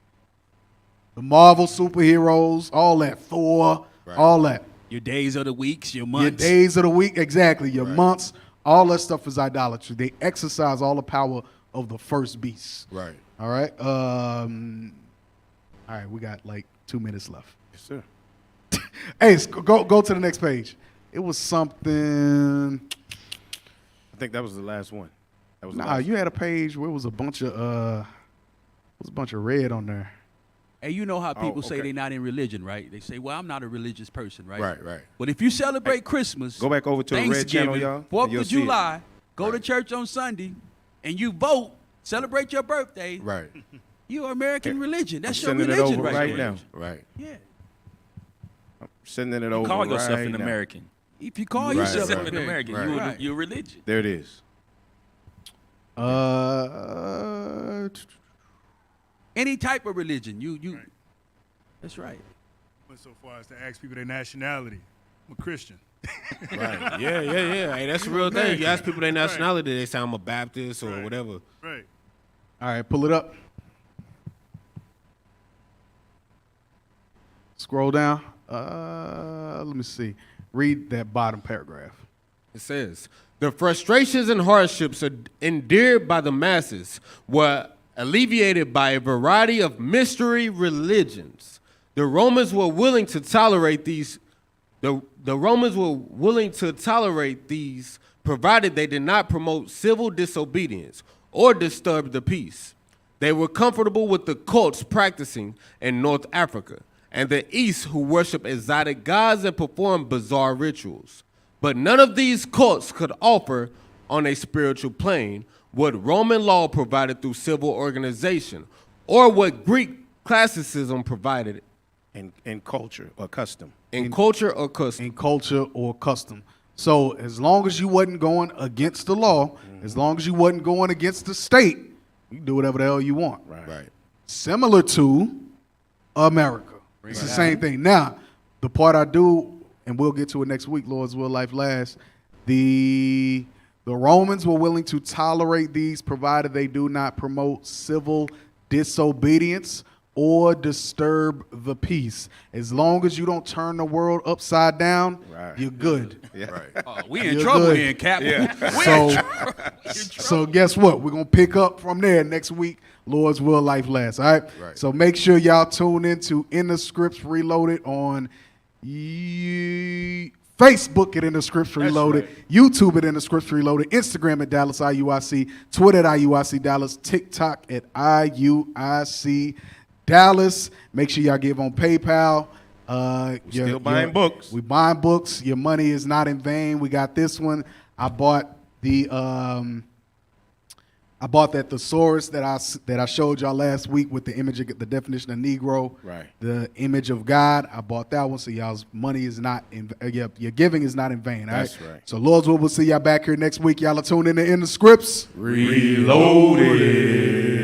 Speaker 5: The Marvel superheroes, all that. Thor, all that.
Speaker 11: Your days of the weeks, your months.
Speaker 5: Your days of the week, exactly. Your months, all that stuff is idolatry. They exercise all the power of the first beast.
Speaker 6: Right.
Speaker 5: All right. All right. We got like 2 minutes left.
Speaker 6: Yes, sir.
Speaker 5: Hey, go to the next page. It was something.
Speaker 6: I think that was the last one. That was the
Speaker 5: Nah,
Speaker 6: last
Speaker 5: you had a page where it was a bunch of red on there.
Speaker 11: Hey, you know how people say they're not in religion, right? They say, well, I'm not a religious person, right?
Speaker 6: Right.
Speaker 11: But if you celebrate Christmas,
Speaker 6: go back over to the red channel, y'all.
Speaker 11: 4th of July, go to church on Sunday, and you vote, celebrate your birthday.
Speaker 6: Right.
Speaker 11: You're American religion. That's
Speaker 6: I'm
Speaker 11: your
Speaker 6: sending
Speaker 11: religion
Speaker 6: it over right
Speaker 11: there.
Speaker 6: now. Right.
Speaker 11: Yeah.
Speaker 6: I'm sending it over
Speaker 9: Call yourself
Speaker 6: right
Speaker 9: an
Speaker 6: now.
Speaker 9: American.
Speaker 11: If you call
Speaker 6: Right,
Speaker 11: yourself
Speaker 6: right,
Speaker 11: an American,
Speaker 9: American, you're religion.
Speaker 6: There it is.
Speaker 11: Any type of religion, you. That's right.
Speaker 10: Went so far as to ask people their nationality. I'm a Christian.
Speaker 7: Right. Yeah. Hey, that's the real thing. You ask people their nationality, they say I'm a Baptist or whatever.
Speaker 10: Right.
Speaker 5: All right, pull it up. Scroll down. Let me see. Read that bottom paragraph.
Speaker 7: It says, the frustrations and hardships endured by the masses were alleviated by a variety of mystery religions. The Romans were willing to tolerate these. The Romans were willing to tolerate these, provided they did not promote civil disobedience or disturb the peace. They were comfortable with the cults practicing in North Africa and the East, who worship exotic gods and perform bizarre rituals. But none of these cults could offer, on a spiritual plane, what Roman law provided through civil organization, or what Greek classicism provided
Speaker 6: in culture or custom.
Speaker 7: In culture or custom.
Speaker 5: In culture or custom. So as long as you wasn't going against the law, as long as you wasn't going against the state, you can do whatever the hell you want.
Speaker 6: Right.
Speaker 5: Similar to America. It's the same thing. Now, the part I do, and we'll get to it next week, Lord's will, life lasts, the Romans were willing to tolerate these provided they do not promote civil disobedience or disturb the peace. As long as you don't turn the world upside down, you're good.
Speaker 6: Yeah. Right.
Speaker 11: We in trouble here, Cap.
Speaker 5: So guess what? We're going to pick up from there next week. Lord's will, life lasts. All right? So make sure y'all tune in to In the Scripts Reloaded on Facebook at In the Scripts Reloaded, YouTube at In the Scripts Reloaded, Instagram at Dallas IUIC, Twitter at IUIC Dallas, TikTok at IUIC Dallas. Make sure y'all give on PayPal.
Speaker 6: Still buying books.
Speaker 5: We buying books. Your money is not in vain. We got this one. I bought that thesaurus that I showed y'all last week with the image of the definition of Negro, the image of God. I bought that one, so y'all's money is not in your giving is not in vain.
Speaker 6: That's
Speaker 5: all right.
Speaker 6: right.
Speaker 5: So Lord's will, we'll see y'all back here next week. Y'all are tuned in to In the Scripts
Speaker 6: Reloaded.